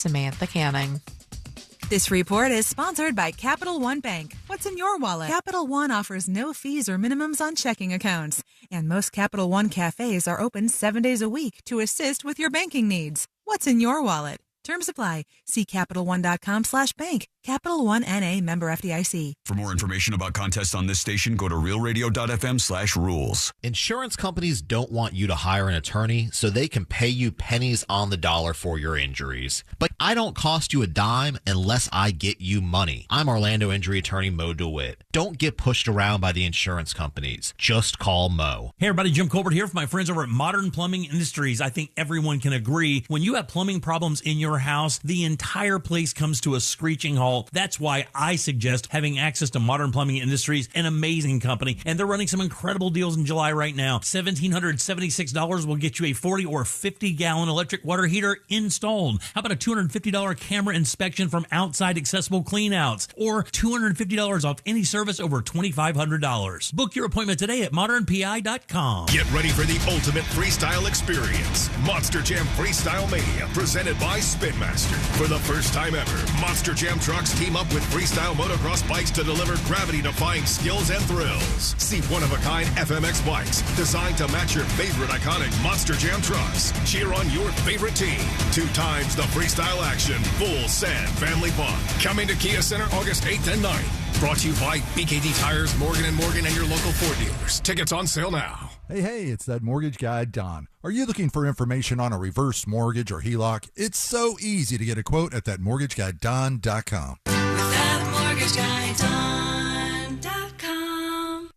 Samantha Canning. This report is sponsored by Capital One Bank. What's in your wallet? Capital One offers no fees or minimums on checking accounts. And most Capital One cafes are open 7 days a week to assist with your banking needs. What's in your wallet? Terms apply. See CapitalOne.com/bank. Capital One N.A. member FDIC. For more information about contests on this station, go to realradio.fm/rules. Insurance companies don't want you to hire an attorney so they can pay you pennies on the dollar for your injuries. But I don't cost you a dime unless I get you money. I'm Orlando injury attorney Mo DeWitt. Don't get pushed around by the insurance companies. Just call Mo. Hey everybody, Jim Colbert here for my friends over at Modern Plumbing Industries. I think everyone can agree when you have plumbing problems in your house, the entire place comes to a screeching halt. That's why I suggest having access to Modern Plumbing Industries, an amazing company, and they're running some incredible deals in July right now. $1,776 will get you a 40 or 50-gallon electric water heater installed. How about a $250 camera inspection from Outside Accessible Cleanouts, or $250 off any service over $2,500. Book your appointment today at modernpi.com. Get ready for the ultimate freestyle experience. Monster Jam Freestyle Mania, presented by Spin Master. For the first time ever, Monster Jam trucks team up with freestyle motocross bikes to deliver gravity-defying skills and thrills. See one-of-a-kind FMX bikes designed to match your favorite iconic Monster Jam trucks. Cheer on your favorite team. 2 times the freestyle action. Full sand family fun. Coming to Kia Center August 8th and 9th. Brought to you by BKD Tires, Morgan & Morgan, and your local Ford dealers. Tickets on sale now. Hey, it's that mortgage guy, Don. Are you looking for information on a reverse mortgage or HELOC? It's so easy to get a quote at thatmortgageguyDon.com. ThatmortgageguyDon.com.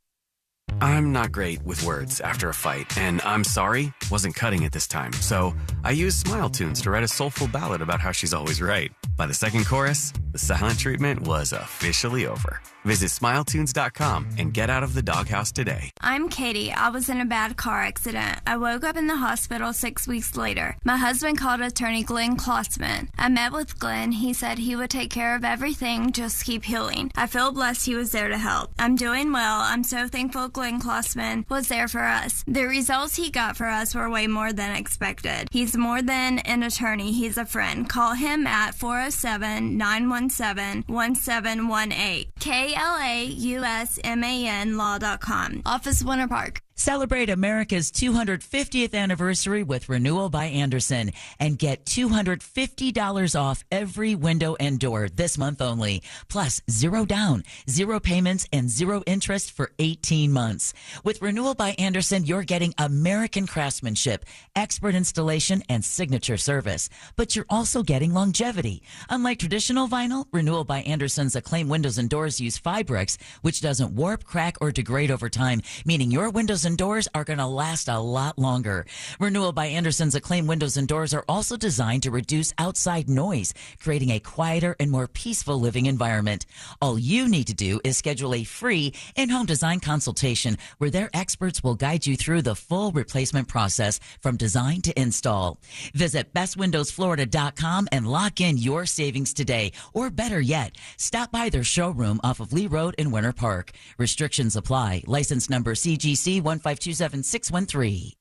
I'm not great with words after a fight, and I'm sorry wasn't cutting it this time. So I used Smile Tunes to write a soulful ballad about how she's always right. By the second chorus, the silent treatment was officially over. Visit SmileTunes.com and get out of the doghouse today. I'm Katie. I was in a bad car accident. I woke up in the hospital 6 weeks later. My husband called attorney Glenn Klotzman. I met with Glenn. He said he would take care of everything, just keep healing. I feel blessed he was there to help. I'm doing well. I'm so thankful Glenn Klotzman was there for us. The results he got for us were way more than expected. He's more than an attorney. He's a friend. Call him at 407-917-1718. KLAUSMAN law.com. Office Winter Park. Celebrate America's 250th anniversary with Renewal by Andersen and get $250 off every window and door this month only. Plus, 0 down, 0 payments, and 0 interest for 18 months. With Renewal by Andersen, you're getting American craftsmanship, expert installation, and signature service. But you're also getting longevity. Unlike traditional vinyl, Renewal by Andersen's acclaimed windows and doors use Fibrex, which doesn't warp, crack, or degrade over time, meaning your windows and doors are going to last a lot longer. Renewal by Andersen's acclaimed windows and doors are also designed to reduce outside noise, creating a quieter and more peaceful living environment. All you need to do is schedule a free in-home design consultation where their experts will guide you through the full replacement process from design to install. Visit bestwindowsflorida.com and lock in your savings today. Or better yet, stop by their showroom off of Lee Road in Winter Park. Restrictions apply. License number CGC 1527613.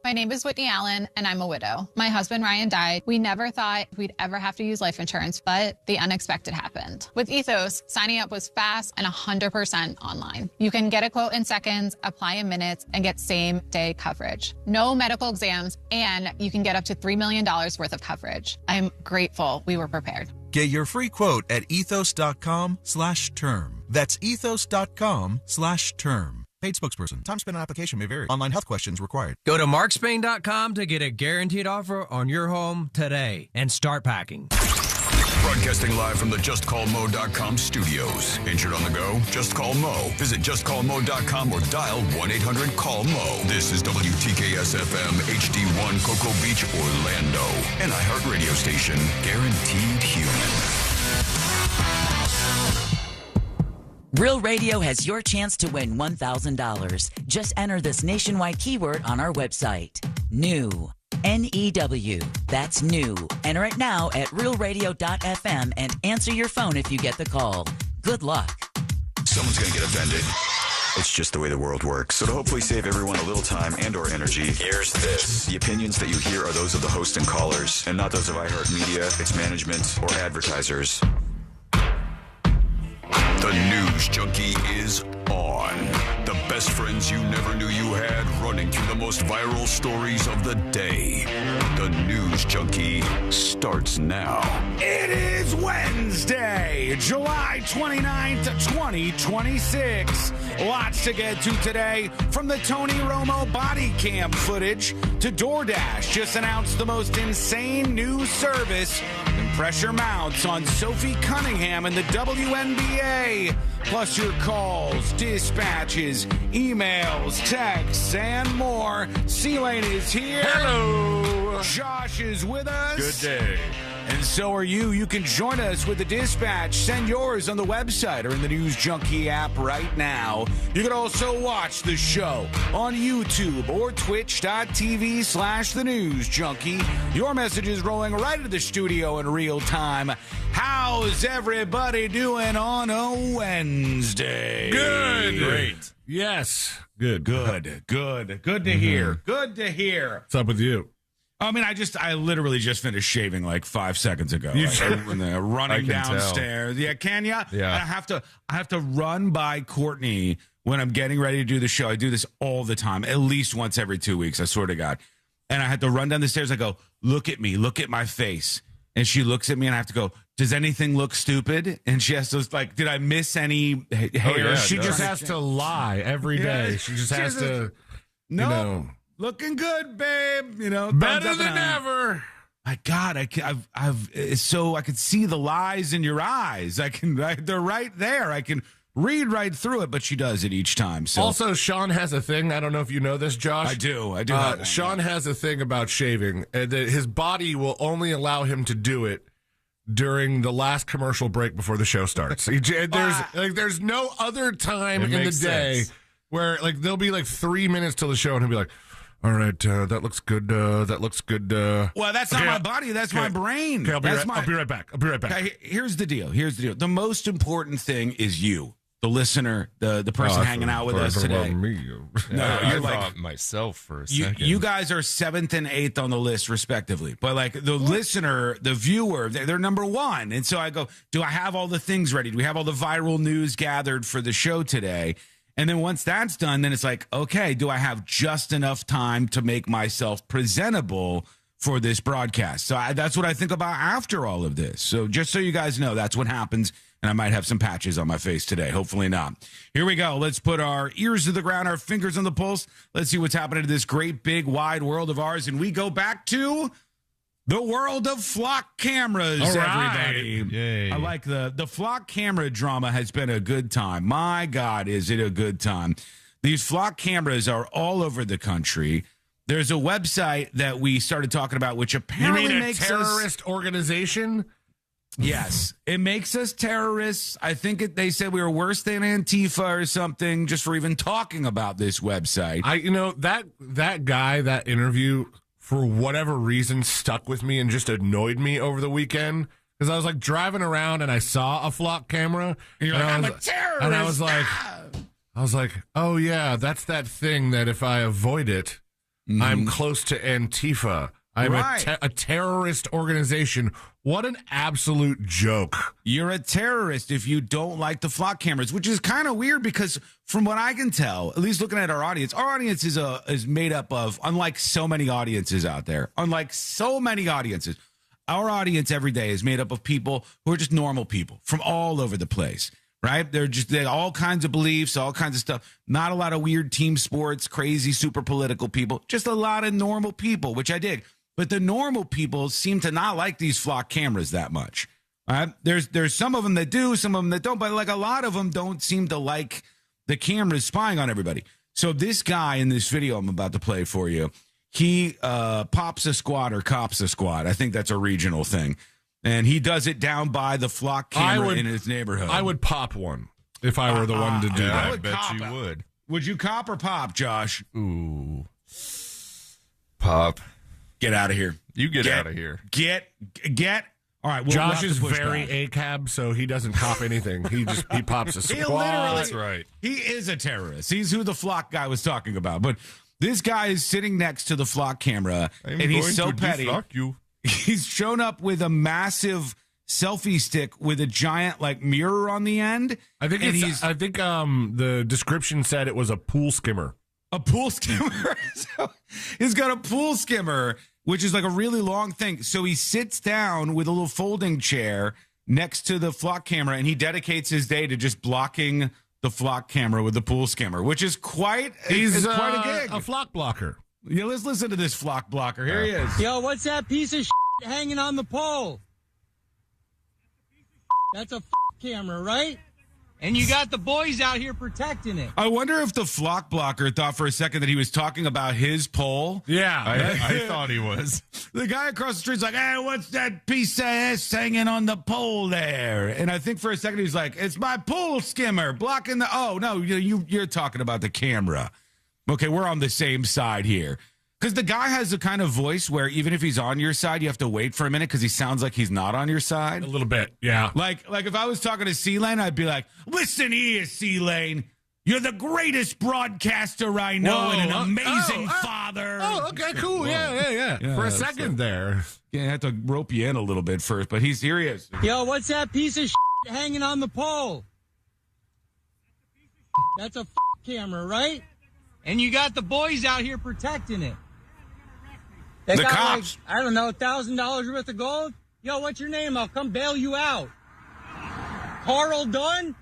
My name is Whitney Allen, and I'm a widow. My husband, Ryan, died. We never thought we'd ever have to use life insurance, but the unexpected happened. With Ethos, signing up was fast and 100% online. You can get a quote in seconds, apply in minutes, and get same-day coverage. No medical exams, and you can get up to $3 million worth of coverage. I'm grateful we were prepared. Get your free quote at ethos.com/term. That's ethos.com/term. Paid spokesperson. Time spent on application may vary. Online health questions required. Go to markspain.com to get a guaranteed offer on your home today and start packing. Broadcasting live from the JustCallMo.com studios. Injured on the go? Just call Mo. Visit JustCallMo.com or dial 1-800-CALL-MO. This is WTKS-FM HD1 Cocoa Beach, Orlando. An iHeartRadio station. Guaranteed human. Real Radio has your chance to win $1,000. Just enter this nationwide keyword on our website. New. N-E-W. That's new. Enter it now at realradio.fm and answer your phone if you get the call. Good luck. Someone's going to get offended. It's just the way the world works. So to hopefully save everyone a little time and or energy, here's this. The opinions that you hear are those of the host and callers, and not those of iHeartMedia, its management, or advertisers. The News Junkie is on. The best friends you never knew you had, running through the most viral stories of the day. The News Junkie starts now. It is Wednesday, July 29th, 2026. Lots to get to today, from the Tony Romo Bodycam footage to DoorDash just announced the most insane new service, and pressure mounts on Sophia Cunningham and the WNBA. Plus your calls, dispatches, emails, texts, and more. C-Lane is here. Hello. Josh is with us. Good day. And so are you. You can join us with the dispatch. Send yours on the website or in the News Junkie app right now. You can also watch the show on YouTube or twitch.tv/The News Junkie. Your message is rolling right into the studio in real time. How's everybody doing on a Wednesday? Good. Great. Yes. Good. Good to hear. Good to hear. What's up with you? I mean, I literally just finished shaving like 5 seconds ago. Running downstairs. Tell. Yeah, can ya? Yeah. I have to run by Courtney when I'm getting ready to do the show. I do this all the time, at least once every 2 weeks, I swear to God. And I had to run down the stairs. I go, look at me, look at my face. And she looks at me and I have to go, does anything look stupid? And she has to, like, did I miss any hair? Oh, yeah, she just has to lie every day. She just has to, looking good, babe. Better than ever. My God, I could see the lies in your eyes. They're right there. I can read right through it, but she does it each time. So also, Sean has a thing. I don't know if you know this, Josh. I do. Have one. Sean has a thing about shaving. That his body will only allow him to do it during the last commercial break before the show starts. There's no other time in the day where there'll be 3 minutes till the show, and he'll be like, all right, that looks good. That looks good. Well, that's not my body. That's my brain. Okay, I'll be right back. Okay, here's the deal. The most important thing is you, the listener, the person hanging out with us today. No, I thought myself for a second. You guys are 7th and 8th on the list, respectively. But the listener, the viewer, they're number one. And so I go, do I have all the things ready? Do we have all the viral news gathered for the show today? And then once that's done, then it's like, okay, do I have just enough time to make myself presentable for this broadcast? So that's what I think about after all of this. So just so you guys know, that's what happens. And I might have some patches on my face today. Hopefully not. Here we go. Let's put our ears to the ground, our fingers on the pulse. Let's see what's happening to this great, big, wide world of ours. And we go back to the world of flock cameras, everybody. Yay. I like the flock camera drama has been a good time. My God, is it a good time. These flock cameras are all over the country. There's a website that we started talking about, which apparently makes us... terrorist organization? Yes. It makes us terrorists. I think they said we were worse than Antifa or something just for even talking about this website. That guy, that interview... for whatever reason, stuck with me and just annoyed me over the weekend. Because I was driving around and I saw a flock camera. And you're like, I'm a terrorist. And I was like, oh yeah, that's that thing that if I avoid it, I'm close to Antifa. I'm a terrorist organization. What an absolute joke. You're a terrorist if you don't like the flock cameras, which is kind of weird because from what I can tell, at least looking at our audience is made up of, unlike so many audiences out there, our audience every day is made up of people who are just normal people from all over the place, right? They're all kinds of beliefs, all kinds of stuff. Not a lot of weird team sports, crazy, super political people, just a lot of normal people, which I dig. But the normal people seem to not like these flock cameras that much. There's some of them that do, some of them that don't, but a lot of them don't seem to like the cameras spying on everybody. So this guy in this video I'm about to play for you, he pops a squad or cops a squad. I think that's a regional thing. And he does it down by the flock camera in his neighborhood. I would pop one if I were the one to do that. I bet you would. Would you cop or pop, Josh? Ooh. Pop. Get out of here. You get out of here. Get All right, Josh is very ACAB, so he doesn't cop anything. He pops a squad. That's right. He is a terrorist. He's who the flock guy was talking about. But this guy is sitting next to the flock camera, and he's so petty. You. He's shown up with a massive selfie stick with a giant mirror on the end. I think the description said it was a pool skimmer. A pool skimmer. So he's got a pool skimmer, which is like a really long thing. So he sits down with a little folding chair next to the flock camera, and he dedicates his day to just blocking the flock camera with the pool skimmer, which is quite a gig. A flock blocker. Yeah, let's listen to this flock blocker. Here he is. Yo, what's that piece of hanging on the pole? That's a camera, right? And you got the boys out here protecting it. I wonder if the flock blocker thought for a second that he was talking about his pole. Yeah. I thought he was. The guy across the street's like, hey, what's that piece of ass hanging on the pole there? And I think for a second he's like, it's my pool skimmer blocking the... Oh, no, you're talking about the camera. Okay, we're on the same side here. Because the guy has a kind of voice where even if he's on your side, you have to wait for a minute because he sounds like he's not on your side. A little bit, yeah. Like if I was talking to C-Lane, I'd be like, listen here, C-Lane. You're the greatest broadcaster I know and an amazing father. Oh, okay, cool. Yeah. For a second there. Yeah, I had to rope you in a little bit first, but he's serious. Yo, what's that piece of hanging on the pole? That's a camera, right? And you got the boys out here protecting it. They got cops. $1,000 worth of gold. Yo, what's your name? I'll come bail you out. Carl Dunn?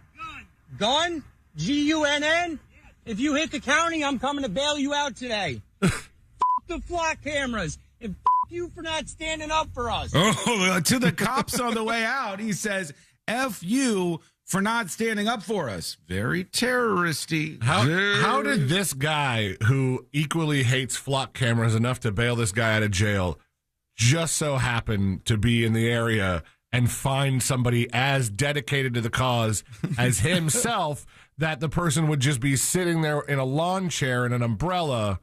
Gunn? Gunn? If you hit the county, I'm coming to bail you out today. The flock cameras. And you for not standing up for us. Oh, to the cops on the way out, he says, F you for not standing up for us. Very terroristy. How did this guy, who equally hates flock cameras enough to bail this guy out of jail, just so happen to be in the area and find somebody as dedicated to the cause as himself that the person would just be sitting there in a lawn chair and an umbrella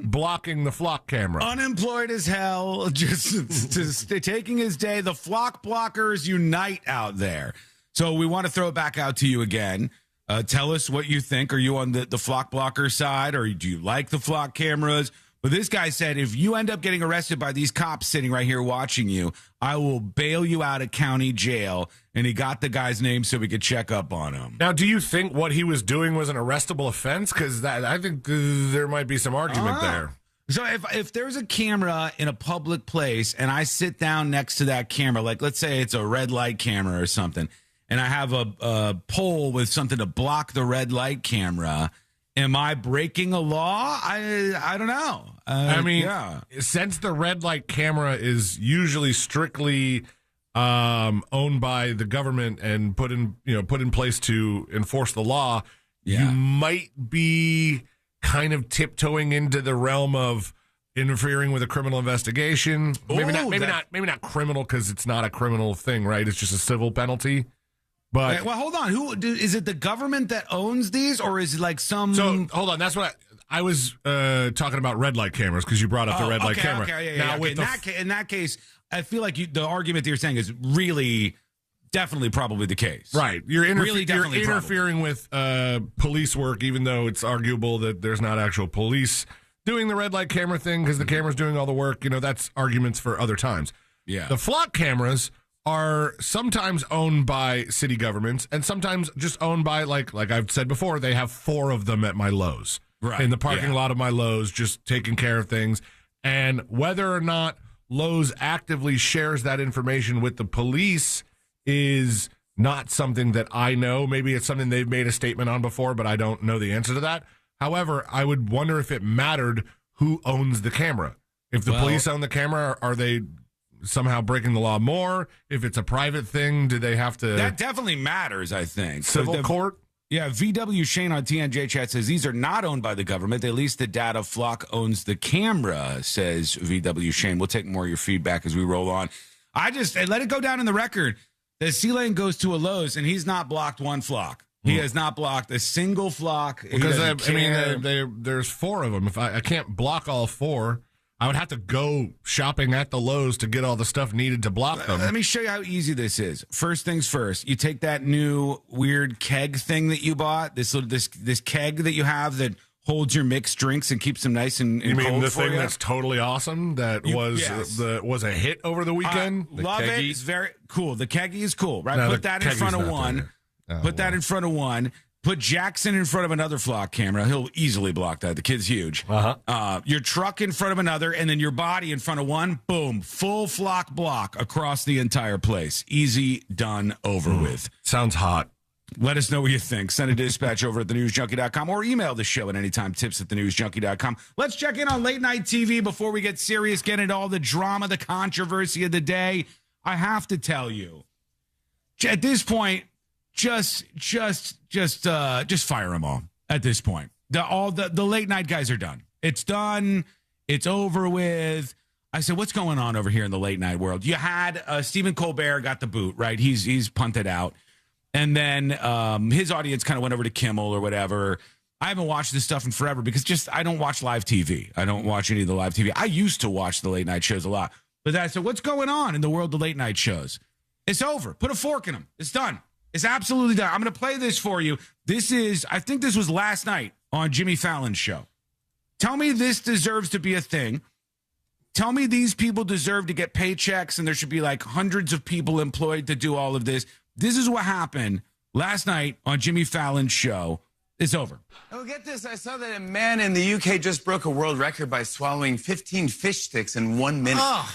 blocking the flock camera? Unemployed as hell, just taking his day. The flock blockers unite out there. So we want to throw it back out to you again. Tell us what you think. Are you on the flock blocker side, or do you like the flock cameras? But this guy said, if you end up getting arrested by these cops sitting right here watching you, I will bail you out of county jail. And he got the guy's name so we could check up on him. Now, do you think what he was doing was an arrestable offense? Because I think there might be some argument there. So if there's a camera in a public place and I sit down next to that camera, like let's say it's a red light camera or something, and I have a pole with something to block the red light camera, am I breaking a law? I don't know. Since the red light camera is usually strictly owned by the government and put in place to enforce the law, you might be kind of tiptoeing into the realm of interfering with a criminal investigation. Maybe not criminal, because it's not a criminal thing, right? It's just a civil penalty. But well, hold on. Is it the government that owns these, or is it like some? So hold on. That's what I was talking about. Red light cameras, because you brought up the red light camera. Okay, yeah. In that case, I feel like the argument that you're saying is really, definitely, probably the case. Right. You're interfering with police work, even though it's arguable that there's not actual police doing the red light camera thing because the camera's doing all the work. That's arguments for other times. Yeah. The flock cameras are sometimes owned by city governments and sometimes just owned by, like I've said before, they have 4 of them at my Lowe's. Right. In the parking lot of my Lowe's, just taking care of things. And whether or not Lowe's actively shares that information with the police is not something that I know. Maybe it's something they've made a statement on before, but I don't know the answer to that. However, I would wonder if it mattered who owns the camera. If the police own the camera, are they somehow breaking the law more? If it's a private thing, do they have to? That definitely matters, I think. Civil court? Yeah, VW Shane on TNJ chat says these are not owned by the government. At least the data flock owns the camera, says VW Shane. We'll take more of your feedback as we roll on. I just let it go down in the record that C-Lane goes to a Lowe's and he's not blocked one flock. He has not blocked a single flock. Because there's 4 of them. If I can't block all 4. I would have to go shopping at the Lowe's to get all the stuff needed to block them. Let me show you how easy this is. First things first, you take that new weird keg thing that you bought, this keg that you have that holds your mixed drinks and keeps them nice and you mean cold the for thing you? that's totally awesome that was a hit over the weekend? Love it. It's very cool. The keggy is cool, right? No, Put that in front of one. That in front of one. Put Jackson in front of another flock camera. He'll easily block that. The kid's huge. Your truck in front of another, and then your body in front of one. Boom. Full flock block across the entire place. Easy, done, over with. Sounds hot. Let us know what you think. Send a dispatch over at thenewsjunkie.com or email the show at anytime, tips@thenewsjunkie.com. Let's check in on late night TV before we get serious, get into all the drama, the controversy of the day. I have to tell you, at this point, just fire them all. At this point, the late night guys are done. It's done. It's over with. I said, what's going on over here in the late night world? You had Stephen Colbert got the boot, right? He's punted out. And then his audience kind of went over to Kimmel or whatever. I haven't watched this stuff in forever because I don't watch live TV. I don't watch any of the live TV. I used to watch the late night shows a lot. But I said, what's going on in the world of late night shows? It's over. Put a fork in them. It's done. It's absolutely done. I'm going to play this for you. I think this was last night on Jimmy Fallon's show. Tell me this deserves to be a thing. Tell me these people deserve to get paychecks and there should be like hundreds of people employed to do all of this. This is what happened last night on Jimmy Fallon's show. It's over. Oh, get this. I saw that a man in the UK just broke a world record by swallowing 15 fish sticks in 1 minute. Oh,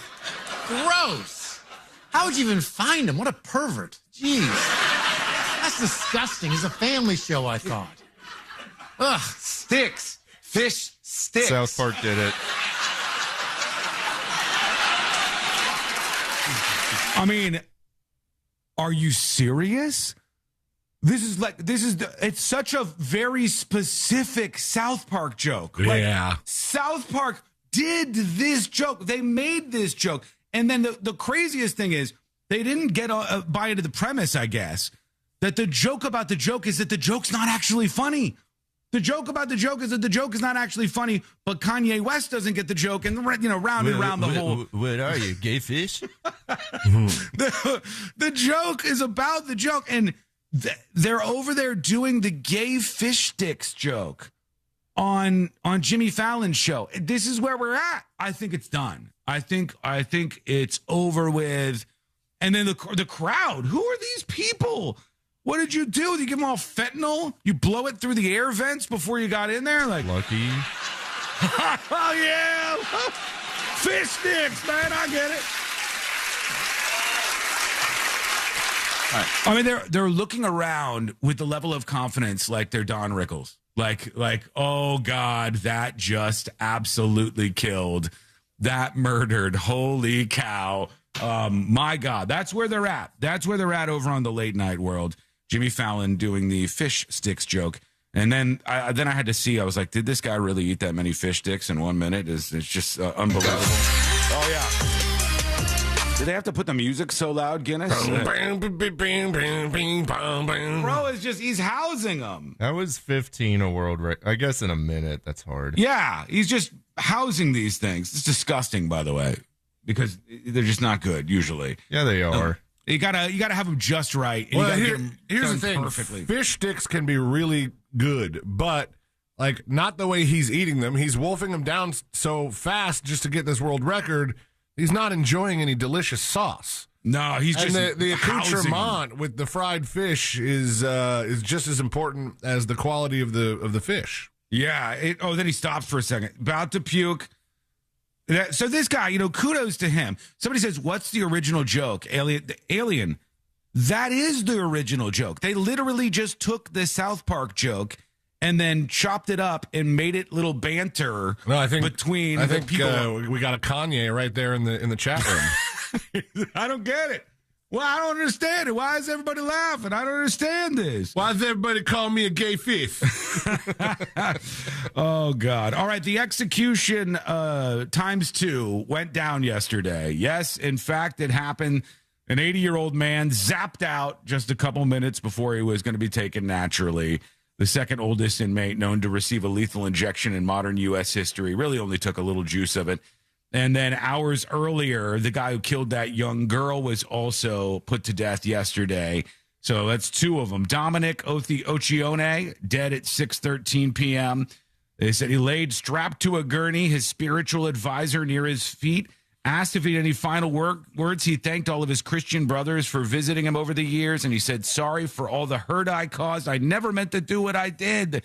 gross. How would you even find him? What a pervert. Jeez. That's disgusting. It's a family show, I thought. Ugh, sticks. Fish sticks. South Park did it. I mean, are you serious? It's such a very specific South Park joke. Yeah. South Park did this joke. They made this joke. And then the craziest thing is they didn't buy into the premise, I guess, that the joke about the joke is that the joke's not actually funny. The joke about the joke is that the joke is not actually funny, but Kanye West doesn't get the joke, and round and round the whole. What are you, gay fish? The joke is about the joke, and they're over there doing the gay fish sticks joke on Jimmy Fallon's show. This is where we're at. I think it's done. I think it's over with. And then the crowd. Who are these people? What did you do? Did you give them all fentanyl? You blow it through the air vents before you got in there? Like, lucky. Oh, yeah. Fish sticks, man. I get it. All right. I mean, they're looking around with the level of confidence like they're Don Rickles. Like, oh, God, that just absolutely killed. That murdered. Holy cow. My God. That's where they're at. That's where they're at over on the late night world. Jimmy Fallon doing the fish sticks joke. And then I had to see, I was like, did this guy really eat that many fish sticks in 1 minute? It's just unbelievable. Oh, yeah. Do they have to put the music so loud, Guinness? Bro, he's housing them. That was 15 a world record. I guess in a minute, that's hard. Yeah, he's just housing these things. It's disgusting, by the way, because they're just not good, usually. Yeah, they are. You gotta have them just right. And Well, here's the thing. Perfectly. Fish sticks can be really good, but like not the way he's eating them. He's wolfing them down so fast just to get this world record. He's not enjoying any delicious sauce. No, he's just the accoutrement with the fried fish is just as important as the quality of the fish. Yeah. Then he stops for a second, about to puke. So this guy, kudos to him. Somebody says, what's the original joke? Alien. That is the original joke. They literally just took the South Park joke and then chopped it up and made it little banter between the people. We got a Kanye right there in the chat room. I don't get it. Well, I don't understand it. Why is everybody laughing? I don't understand this. Why does everybody call me a gay fish? Oh, God. All right. The execution ×2 went down yesterday. Yes, in fact, it happened. An 80-year-old man zapped out just a couple minutes before he was going to be taken naturally. The second oldest inmate known to receive a lethal injection in modern U.S. history. Really only took a little juice of it. And then hours earlier, the guy who killed that young girl was also put to death yesterday. So that's 2 of them. Dominic Occhione, dead at 6:13 p.m. They said he laid strapped to a gurney, his spiritual advisor near his feet, asked if he had any final words. He thanked all of his Christian brothers for visiting him over the years, and he said, sorry for all the hurt I caused. I never meant to do what I did.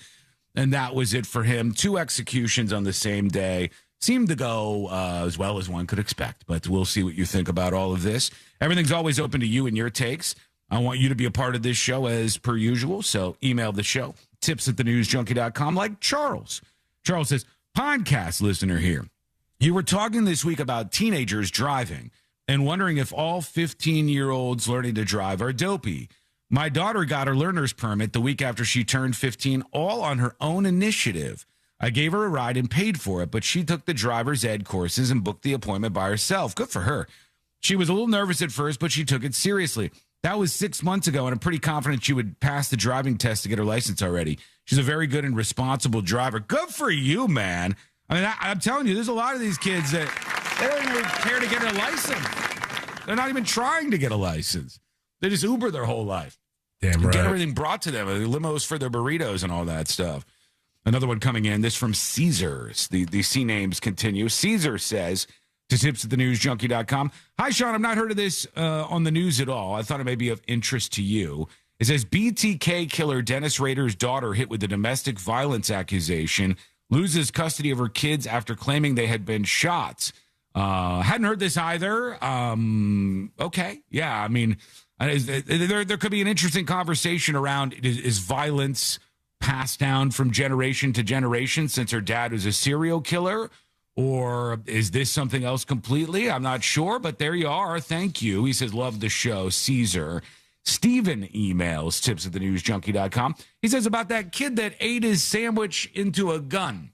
And that was it for him. 2 executions on the same day. Seemed to go as well as one could expect, but we'll see what you think about all of this. Everything's always open to you and your takes. I want you to be a part of this show as per usual, so email the show, tips@thenewsjunkie.com, like Charles. Charles says, podcast listener here. You were talking this week about teenagers driving and wondering if all 15-year-olds learning to drive are dopey. My daughter got her learner's permit the week after she turned 15, all on her own initiative. I gave her a ride and paid for it, but she took the driver's ed courses and booked the appointment by herself. Good for her. She was a little nervous at first, but she took it seriously. That was 6 months ago, and I'm pretty confident she would pass the driving test to get her license already. She's a very good and responsible driver. Good for you, man. I mean, I'm telling you, there's a lot of these kids that they don't even care to get a license. They're not even trying to get a license. They just Uber their whole life. Damn right. Get everything brought to them, limos for their burritos and all that stuff. Another one coming in, this from Caesars. The C names continue. Caesar says to tips@thenewsjunkie.com, hi, Sean, I've not heard of this on the news at all. I thought it may be of interest to you. It says BTK killer Dennis Rader's daughter hit with a domestic violence accusation, loses custody of her kids after claiming they had been shot. Hadn't heard this either. Okay. Yeah, I mean, there could be an interesting conversation around is violence passed down from generation to generation since her dad was a serial killer, or is this something else completely? I'm not sure, but there you are. Thank you. He says, love the show, Caesar. Steven emails tips@thenewsjunkie.com. He says about that kid that ate his sandwich into a gun.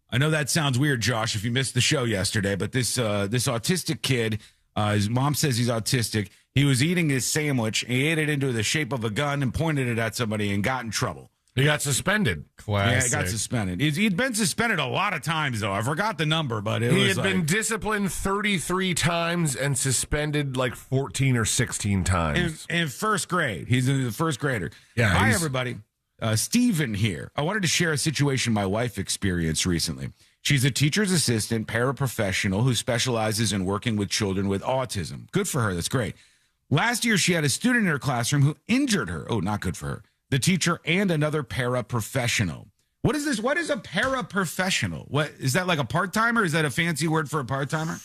I know that sounds weird, Josh, if you missed the show yesterday, but this autistic kid, his mom says he's autistic. He was eating his sandwich. He ate it into the shape of a gun and pointed it at somebody and got in trouble. He got suspended. Classic. Yeah, he got suspended. He'd been suspended a lot of times, though. I forgot the number, but he had been disciplined 33 times and suspended like 14 or 16 times. In first grade. He's a first grader. Yeah. Hi, everybody. Steven here. I wanted to share a situation my wife experienced recently. She's a teacher's assistant, paraprofessional who specializes in working with children with autism. Good for her. That's great. Last year, she had a student in her classroom who injured her. Oh, not good for her. The teacher and another paraprofessional. What is this? What is a paraprofessional? What is that, like a part-timer? Is that a fancy word for a part-timer?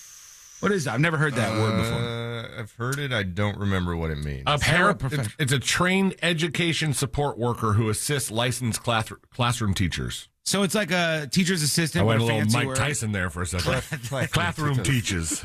What is that? I've never heard that word before. I've heard it. I don't remember what it means. A paraprofessional. It's a trained education support worker who assists licensed classroom teachers. So it's like a teacher's assistant. I went a with little Mike word. Tyson there for a second. Classroom teaches.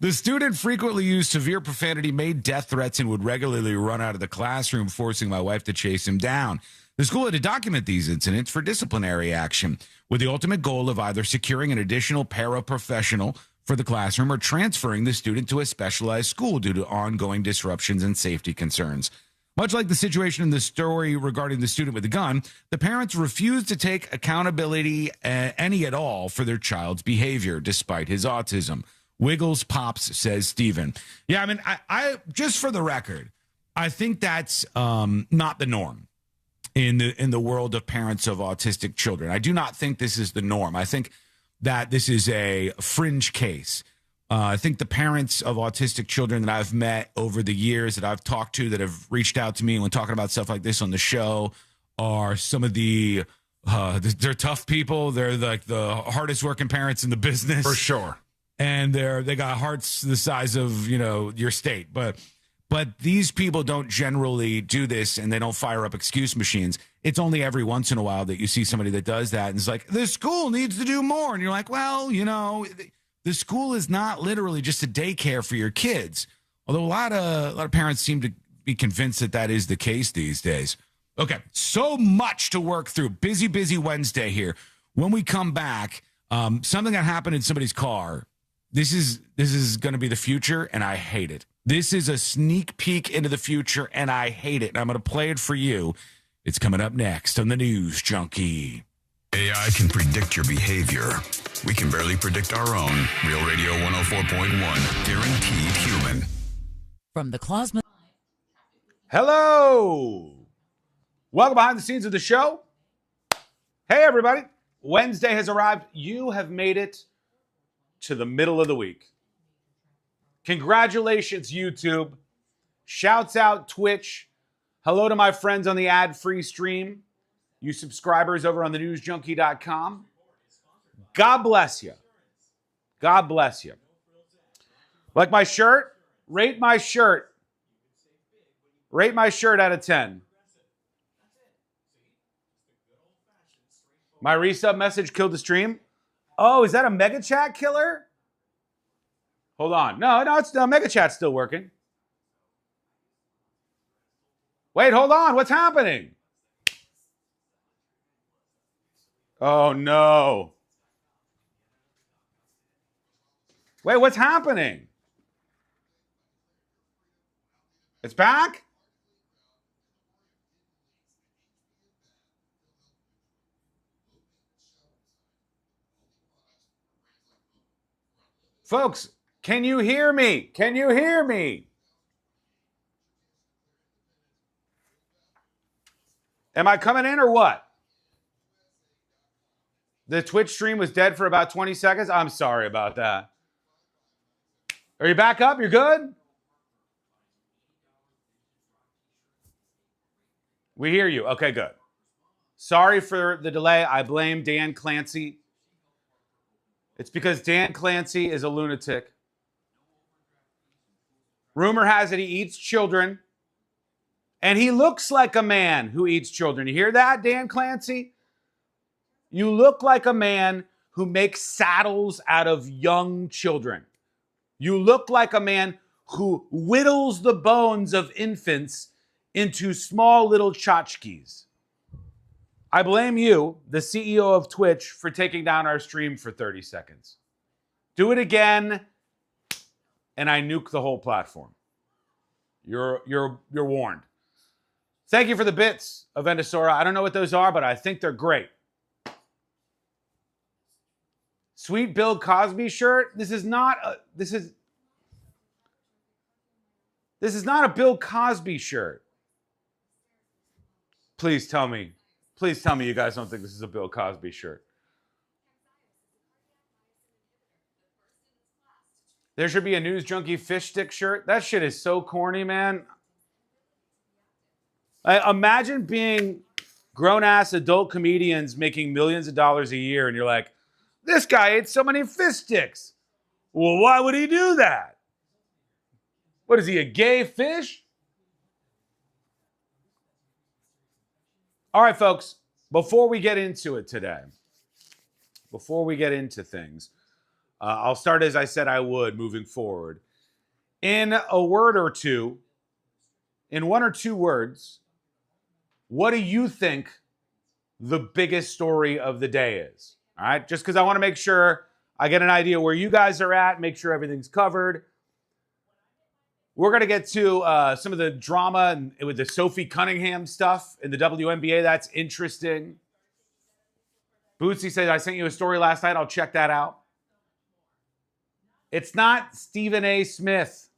The student frequently used severe profanity, made death threats, and would regularly run out of the classroom, forcing my wife to chase him down. The school had to document these incidents for disciplinary action, with the ultimate goal of either securing an additional paraprofessional for the classroom or transferring the student to a specialized school due to ongoing disruptions and safety concerns. Much like the situation in the story regarding the student with the gun, the parents refused to take accountability any at all for their child's behavior, despite his autism. Wiggles pops, says Steven. Yeah, I mean, I just for the record, I think that's not the norm in the world of parents of autistic children. I do not think this is the norm. I think that this is a fringe case. I think the parents of autistic children that I've met over the years that I've talked to that have reached out to me when talking about stuff like this on the show are some of they're tough people. They're like the hardest working parents in the business. For sure. And they got hearts the size of, your state. But these people don't generally do this, and they don't fire up excuse machines. It's only every once in a while that you see somebody that does that and it's like, the school needs to do more. And you're like, well, the school is not literally just a daycare for your kids. Although a lot of parents seem to be convinced that is the case these days. Okay, so much to work through. Busy Wednesday here. When we come back, something that happened in somebody's car. This is going to be the future, and I hate it. This is a sneak peek into the future, and I hate it. And I'm going to play it for you. It's coming up next on the News Junkie. AI can predict your behavior, We can barely predict our own. Real Radio 104.1, guaranteed human. From the Clausman. Hello. Welcome behind the scenes of the show. Hey, everybody. Wednesday has arrived. You have made it to the middle of the week. Congratulations, YouTube. Shouts out, Twitch. Hello to my friends on the ad-free stream. You subscribers over on thenewsjunkie.com. God bless you. God bless you. Like my shirt? Rate my shirt. Rate my shirt out of 10. My resub message killed the stream. Oh, is that a mega chat killer? Hold on. No, it's no mega chat's still working. Wait, hold on. What's happening? Oh no. Wait, what's happening? It's back? Folks, can you hear me? Can you hear me? Am I coming in or what? The Twitch stream was dead for about 20 seconds. I'm sorry about that. Are you back up? You're good? We hear you. Okay, good. Sorry for the delay. I blame Dan Clancy. It's because Dan Clancy is a lunatic. Rumor has it he eats children. And he looks like a man who eats children. You hear that, Dan Clancy? You look like a man who makes saddles out of young children. You look like a man who whittles the bones of infants into small little tchotchkes. I blame you, the CEO of Twitch, for taking down our stream for 30 seconds. Do it again, and I nuke the whole platform. You're warned. Thank you for the bits, Avendasora. I don't know what those are, but I think they're great. Sweet Bill Cosby shirt. This is not a Bill Cosby shirt. Please tell me you guys don't think this is a Bill Cosby shirt. There should be a News Junkie fish stick shirt. That shit is so corny, man. Imagine being grown-ass adult comedians making millions of dollars a year, and you're like, this guy ate so many fish sticks. Well, why would he do that? What is he, a gay fish? All right, folks, before we get into it today, before we get into things, I'll start as I said I would moving forward. In a word or two, in one or two words, what do you think the biggest story of the day is? All right, just because I want to make sure I get an idea where you guys are at, make sure everything's covered. We're going to get to some of the drama with the Sophia Cunningham stuff in the WNBA. That's interesting. Bootsy says, I sent you a story last night. I'll check that out. It's not Stephen A. Smith.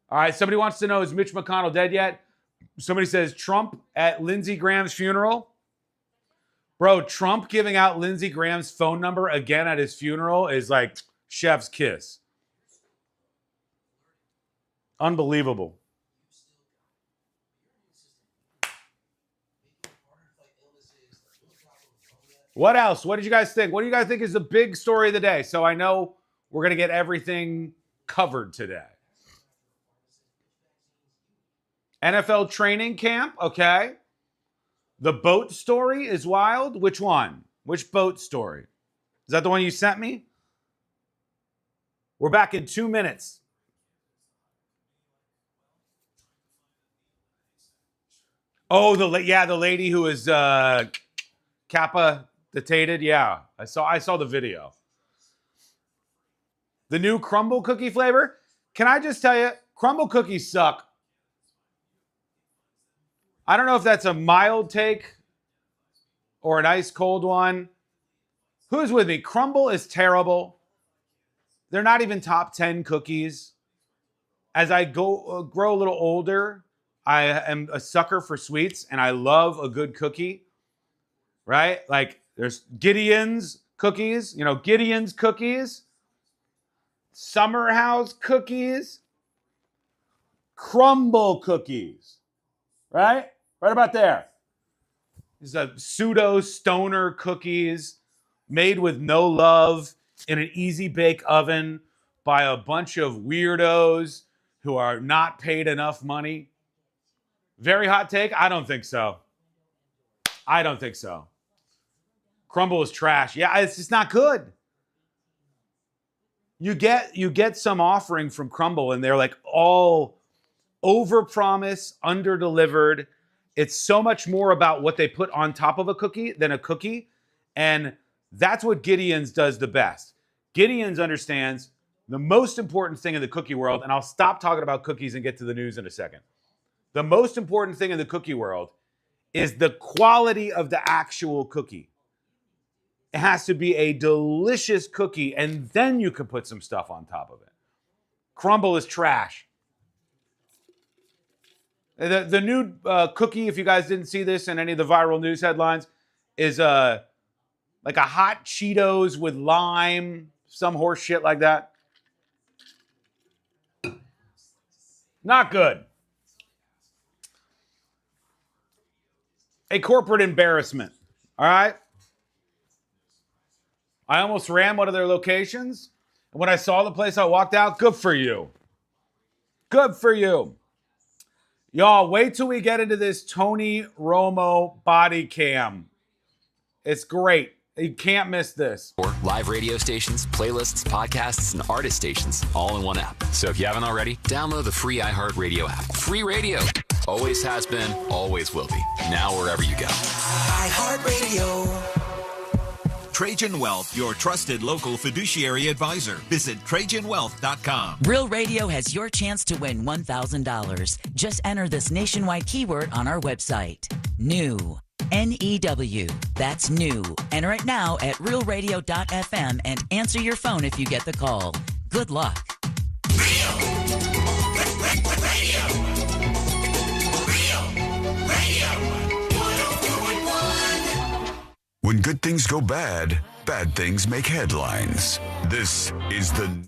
All right, somebody wants to know, is Mitch McConnell dead yet? Somebody says, Trump at Lindsey Graham's funeral. Bro, Trump giving out Lindsey Graham's phone number again at his funeral is like chef's kiss. Unbelievable. What else? What did you guys think? What do you guys think is the big story of the day? So I know we're going to get everything covered today. NFL training camp, okay. The boat story is wild. Which one? Which boat story? Is that the one you sent me? We're back in 2 minutes. Oh, the lady who is capacitated. Yeah, I saw the video. The new crumble cookie flavor. Can I just tell you, crumble cookies suck. I don't know if that's a mild take or an ice cold one. Who's with me? Crumble is terrible. They're not even top 10 cookies. As I grow a little older, I am a sucker for sweets, and I love a good cookie, right? Like there's Gideon's cookies, Gideon's cookies, Summer House cookies, Crumble cookies, right? Right about there. These are pseudo stoner cookies made with no love in an easy bake oven by a bunch of weirdos who are not paid enough money. Very hot take? I don't think so. Crumble is trash. Yeah, it's just not good. You get some offering from Crumble and they're like all overpromise, underdelivered. It's so much more about what they put on top of a cookie than a cookie. And that's what Gideon's does the best. Gideon's understands the most important thing in the cookie world, and I'll stop talking about cookies and get to the news in a second. The most important thing in the cookie world is the quality of the actual cookie. It has to be a delicious cookie, and then you can put some stuff on top of it. Crumble is trash. The new cookie, if you guys didn't see this in any of the viral news headlines, is like a hot Cheetos with lime, some horse shit like that. Not good. A corporate embarrassment. All right? I almost ran one of their locations. And when I saw the place, I walked out. Good for you. Good for you. Y'all, wait till we get into this Tony Romo Bodycam. It's great. You can't miss this. Live radio stations, playlists, podcasts, and artist stations all in one app. So if you haven't already, download the free iHeartRadio app. Free radio. Always has been, always will be. Now wherever you go. iHeartRadio. Trajan Wealth, your trusted local fiduciary advisor. Visit TrajanWealth.com. Real Radio has your chance to win $1,000. Just enter this nationwide keyword on our website. New. N-E-W. That's new. Enter it now at realradio.fm and answer your phone if you get the call. Good luck. When good things go bad, bad things make headlines. This is the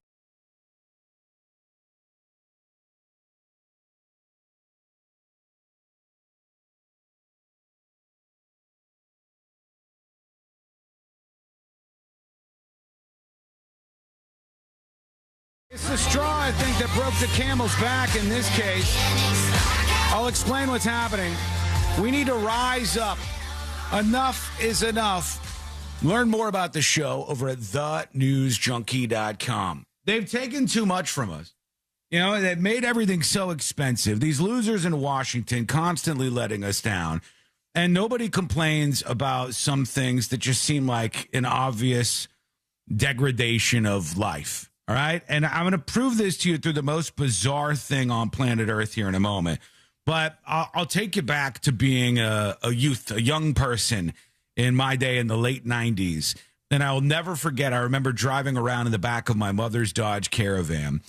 It's the straw, I think, that broke the camel's back in this case. I'll explain what's happening. We need to rise up. Enough is enough. Learn more about the show over at thenewsjunkie.com. They've taken too much from us. They've made everything so expensive. These losers in Washington constantly letting us down. And nobody complains about some things that just seem like an obvious degradation of life. All right? And I'm going to prove this to you through the most bizarre thing on planet Earth here in a moment. But I'll take you back to being a youth, a young person in my day in the late 90s. And I'll never forget, I remember driving around in the back of my mother's Dodge Caravan.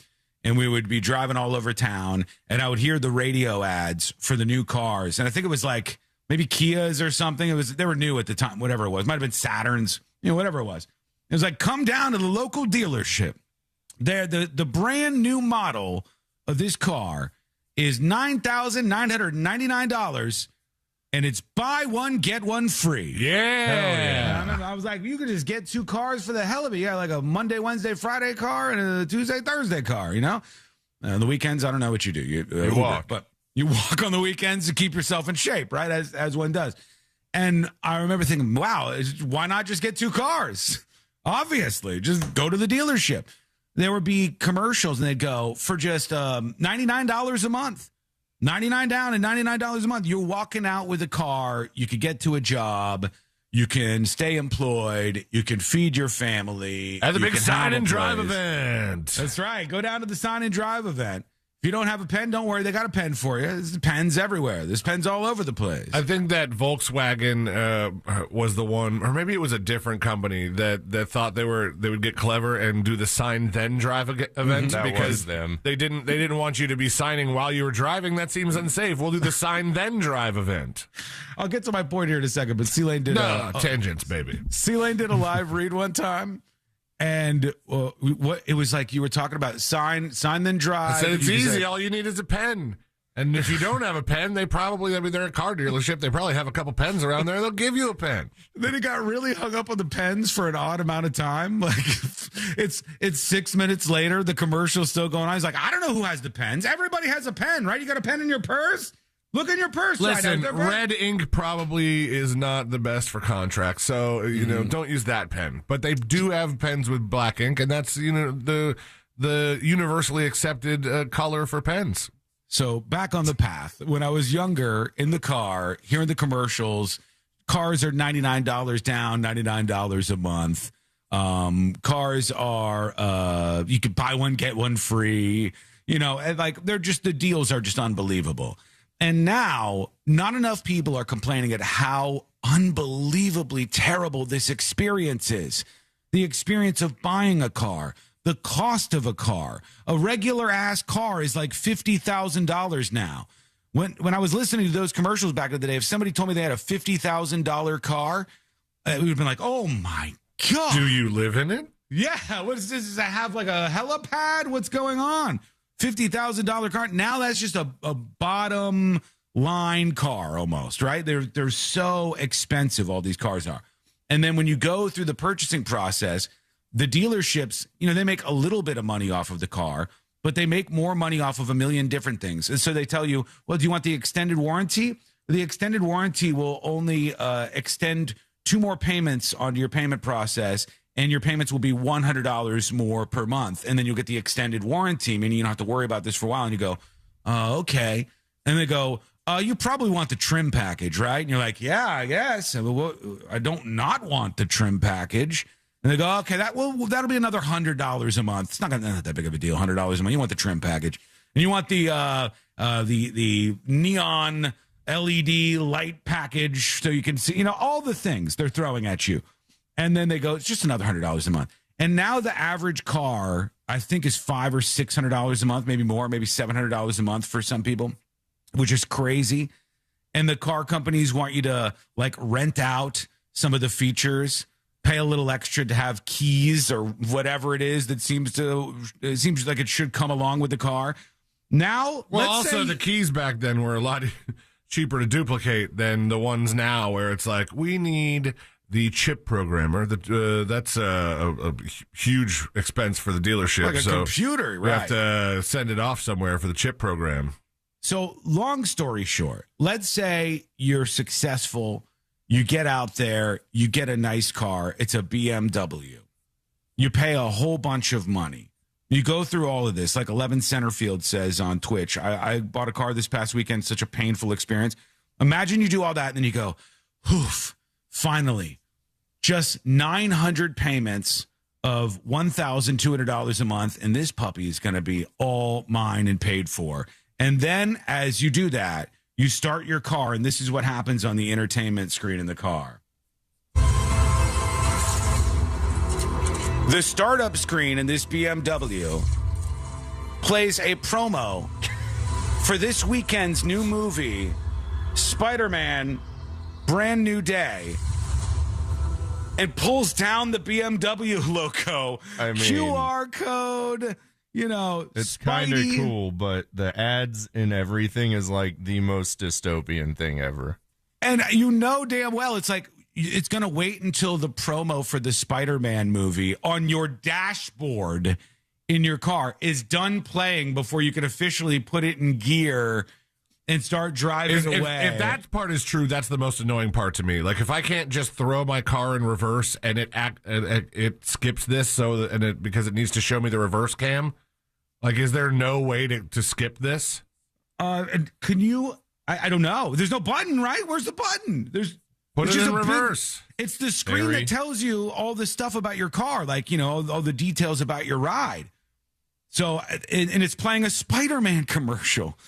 And we would be driving all over town. And I would hear the radio ads for the new cars. And I think it was like maybe Kias or something. They were new at the time, whatever it was. Might have been Saturns, whatever it was. It was like, come down to the local dealership. The brand new model of this car is $9,999, and it's buy one, get one free. Yeah. I was like, you could just get two cars for the hell of it. Yeah, like a Monday, Wednesday, Friday car and a Tuesday, Thursday car, The weekends, I don't know what you do. You walk. But you walk on the weekends to keep yourself in shape, right, as one does. And I remember thinking, wow, why not just get two cars? Obviously, just go to the dealership. There would be commercials, and they'd go for just $99 a month. $99 down and $99 a month. You're walking out with a car. You could get to a job. You can stay employed. You can feed your family. At the big sign and drive place. event. That's right. Go down to the sign and drive event. If you don't have a pen, don't worry. They got a pen for you. There's pens everywhere. There's pens all over the place. I think that Volkswagen was the one, or maybe it was a different company that thought they would get clever and do the sign then drive event because they didn't want you to be signing while you were driving. That seems unsafe. We'll do the sign then drive event. I'll get to my point here in a second, but C-Lane did tangents, baby. C-Lane did a live read one time. And what it was like, you were talking about sign then drive. I said it's easy. All you need is a pen. And if you don't have a pen, they're a car dealership. They probably have a couple pens around there. They'll give you a pen. Then he got really hung up on the pens for an odd amount of time. Like it's 6 minutes later, the commercial's still going on. He's like, I don't know who has the pens. Everybody has a pen, right? You got a pen in your purse? Look in your purse. Listen, red ink probably is not the best for contracts, so don't use that pen. But they do have pens with black ink, and that's the universally accepted color for pens. So back on the path, when I was younger, in the car, hearing the commercials, cars are $99 down, $99 a month. Cars are you can buy one get one free. And like the deals are just unbelievable. And now, not enough people are complaining at how unbelievably terrible this experience is. The experience of buying a car, the cost of a car. A regular-ass car is like $50,000 now. When I was listening to those commercials back in the day, if somebody told me they had a $50,000 car, it would have been like, oh, my God. Do you live in it? Yeah. What is this? Does it have like a helipad? What's going on? $50,000 car. Now that's just a bottom line car almost, right? They're so expensive, all these cars are. And then when you go through the purchasing process, the dealerships, they make a little bit of money off of the car, but they make more money off of a million different things. And so they tell you, well, do you want the extended warranty? The extended warranty will only extend 2 more payments onto your payment process, and your payments will be $100 more per month. And then you'll get the extended warranty, meaning you don't have to worry about this for a while. And you go, okay. And they go, you probably want the trim package, right? And you're like, yeah, I guess. I don't not want the trim package. And they go, okay, that'll be another $100 a month. It's not that big of a deal, $100 a month. You want the trim package. And you want the neon LED light package so you can see, all the things they're throwing at you. And then they go, it's just another $100 a month. And now the average car, I think, is $500 or $600 a month, maybe more, maybe $700 a month for some people, which is crazy. And the car companies want you to like rent out some of the features, pay a little extra to have keys or whatever it is that seems like it should come along with the car. Now, the keys back then were a lot cheaper to duplicate than the ones now, where it's like, we need the chip programmer. That's a huge expense for the dealership. Like a computer, right? We have to send it off somewhere for the chip program. So long story short, let's say you're successful. You get out there, you get a nice car. It's a BMW. You pay a whole bunch of money. You go through all of this, like 11 Centerfield says on Twitch. I bought a car this past weekend, such a painful experience. Imagine you do all that, and then you go, oof, finally. Just 900 payments of $1,200 a month, and this puppy is going to be all mine and paid for. And then as you do that, you start your car, and this is what happens on the entertainment screen in the car. The startup screen in this BMW plays a promo for this weekend's new movie, Spider-Man, Brand New Day. And pulls down the BMW logo, QR code, It's kind of cool, but the ads and everything is like the most dystopian thing ever. And damn well, it's like, it's going to wait until the promo for the Spider-Man movie on your dashboard in your car is done playing before you can officially put it in gear and start driving away. If that part is true, that's the most annoying part to me. Like, if I can't just throw my car in reverse and it skips this because it needs to show me the reverse cam. Like, is there no way to skip this? Can you? I don't know. There's no button, right? Where's the button? Put it in reverse. It's the screen that tells you all the stuff about your car, like all the details about your ride. So, and it's playing a Spider-Man commercial.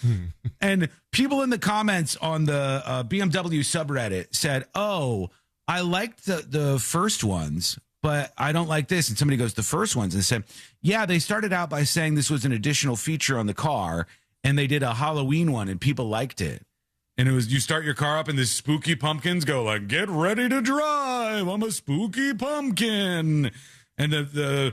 And people in the comments on the BMW subreddit said, oh, I liked the first ones, but I don't like this. And somebody goes, the first ones, and said, yeah, they started out by saying this was an additional feature on the car, and they did a Halloween one, and people liked it. And it was, you start your car up, and the spooky pumpkins go like, get ready to drive. I'm a spooky pumpkin. And the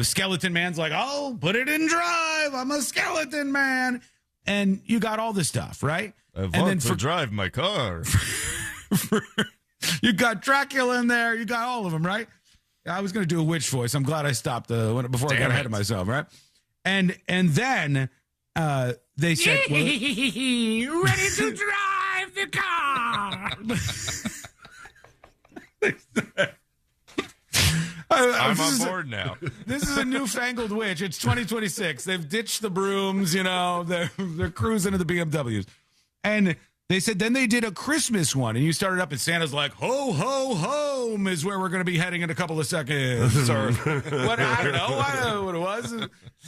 skeleton man's like, oh, put it in drive. I'm a skeleton man. And you got all this stuff, right? I want to drive my car. You got Dracula in there. You got all of them, right? I was going to do a witch voice. I'm glad I stopped before I got ahead of myself, right? And then they said, well, ready to drive the car. I'm on board now. This is a newfangled witch. It's 2026. They've ditched the brooms, they're cruising to the BMWs. And they said then they did a Christmas one, and you started up and Santa's like, ho, ho, home is where we're going to be heading in a couple of seconds. Or what, I don't know what it was.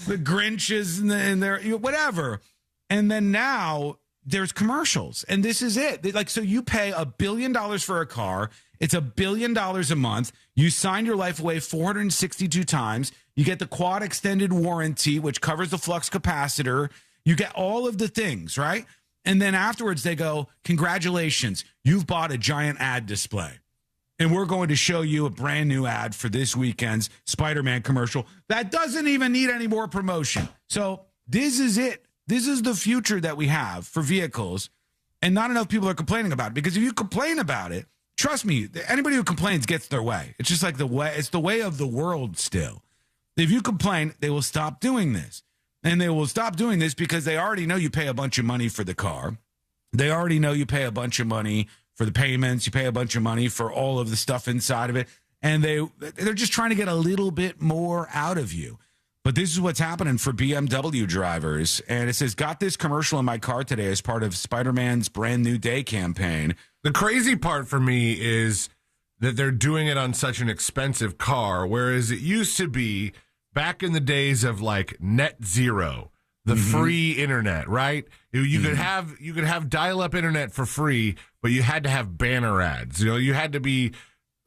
The Grinch is in there, whatever. And then now there's commercials, and this is it. Like, so you pay $1 billion for a car. It's $1 billion a month. You sign your life away 462 times. You get the quad extended warranty, which covers the flux capacitor. You get all of the things, right? And then afterwards they go, congratulations, you've bought a giant ad display. And we're going to show you a brand new ad for this weekend's Spider-Man commercial that doesn't even need any more promotion. So this is it. This is the future that we have for vehicles. And not enough people are complaining about it, because if you complain about it, trust me, anybody who complains gets their way. It's just like it's the way of the world still. If you complain, they will stop doing this. And they will stop doing this because they already know you pay a bunch of money for the car. They already know you pay a bunch of money for the payments. You pay a bunch of money for all of the stuff inside of it. And they're just trying to get a little bit more out of you. But this is what's happening for BMW drivers. And it says, got this commercial in my car today as part of Spider-Man's brand new day campaign. The crazy part for me is that they're doing it on such an expensive car, whereas it used to be back in the days of like net zero, the free internet, right? You could have dial-up internet for free, but you had to have banner ads. You had to be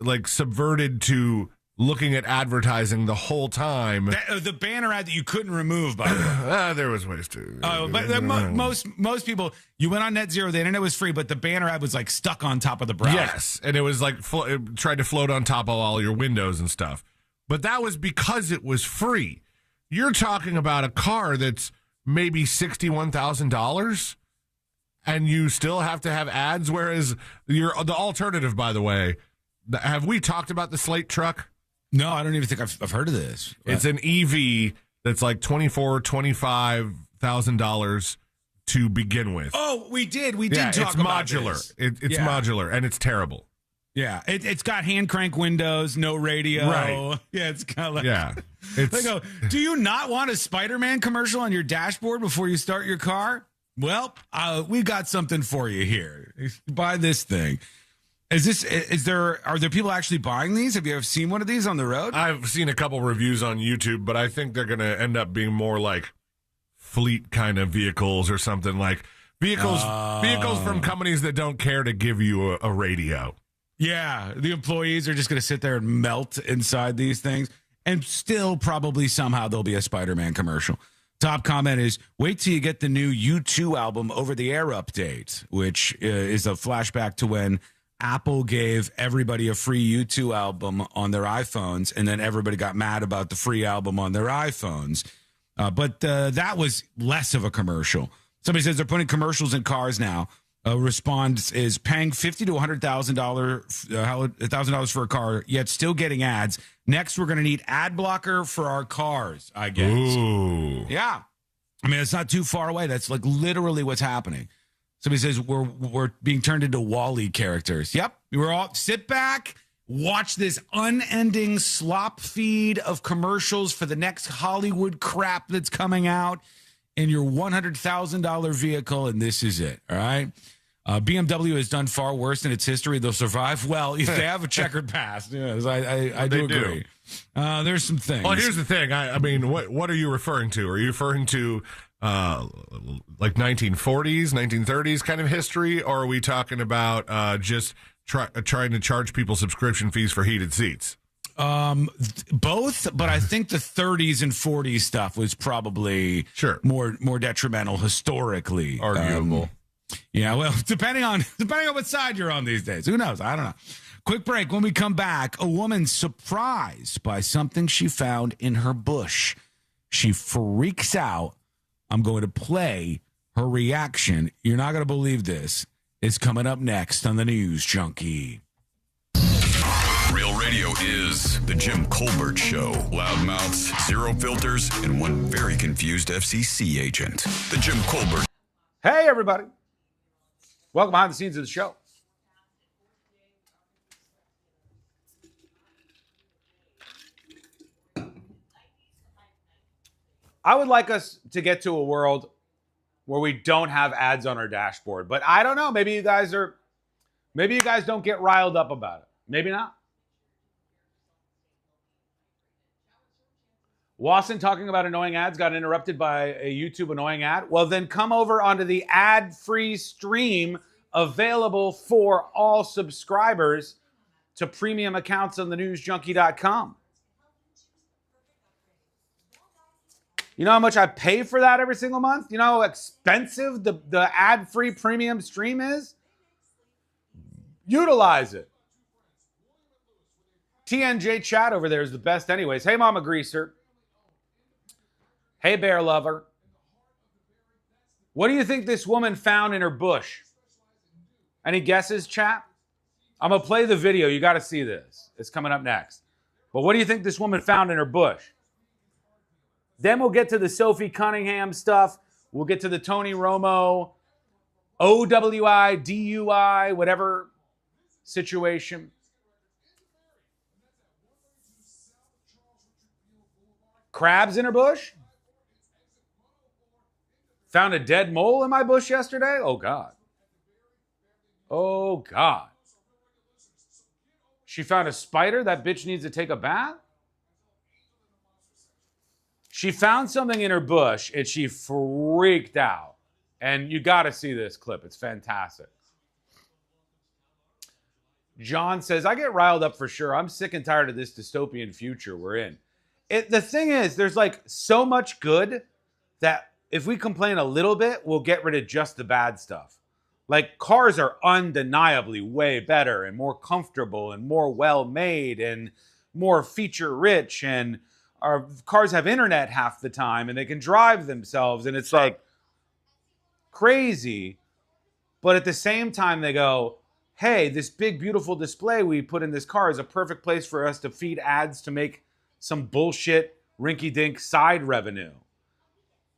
like subverted to looking at advertising the whole time. The banner ad that you couldn't remove, by the way. There was ways to. But most people, you went on net zero, the internet was free, but the banner ad was like stuck on top of the browser. Yes, and it was like it tried to float on top of all your windows and stuff. But that was because it was free. You're talking about a car that's maybe $61,000, and you still have to have ads, whereas the alternative, by the way, have we talked about the Slate truck? No, I don't even think I've heard of this. It's an EV that's like $25,000 to begin with. Oh, we did talk about this. It's modular, and it's terrible. Yeah, it's got hand crank windows, no radio. Right. Yeah, it's kind of like... Yeah. They go, do you not want a Spider-Man commercial on your dashboard before you start your car? Well, we got something for you here. Buy this thing. Are there people actually buying these? Have you ever seen one of these on the road? I've seen a couple reviews on YouTube, but I think they're going to end up being more like fleet kind of vehicles or something, like vehicles from companies that don't care to give you a radio. Yeah, the employees are just going to sit there and melt inside these things, and still probably somehow there'll be a Spider-Man commercial. Top comment is, wait till you get the new U2 album over-the-air update, which is a flashback to when Apple gave everybody a free U2 album on their iPhones, and then everybody got mad about the free album on their iPhones. But that was less of a commercial. Somebody says they're putting commercials in cars now. Response is paying $50,000 to $100,000 for a car, yet still getting ads. Next, we're going to need ad blocker for our cars, I guess. Ooh. Yeah. I mean, it's not too far away. That's like literally what's happening. Somebody says we're being turned into WALL-E characters. Yep. We're all sit back, watch this unending slop feed of commercials for the next Hollywood crap that's coming out in your $100,000 vehicle, and this is it. All right. BMW has done far worse in its history. They'll survive. Well, if they have a checkered past, yes, I do agree. There's some things. Well, here's the thing. I mean, what are you referring to? Are you referring to like 1940s, 1930s kind of history, or are we talking about just trying to charge people subscription fees for heated seats? Both, but I think the 30s and 40s stuff was probably more detrimental historically. Arguable. Yeah, well, depending on what side you're on these days. Who knows? I don't know. Quick break. When we come back, a woman surprised by something she found in her bush. She freaks out. I'm going to play her reaction. You're not going to believe this. It's coming up next on the News Junkie. Real radio is the Jim Colbert Show. Loudmouths, zero filters, and one very confused FCC agent. The Jim Colbert. Hey, everybody. Welcome behind the scenes of the show. I would like us to get to a world where we don't have ads on our dashboard, but I don't know. Maybe you guys don't get riled up about it. Maybe not. Wasson talking about annoying ads got interrupted by a YouTube annoying ad. Well, then come over onto the ad-free stream available for all subscribers to premium accounts on thenewsjunkie.com. You know how much I pay for that every single month? You know how expensive the ad-free premium stream is? Utilize it. TNJ chat over there is the best anyways. Hey, Mama Greaser. Hey, Bear Lover. What do you think this woman found in her bush? Any guesses, chat? I'm going to play the video. You got to see this. It's coming up next. But what do you think this woman found in her bush? Then we'll get to the Sophie Cunningham stuff. We'll get to the Tony Romo, OWI, DUI, whatever situation. Crabs in her bush? Found a dead mole in my bush yesterday? Oh, God. Oh, God. She found a spider? That bitch needs to take a bath? She found something in her bush and she freaked out. And you got to see this clip. It's fantastic. John says, I get riled up for sure. I'm sick and tired of this dystopian future we're in. The thing is, there's like so much good that if we complain a little bit, we'll get rid of just the bad stuff. Like cars are undeniably way better and more comfortable and more well-made and more feature-rich, and our cars have internet half the time and they can drive themselves, and it's like crazy. But at the same time, they go, hey, this big, beautiful display we put in this car is a perfect place for us to feed ads to make some bullshit rinky-dink side revenue.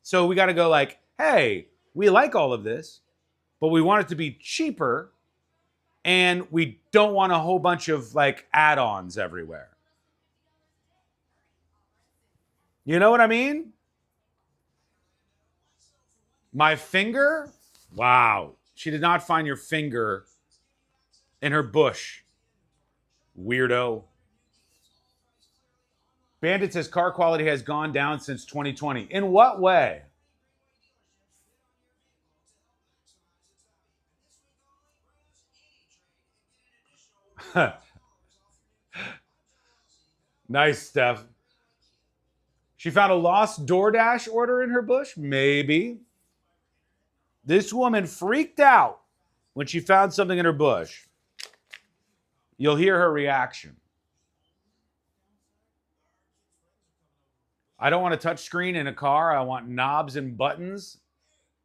So we got to go like, hey, we like all of this, but we want it to be cheaper, and we don't want a whole bunch of like add-ons everywhere. You know what I mean? My finger? Wow. She did not find your finger in her bush. Weirdo. Bandit says car quality has gone down since 2020. In what way? Nice, Steph. She found a lost DoorDash order in her bush? Maybe. This woman freaked out when she found something in her bush. You'll hear her reaction. I don't want a touch screen in a car. I want knobs and buttons.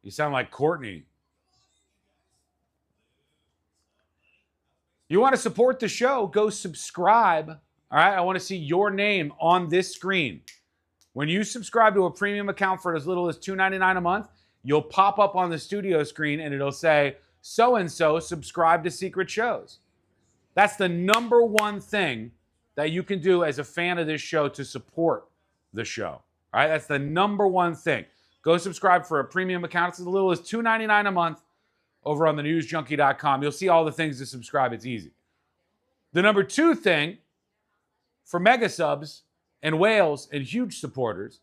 You sound like Courtney. You want to support the show? Go subscribe. All right? I want to see your name on this screen. When you subscribe to a premium account for as little as $2.99 a month, you'll pop up on the studio screen and it'll say, so-and-so subscribe to Secret Shows. That's the number one thing that you can do as a fan of this show to support the show. All right? That's the number one thing. Go subscribe for a premium account. It's as little as $2.99 a month over on thenewsjunkie.com. You'll see all the things to subscribe. It's easy. The number two thing for mega subs and whales and huge supporters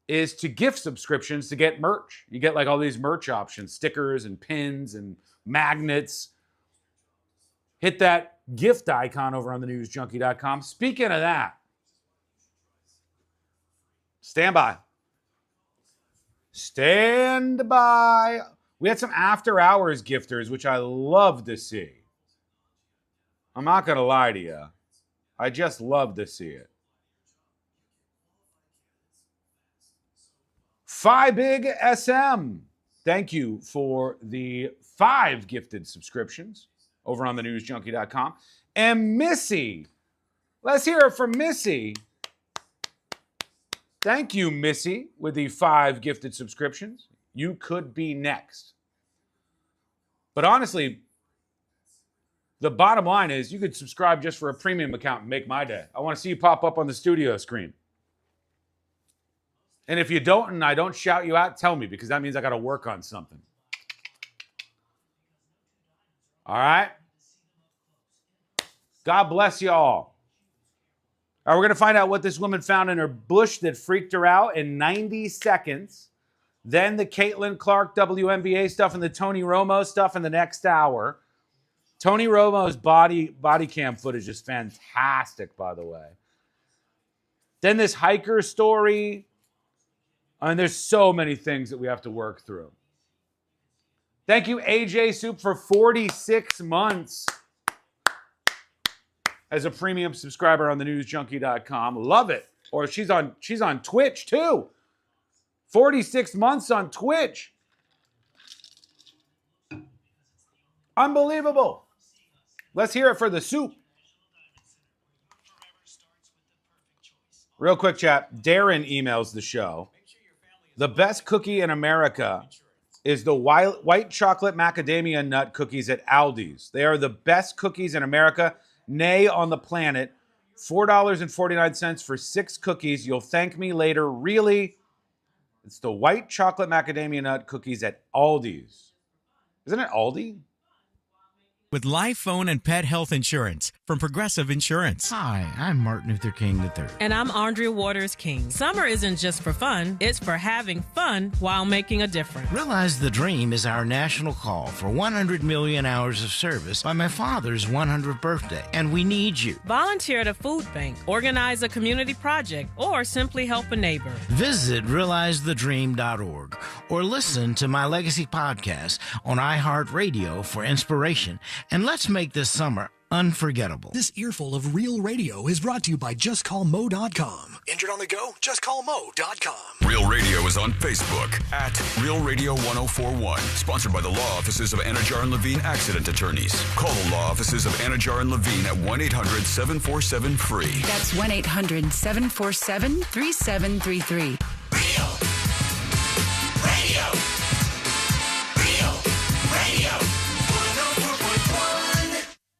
is to gift subscriptions to get merch. You get like all these merch options, stickers and pins and magnets. Hit that gift icon over on thenewsjunkie.com. Speaking of that, stand by. Stand by. We had some after hours gifters, which I love to see. I'm not going to lie to you. I just love to see it. Phi Big SM. Thank you for the 5 gifted subscriptions over on thenewsjunkie.com. And Missy. Let's hear it from Missy. Thank you, Missy, with the 5 gifted subscriptions. You could be next. But honestly, the bottom line is you could subscribe just for a premium account and make my day. I want to see you pop up on the studio screen. And if you don't and I don't shout you out, tell me, because that means I got to work on something. All right? God bless you all. All right, we're going to find out what this woman found in her bush that freaked her out in 90 seconds. Then the Caitlin Clark WNBA stuff and the Tony Romo stuff in the next hour. Tony Romo's body cam footage is fantastic, by the way. Then this hiker story. And there's so many things that we have to work through. Thank you, AJ Soup, for 46 months as a premium subscriber on thenewsjunkie.com. Love it. Or she's on Twitch too. 46 months on Twitch. Unbelievable. Let's hear it for the soup. Real quick, chat. Darren emails the show. The best cookie in America is the white chocolate macadamia nut cookies at Aldi's. They are the best cookies in America, nay, on the planet. $4.49 for 6 cookies. You'll thank me later. Really? It's the white chocolate macadamia nut cookies at Aldi's. Isn't it Aldi? With life, phone, and pet health insurance from Progressive Insurance. Hi, I'm Martin Luther King III. And I'm Andrea Waters King. Summer isn't just for fun, it's for having fun while making a difference. Realize the Dream is our national call for 100 million hours of service by my father's 100th birthday, and we need you. Volunteer at a food bank, organize a community project, or simply help a neighbor. Visit realizethedream.org or listen to my Legacy podcast on iHeartRadio for inspiration. And let's make this summer unforgettable. This earful of real radio is brought to you by JustCallMo.com. Injured on the go? JustCallMo.com. Real Radio is on Facebook at Real Radio 1041. Sponsored by the law offices of Anajar and Levine Accident Attorneys. Call the law offices of Anajar and Levine at 1-800-747-FREE. That's 1-800-747-3733. Real Radio. Real Radio.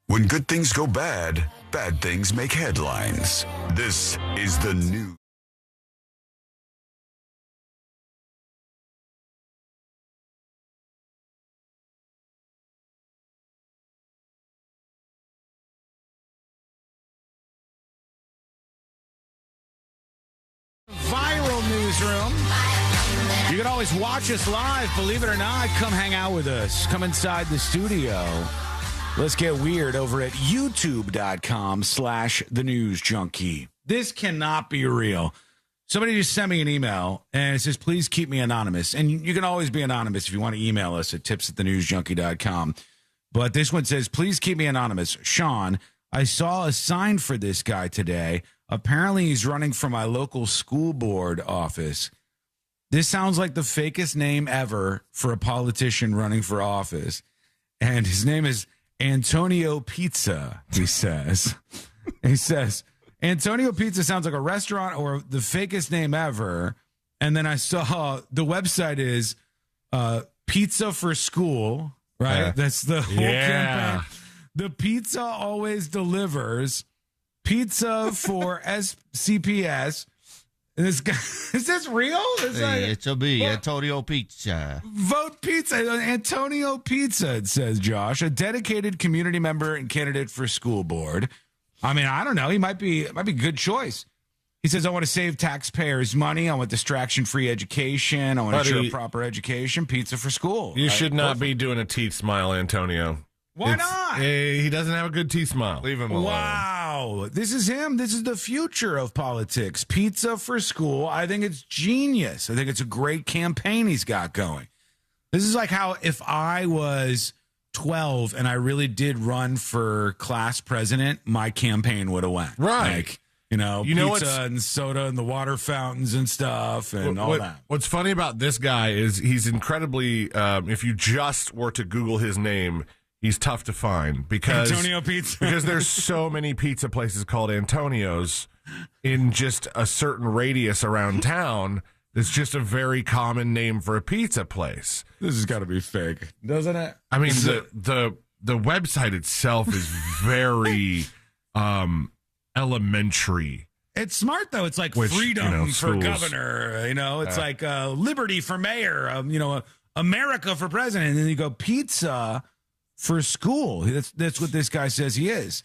When good things go bad, bad things make headlines. This is the news. Viral newsroom. You can always watch us live, believe it or not. Come hang out with us. Come inside the studio. Let's get weird over at youtube.com/thenewsjunkie. This cannot be real. Somebody just sent me an email and it says, please keep me anonymous. And you can always be anonymous if you want to email us at tips@thenewsjunkie.com. But this one says, please keep me anonymous. Sean, I saw a sign for this guy today. Apparently he's running for my local school board office. This sounds like the fakest name ever for a politician running for office. And his name is Antonio Pizza, he says. He says, Antonio Pizza sounds like a restaurant or the fakest name ever. And then I saw the website is Pizza for School, right? Yeah. That's the whole campaign. The pizza always delivers. Pizza for SCPS. And this guy, is this real? It'll be Antonio Pizza. Vote Pizza. Antonio Pizza, it says Josh, a dedicated community member and candidate for school board. I mean, I don't know. It might be a good choice. He says, I want to save taxpayers money. I want distraction-free education. I want to ensure proper education. Pizza for school. You should not be doing a teeth smile, Antonio. Why not? He doesn't have a good teeth smile. Leave him alone. Wow. This is him. This is the future of politics. Pizza for school. I think it's genius. I think it's a great campaign he's got going. This is like how if I was 12 and I really did run for class president, my campaign would have went. Right. Like, pizza and soda and the water fountains and stuff and all that. What's funny about this guy is he's incredibly, if you just were to Google his name, he's tough to find because Antonio Pizza. because there's so many pizza places called Antonio's in just a certain radius around town. It's just a very common name for a pizza place. This has got to be fake, doesn't it? I mean, the website itself is very elementary. It's smart though. It's like freedom for governor. It's like liberty for mayor. America for president. And then you go pizza for school. That's what this guy says he is.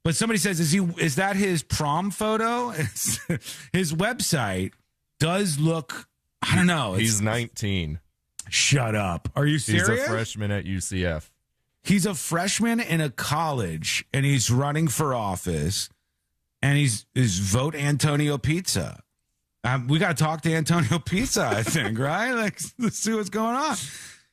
But somebody says, is that his prom photo? His website does look. I don't know. He's 19. Shut up. Are you serious? He's a freshman at UCF. He's a freshman in a college, and he's running for office. And he's vote Antonio Pizza. We got to talk to Antonio Pizza, I think, right? Like, let's see what's going on.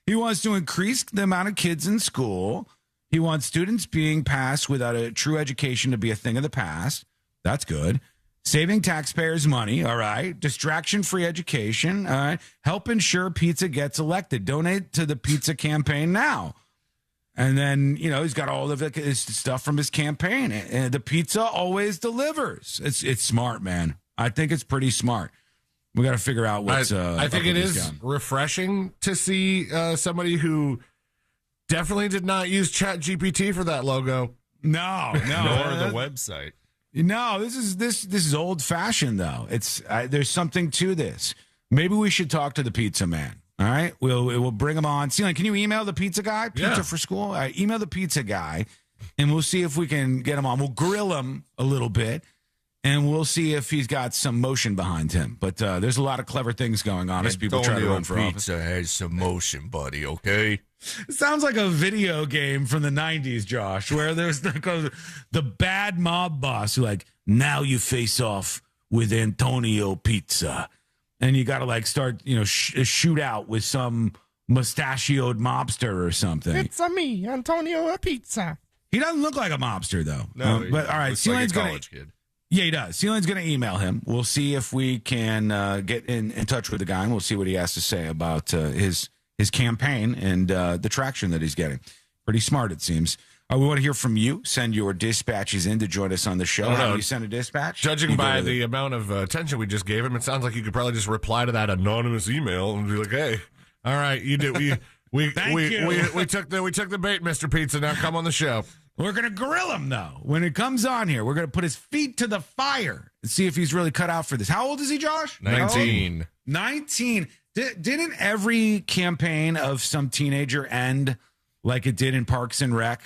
He wants to increase the amount of kids in school. He wants students being passed without a true education to be a thing of the past. That's good. Saving taxpayers money, all right. Distraction-free education, all right. Help ensure pizza gets elected. Donate to the pizza campaign now. And then, he's got all of his stuff from his campaign. And the pizza always delivers. It's smart, man. I think it's pretty smart. We got to figure out what's I think it is refreshing to see somebody who definitely did not use ChatGPT for that logo. No. Nor the website. No, this is old-fashioned, though. There's something to this. Maybe we should talk to the pizza man. All right, we'll bring him on. Celine, can you email the pizza guy? Pizza for school? Email the pizza guy, and we'll see if we can get him on. We'll grill him a little bit, and we'll see if he's got some motion behind him. But there's a lot of clever things going on as people try to run for office. Pizza has some motion, buddy, okay? It sounds like a video game from the 90s, Josh, where there's the bad mob boss who now you face off with Antonio Pizza. And you got to start, shoot out with some mustachioed mobster or something. It's me, Antonio Pizza. He doesn't look like a mobster, though. No, but all right, Celine's like a college kid. Yeah, he does. Celine's going to email him. We'll see if we can get in touch with the guy, and we'll see what he has to say about his campaign and the traction that he's getting. Pretty smart, it seems. We want to hear from you. Send your dispatches in to join us on the show. How do you send a dispatch? Judging by the amount of attention we just gave him, it sounds like you could probably just reply to that anonymous email and be like, "Hey, all right, you did. We took the bait, Mr. Pizza. Now come on the show." We're gonna grill him though. When it comes on here, we're gonna put his feet to the fire and see if he's really cut out for this. How old is he, Josh? 19. 19. Didn't every campaign of some teenager end like it did in Parks and Rec?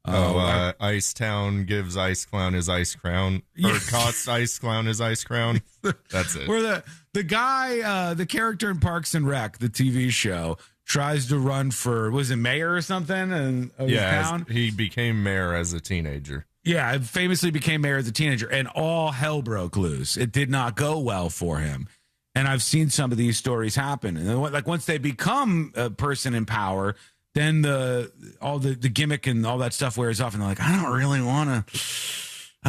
Ice Town gives Ice Clown his ice crown, or costs Ice Clown his ice crown. That's it. Where the guy, the character in Parks and Rec, the TV show, tries to run for, was it mayor or something? And town? He became mayor as a teenager. Yeah, famously became mayor as a teenager, and all hell broke loose. It did not go well for him. And I've seen some of these stories happen. And once they become a person in power, then all the gimmick and all that stuff wears off, and they're like, I don't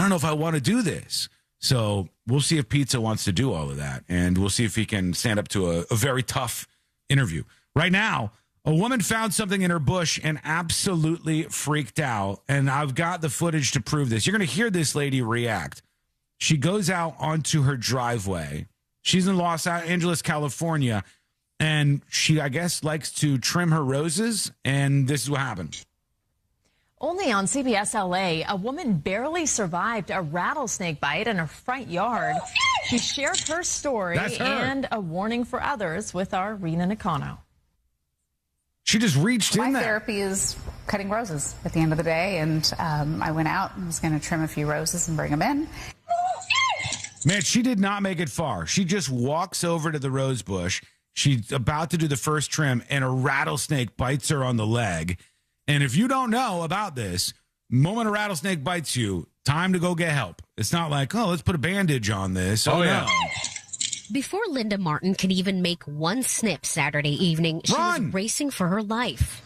know if I want to do this. So we'll see if Pizza wants to do all of that, and we'll see if he can stand up to a very tough interview. Right now, a woman found something in her bush and absolutely freaked out, and I've got the footage to prove this. You're going to hear this lady react. She goes out onto her driveway. She's in Los Angeles, California, and she, I guess, likes to trim her roses, and this is what happened. Only on CBS LA, a woman barely survived a rattlesnake bite in her front yard. She shared her story and a warning for others with our Rena Nakano. She just reached in there. My therapy is cutting roses at the end of the day, and I went out and was going to trim a few roses and bring them in. Man, she did not make it far. She just walks over to the rose bush. She's about to do the first trim, and a rattlesnake bites her on the leg. And if you don't know about this, moment a rattlesnake bites you, time to go get help. It's not like, oh, let's put a bandage on this. Oh, yeah. No. Before Linda Martin could even make one snip Saturday evening, she was racing for her life.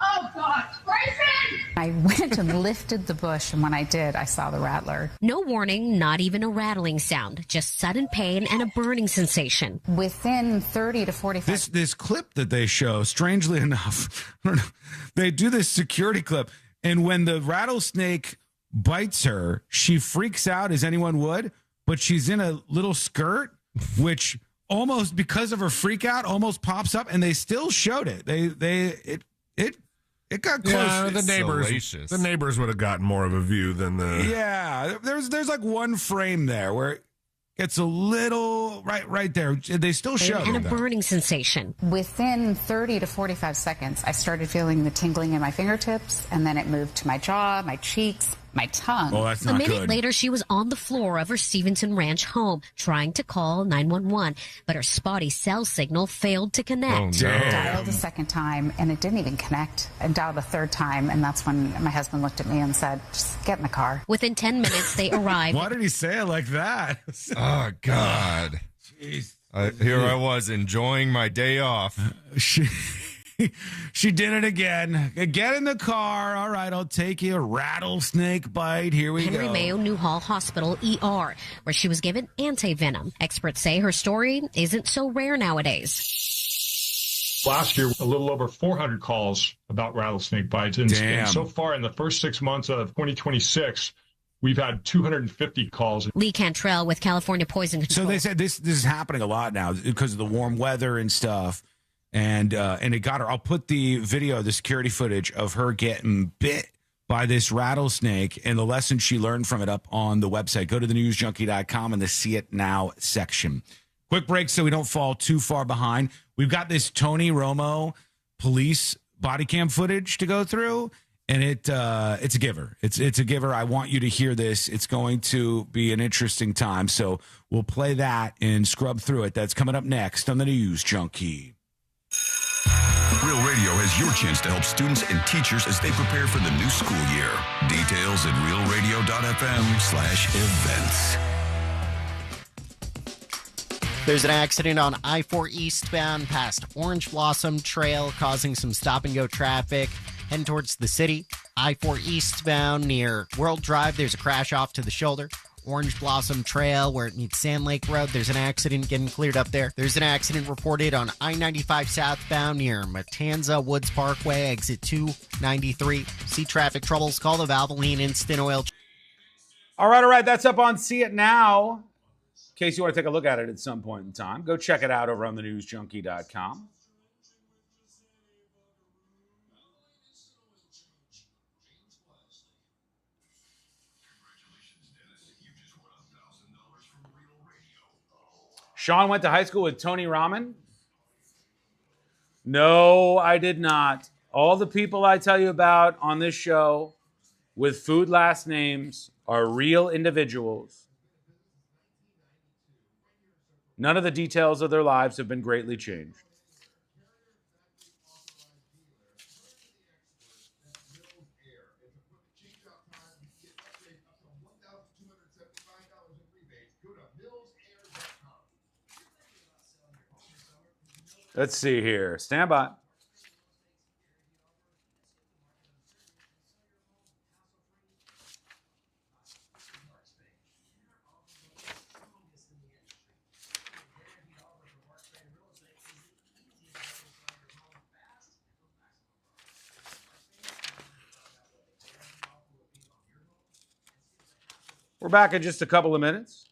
Oh, God, Grayson! I went and lifted the bush, and when I did, I saw the rattler. No warning, not even a rattling sound, just sudden pain and a burning sensation. Within 30 to 45... This clip that they show, strangely enough, I don't know, they do this security clip, and when the rattlesnake bites her, she freaks out as anyone would, but she's in a little skirt, which almost, because of her freak out, almost pops up, and they still showed it. It got close. Yeah, the neighbors would have gotten more of a view than the. Yeah, there's like one frame there where it gets a little right there. They still show and a burning sensation. Within 30 to 45 seconds, I started feeling the tingling in my fingertips, and then it moved to my jaw, my cheeks, my tongue. Oh, that's not good. A minute good. later, she was on the floor of her Stevenson Ranch home trying to call 911, but her spotty cell signal failed to connect. Oh, no. I dialed a second time, and it didn't even connect. I dialed a third time, and that's when my husband looked at me and said, just get in the car. Within 10 minutes, they arrived. Why did he say it like that? Oh, God. Jeez. Here I was enjoying my day off. She did it again. Get in the car. All right, I'll take you. A rattlesnake bite. Here we Henry go. Mayo Newhall Hospital ER, where she was given anti-venom. Experts say her story isn't so rare nowadays. Last year, a little over 400 calls about rattlesnake bites. And so far, in the first 6 months of 2026, we've had 250 calls. Lee Cantrell with California Poison Control. So they said this is happening a lot now because of the warm weather and stuff. And it got her. I'll put the video, the security footage of her getting bit by this rattlesnake and the lesson she learned from it up on the website. Go to thenewsjunkie.com and the See It Now section. Quick break so we don't fall too far behind. We've got this Tony Romo police body cam footage to go through, and it's a giver. It's a giver. I want you to hear this. It's going to be an interesting time. So we'll play that and scrub through it. That's coming up next on the News Junkie. Real Radio has your chance to help students and teachers as they prepare for the new school year. Details at realradio.fm/events. There's an accident on I-4 eastbound past Orange Blossom Trail, causing some stop-and-go traffic. Heading towards the city, I-4 eastbound near World Drive, there's a crash off to the shoulder. Orange Blossom Trail, where it meets Sand Lake Road, there's an accident getting cleared up there. There's an accident reported on I-95 southbound near Matanza Woods Parkway, exit 293. See traffic troubles, call the Valvoline Instant Oil. All right. That's up on See It Now. In case you want to take a look at it at some point in time, go check it out over on thenewsjunkie.com. Sean went to high school with Tony Rahman? No, I did not. All the people I tell you about on this show with food last names are real individuals. None of the details of their lives have been greatly changed. Let's see here. Stand by. We're back in just a couple of minutes.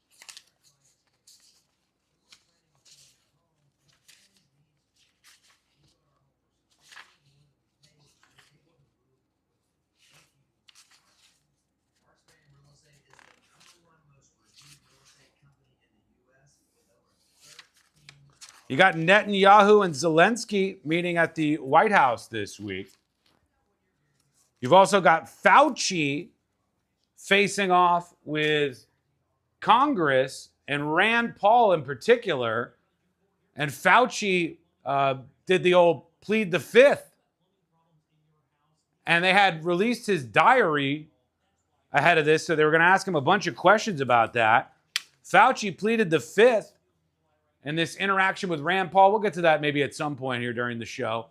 You got Netanyahu and Zelensky meeting at the White House this week. You've also got Fauci facing off with Congress and Rand Paul in particular. And Fauci did the old plead the fifth. And they had released his diary ahead of this, so they were going to ask him a bunch of questions about that. Fauci pleaded the fifth in this interaction with Rand Paul. We'll get to that maybe at some point here during the show.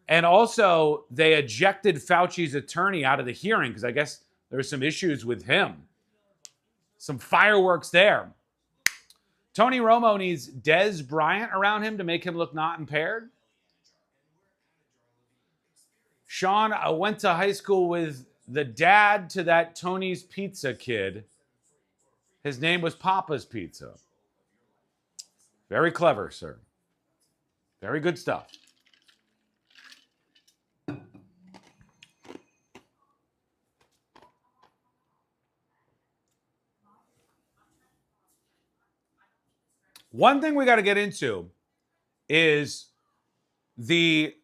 And also, they ejected Fauci's attorney out of the hearing because I guess there were some issues with him. Some fireworks there. Tony Romo needs Dez Bryant around him to make him look not impaired. Sean, I went to high school with the dad to that Tony's Pizza kid. His name was Papa's Pizza. Very clever, sir. Very good stuff. One thing we got to get into is the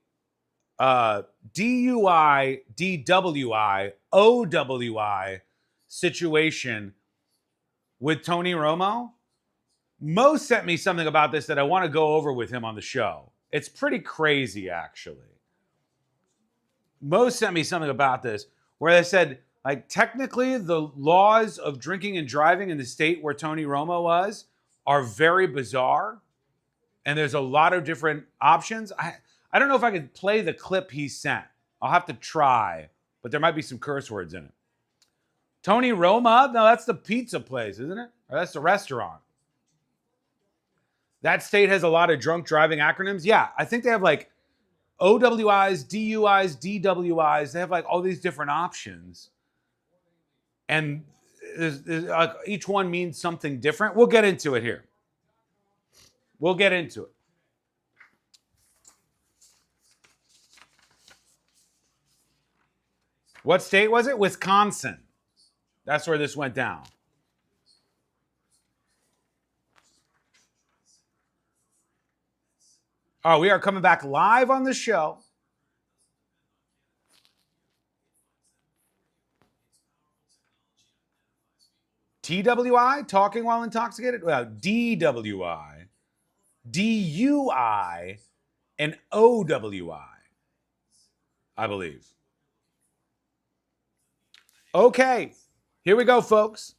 DUI, DWI, OWI situation with Tony Romo. Mo sent me something about this that I want to go over with him on the show. It's pretty crazy, actually. Mo sent me something about this where they said, like, technically the laws of drinking and driving in the state where Tony Romo was are very bizarre. And there's a lot of different options. I don't know if I could play the clip he sent. I'll have to try, but there might be some curse words in it. Tony Roma? No, that's the pizza place, isn't it? Or that's the restaurant. That state has a lot of drunk driving acronyms. Yeah, I think they have like OWIs, DUIs, DWIs. They have like all these different options. And like each one means something different. We'll get into it here. We'll get into it. What state was it? Wisconsin. That's where this went down. Oh, we are coming back live on the show. TWI, talking while intoxicated? Well, DWI, DUI, and OWI, I believe. Okay, here we go, folks.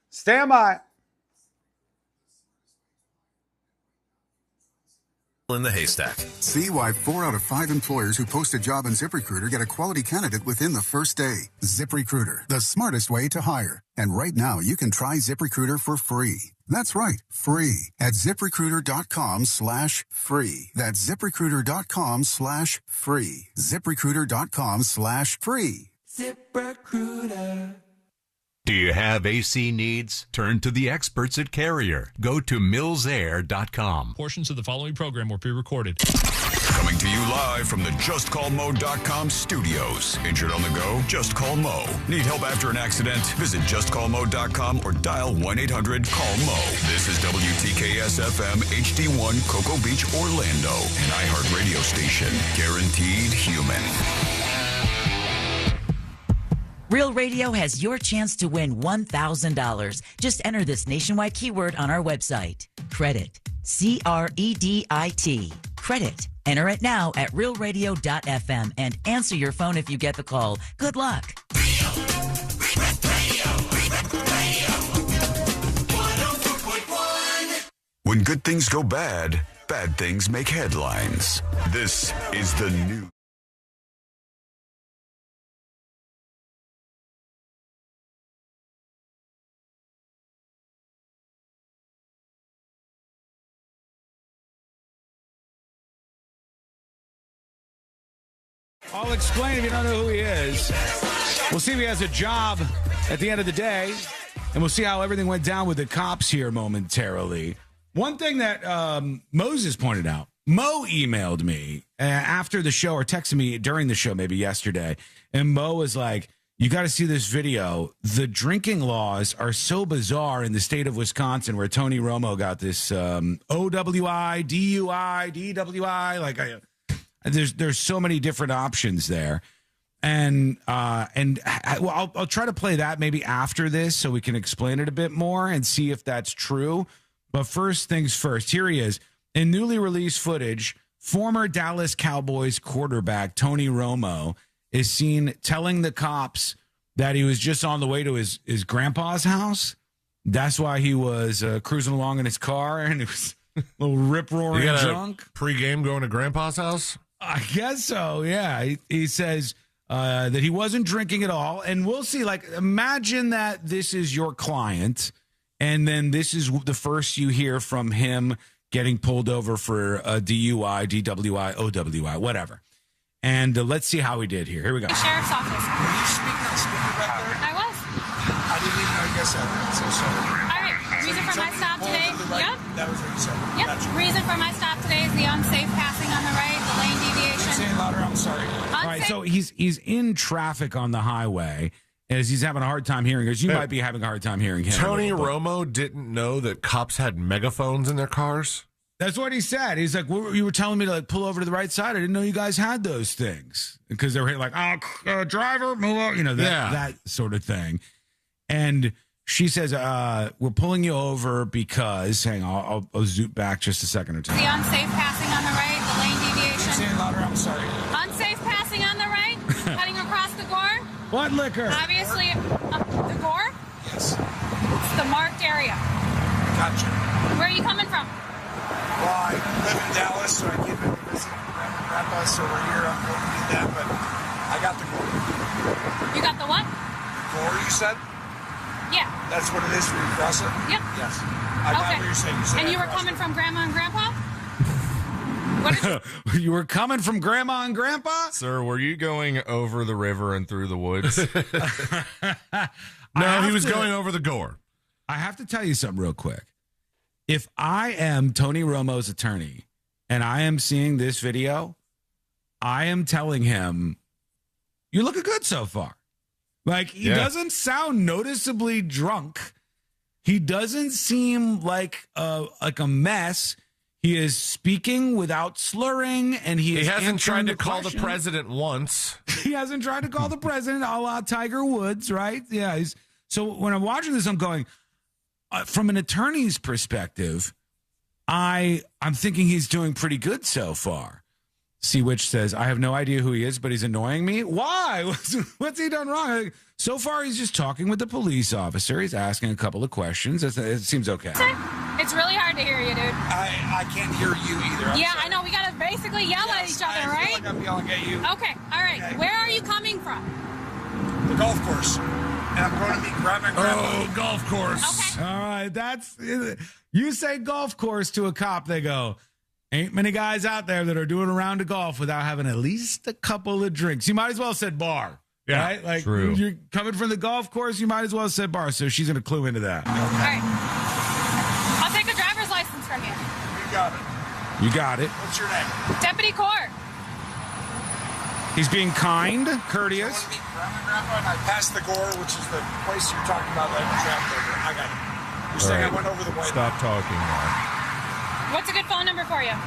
Stand by. In the haystack. See why 4 out of 5 employers who post a job on ZipRecruiter get a quality candidate within the first day. ZipRecruiter, the smartest way to hire. And right now, you can try ZipRecruiter for free. That's right, free at ZipRecruiter.com/free. That's ZipRecruiter.com/free. ZipRecruiter.com/free. ZipRecruiter. Do you have AC needs? Turn to the experts at Carrier. Go to millsair.com. Portions of the following program were pre-recorded. Coming to you live from the JustCallMo.com studios. Injured on the go? Just call Mo. Need help after an accident? Visit JustCallMo.com or dial 1-800-CALL-MO. This is WTKS-FM HD1 Cocoa Beach, Orlando. An iHeart radio station. Guaranteed human. Real Radio has your chance to win $1,000. Just enter this nationwide keyword on our website. Credit. CREDIT. Credit. Enter it now at realradio.fm and answer your phone if you get the call. Good luck. When good things go bad, bad things make headlines. This is the news. I'll explain if you don't know who he is. We'll see if he has a job at the end of the day, and we'll see how everything went down with the cops here momentarily. One thing that Moses pointed out, Mo emailed me after the show or texted me during the show maybe yesterday, and Mo was like, you got to see this video. The drinking laws are so bizarre in the state of Wisconsin where Tony Romo got this OWI, DUI, DWI, like There's so many different options there. And well, I'll try to play that maybe after this so we can explain it a bit more and see if that's true. But first things first, here he is. In newly released footage, former Dallas Cowboys quarterback Tony Romo is seen telling the cops that he was just on the way to his grandpa's house. That's why he was cruising along in his car and it was a little rip-roaring drunk. Pre-game going to grandpa's house? I guess so, yeah. He says that he wasn't drinking at all. And we'll see, like, imagine that this is your client, and then this is the first you hear from him getting pulled over for a DUI, DWI, OWI, whatever. And let's see how he did here. Here we go. Sheriff's Office. Were you speaking on speaker back there? I was. I didn't even know you guys said that. So sorry. All right. Reason for my stop today. Yep. That was what you said. Yep. Gotcha. Reason for my stop today is the unsafe passing on the right, the lane deviation. Say it louder. I'm sorry. All right. So he's in traffic on the highway as he's having a hard time hearing us. You might be having a hard time hearing him. Tony Romo didn't know that cops had megaphones in their cars. That's what he said. He's like, well, you were telling me to like pull over to the right side. I didn't know you guys had those things because they were like, driver, move over, that sort of thing. And she says, we're pulling you over because, hang on, I'll zoom back just a second or two. The unsafe passing on the right, the lane deviation. Say it louder. I'm sorry. Unsafe passing on the right, heading across the gore. What liquor? Obviously, the gore. Yes. It's the marked area. Gotcha. Where are you coming from? Well, I live in Dallas, so I came in to visit Grandpa, so we're here. I'm going to do that, but I got the gore. You got the what? Gore, you said? Yeah. That's what it is when you cross it? Yep. Yes. I got what you're saying. And you were coming from Grandma and Grandpa? What did you were coming from Grandma and Grandpa? Sir, were you going over the river and through the woods? No, he was going over the gore. I have to tell you something real quick. If I am Tony Romo's attorney and I am seeing this video, I am telling him, you're looking good so far. Like, he doesn't sound noticeably drunk. He doesn't seem like a mess. He is speaking without slurring, and he hasn't tried to call the president once. He hasn't tried to call the president, a la Tiger Woods, right? Yeah. So when I'm watching this, I'm going, from an attorney's perspective, I'm thinking he's doing pretty good so far. See Which says, I have no idea who he is, but he's annoying me. Why? What's he done wrong? So far, he's just talking with the police officer. He's asking a couple of questions. It seems okay. It's really hard to hear you, dude. I can't hear you either. Yeah, I know. We got to basically yell at each other, right? I feel like I'm yelling at you. Okay. All right. Okay. Where are you coming from? The golf course. And I'm going to meet Grandma and Grandpa. Oh, golf course. Okay. All right. You say golf course to a cop, they go, ain't many guys out there that are doing a round of golf without having at least a couple of drinks. You might as well have said bar. Yeah, right? Like, true. You're coming from the golf course, you might as well have said bar. So she's going to clue into that. All right. I'll take a driver's license from you. You got it. You got it. What's your name? Deputy Court. He's being kind, courteous. I want to meet Grandma and Grandpa, and I passed the gore, which is the place you're talking about, like trapped over. I got it. You're saying I went over the white. Stop talking now. What's a good phone number for you?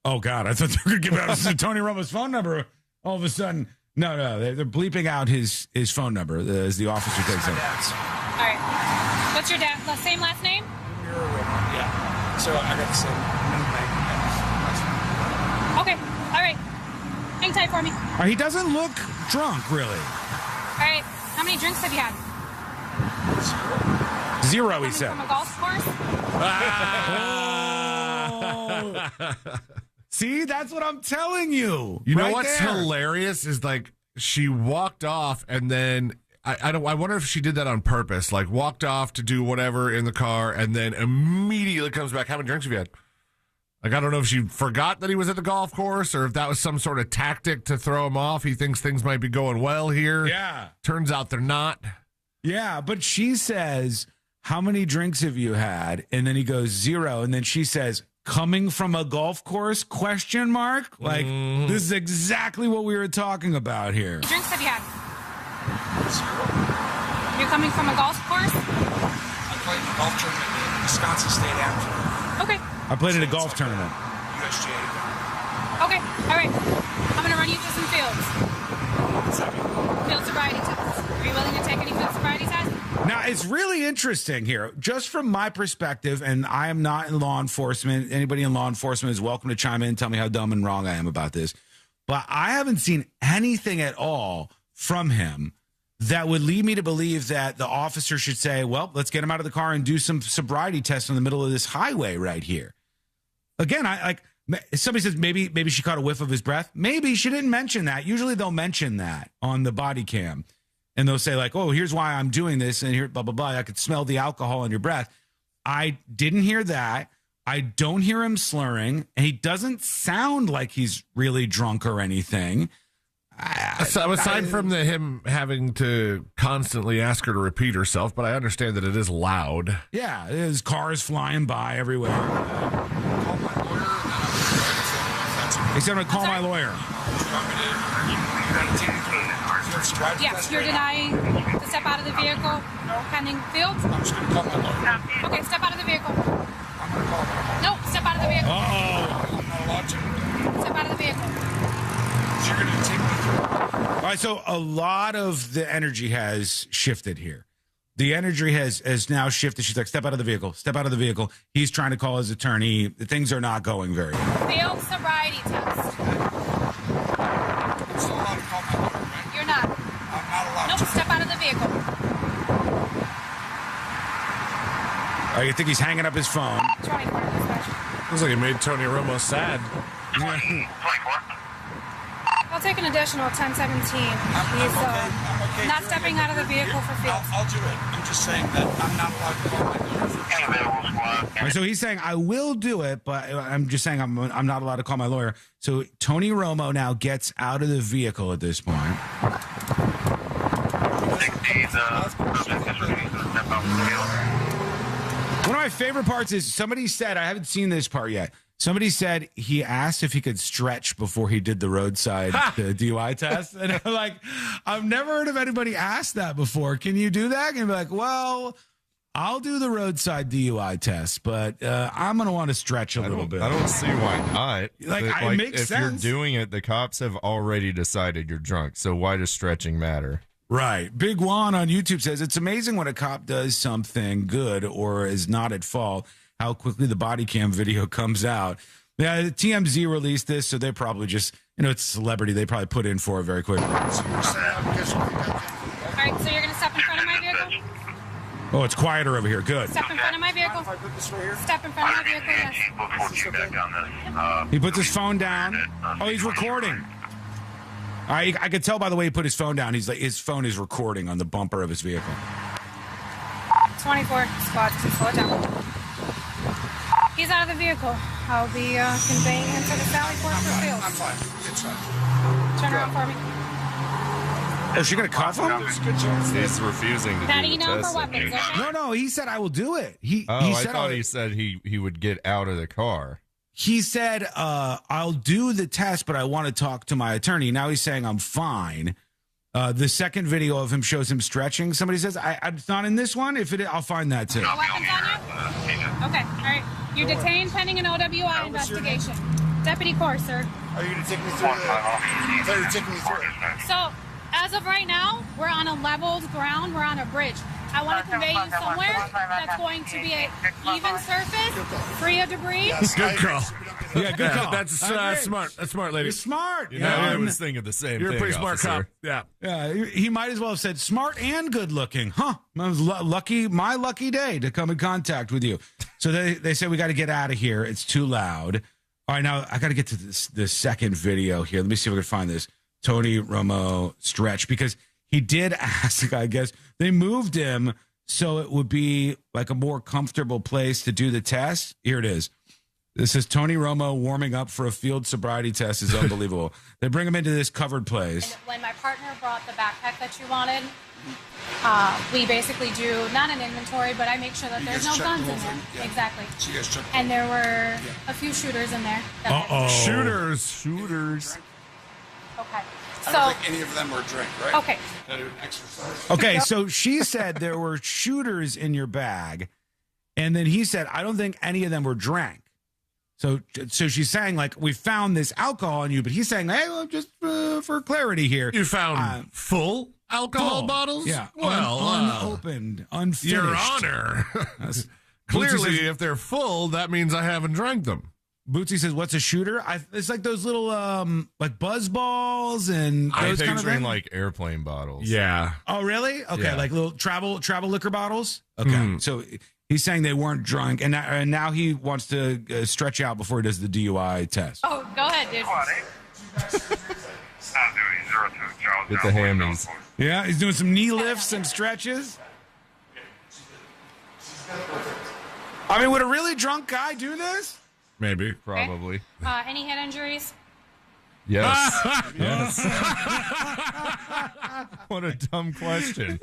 Oh, God. I thought they were going to give out Tony Romo's phone number all of a sudden. No, they're bleeping out his phone number as the officer takes it. All right. What's your dad's same last name? Yeah. So I got the same name. Okay. All right. Hang tight for me. He doesn't look drunk, really. All right. How many drinks have you had? Zero, he said. From a golf course? See, that's what I'm telling you. You know what's hilarious is like she walked off and then I wonder if she did that on purpose. Like walked off to do whatever in the car and then immediately comes back. How many drinks have you had? Like I don't know if she forgot that he was at the golf course or if that was some sort of tactic to throw him off. He thinks things might be going well here. Yeah. Turns out they're not. Yeah, but she says, how many drinks have you had? And then he goes 0. And then she says, coming from a golf course? ? Like, this is exactly what we were talking about here. How many drinks have you had? 0. You're coming from a golf course? I played in a golf tournament in Wisconsin State Amateur. Okay. I played in a golf tournament. USGA. Okay. All right. Field sobriety test. Are you willing to take any field sobriety test? Now, it's really interesting here, just from my perspective, and I am not in law enforcement. Anybody in law enforcement is welcome to chime in and tell me how dumb and wrong I am about this. But I haven't seen anything at all from him that would lead me to believe that the officer should say, well, let's get him out of the car and do some sobriety tests in the middle of this highway right here. Again, somebody says maybe she caught a whiff of his breath. Maybe she didn't mention that. Usually they'll mention that on the body cam. And they'll say like, oh, here's why I'm doing this. And here, blah, blah, blah. I could smell the alcohol in your breath. I didn't hear that. I don't hear him slurring. And he doesn't sound like he's really drunk or anything. Aside from him having to constantly ask her to repeat herself, but I understand that it is loud. Yeah, his car is flying by everywhere. He said, I'm going to call my lawyer. Yes, you're denying to step out of the vehicle pending field? I'm just going to call my lawyer. Okay, step out of the vehicle. I'm going to call my lawyer. No, step out of the vehicle. Uh-oh. I'm not allowed to. Step out of the vehicle. You're going to take me through. All right, so a lot of the energy has shifted here. The energy has now shifted. She's like, step out of the vehicle. Step out of the vehicle. He's trying to call his attorney. Things are not going very well. Field sobriety test. I'm still allowed to call my lawyer, right? You're not. I'm not allowed Nope, to. step out of the vehicle. All right, you think he's hanging up his phone? 24 dispatch. Looks like it made Tony Romo sad. 24. I'll take an additional 1017. He's I'm not stepping out of the vehicle for field. I'll do it. I'm just saying that I'm not allowed to call my lawyer. All right, so he's saying, I will do it, but I'm just saying I'm not allowed to call my lawyer. So Tony Romo now gets out of the vehicle at this point. One of my favorite parts is somebody said, I haven't seen this part yet. Somebody said he asked if he could stretch before he did the roadside the DUI test. And I'm like, I've never heard of anybody ask that before. Can you do that? And be like, well, I'll do the roadside DUI test, but I'm going to want to stretch a little bit. I don't see why not. It makes if sense. you're doing it, the cops have already decided you're drunk. So why does stretching matter? Right. Big Juan on YouTube says, it's amazing when a cop does something good or is not at fault, how quickly the body cam video comes out. Yeah, TMZ released this, so they probably just, it's a celebrity. They probably put in for it very quickly. All right, so you're going to step in front of my vehicle? Oh, it's quieter over here. Good. Step in front of my vehicle. Step in front of my vehicle, yes. He puts his phone down. Oh, he's recording. I could tell by the way he put his phone down. He's like, his phone is recording on the bumper of his vehicle. 24 squad, slow it down. He's out of the vehicle. I'll be conveying him to the Sally Port for field. I'm fine. It's fine. Turn around for me. Oh, is she going to cuff him? He's refusing to Patty, do the for test. weapons, okay? No, he said, I will do it. I thought he said he would get out of the car. He said, I'll do the test, but I want to talk to my attorney. Now he's saying I'm fine. The second video of him shows him stretching. Somebody says, it's not in this one. If it is, I'll find that too. No weapons on you? Okay, all right. You're detained pending an OWI investigation. Deputy Core, sir. Are you going to take me through you're taking me through it. So, as of right now, we're on a leveled ground. We're on a bridge. I want to convey you somewhere that's going to be an even surface, free of debris. Good call. Yeah, good call. That's smart. That's smart, lady. You're smart. I was thinking the same You're thing. a pretty smart officer. cop. Yeah. Yeah, he might as well have said smart and good looking. Huh. My lucky day to come in contact with you. So they said, we got to get out of here. It's too loud. All right, now I got to get to this second video here. Let me see if I can find this. Tony Romo stretch, because he did ask, I guess, they moved him so it would be like a more comfortable place to do the test. Here it is. This is Tony Romo warming up for a field sobriety test. Is unbelievable. They bring him into this covered place. And when my partner brought the backpack that you wanted, we basically do not an inventory, but I make sure that there's no guns in there. Yeah. Exactly. So you guys check And there were a few shooters in there. Shooters. Okay. I don't think any of them were drink, right? Okay. Exercise. Okay, so she said there were shooters in your bag, and then he said, I don't think any of them were drank. So she's saying, like, we found this alcohol in you, but he's saying, hey, well, just for clarity here. You found full alcohol bottles? Yeah. Well, unopened, unfinished. Your Honor. Clearly, if they're full, that means I haven't drank them. Bootsy says, what's a shooter? It's like those little, like buzz balls and those kind of things. Like airplane bottles. Yeah. Oh, really? Okay. Yeah. Like little travel liquor bottles. Okay. So he's saying they weren't drunk, and now he wants to stretch out before he does the DUI test. Oh, go ahead, dude. Get the hammies. Yeah, he's doing some knee lifts and stretches. I mean, would a really drunk guy do this? Maybe. Probably. Any head injuries? Yes. Yes. What a dumb question.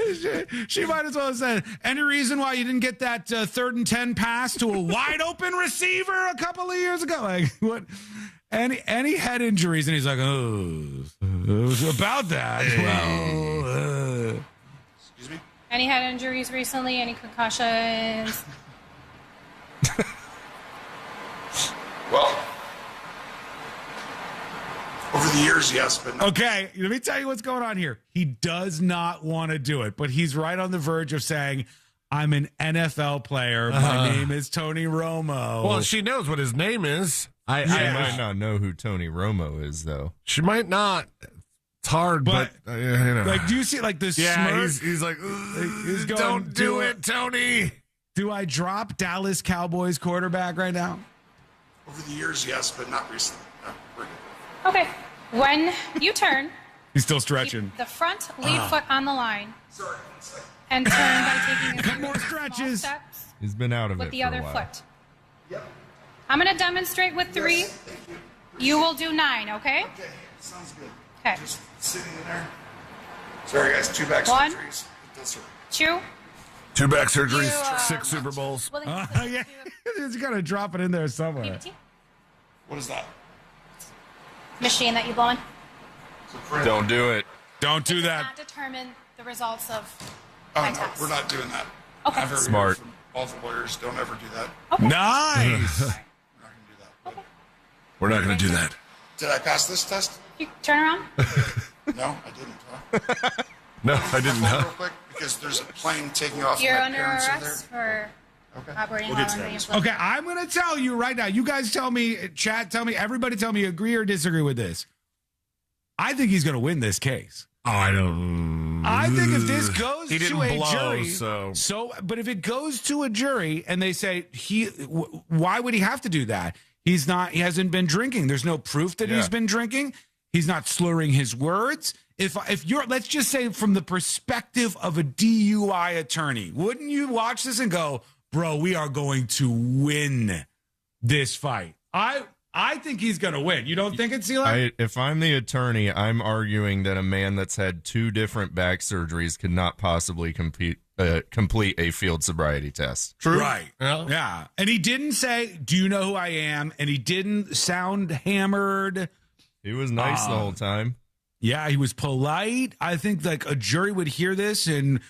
She might as well have said, any reason why you didn't get that 3rd and 10 pass to a wide open receiver a couple of years ago? Like, what? Any head injuries? And he's like, oh, it was about that. Well, Excuse me? Any head injuries recently? Any concussions? Well, over the years, yes, but no. Okay, let me tell you what's going on here. He does not want to do it, but he's right on the verge of saying, I'm an NFL player. My name is Tony Romo. Well, she knows what his name is. I might not know who Tony Romo is, though. She might not. It's hard, but you know. Like, do you see like this? Yeah, smirk? he's like, he's going, don't do it, Tony. Do I drop Dallas Cowboys quarterback right now? Over the years, yes, but not recently. No, Okay. When you turn, he's still stretching. keep the front lead foot on the line. And turn by taking a couple more stretches. Steps He's been out of with it the for other a while. foot. Yep. I'm going to demonstrate with 3. Yes, thank you. You will do 9, okay? Okay, sounds good. Okay. Just sitting in there. Sorry, guys, 2 back 1, surgeries. It does hurt. 2. 2 back surgeries, 6 Super Bowls. Yeah, he's got to drop it in there somewhere. PBT? What is that? Machine that you blow in. Don't do it. Don't do that. Not determine the results of Oh, my no, test. we're not doing that. Okay. I've heard Smart. from all the lawyers, don't ever do that. Okay. Nice. We're not going to do that. Did I pass this test? You turn around. No, I didn't. Huh? No, I didn't. Real quick, because there's a plane taking off. You're and my under parents are arrest for operating We'll while get to under that. the influence. Okay, I'm going to tell you right now. You guys tell me, chat, tell me, everybody tell me, agree or disagree with this. I think he's going to win this case. Oh, I don't. I think if this goes He didn't to a blow, jury, so. But if it goes to a jury and they say why would he have to do that? He hasn't been drinking. There's no proof that he's been drinking. He's not slurring his words. If you're, let's just say from the perspective of a DUI attorney, wouldn't you watch this and go, bro, we are going to win this fight? I think he's going to win. You don't think it's Eli? If I'm the attorney, I'm arguing that a man that's had 2 different back surgeries could not possibly complete a field sobriety test. True. Right. Yeah. And he didn't say, do you know who I am? And he didn't sound hammered. He was nice the whole time. Yeah, he was polite. I think like a jury would hear this and,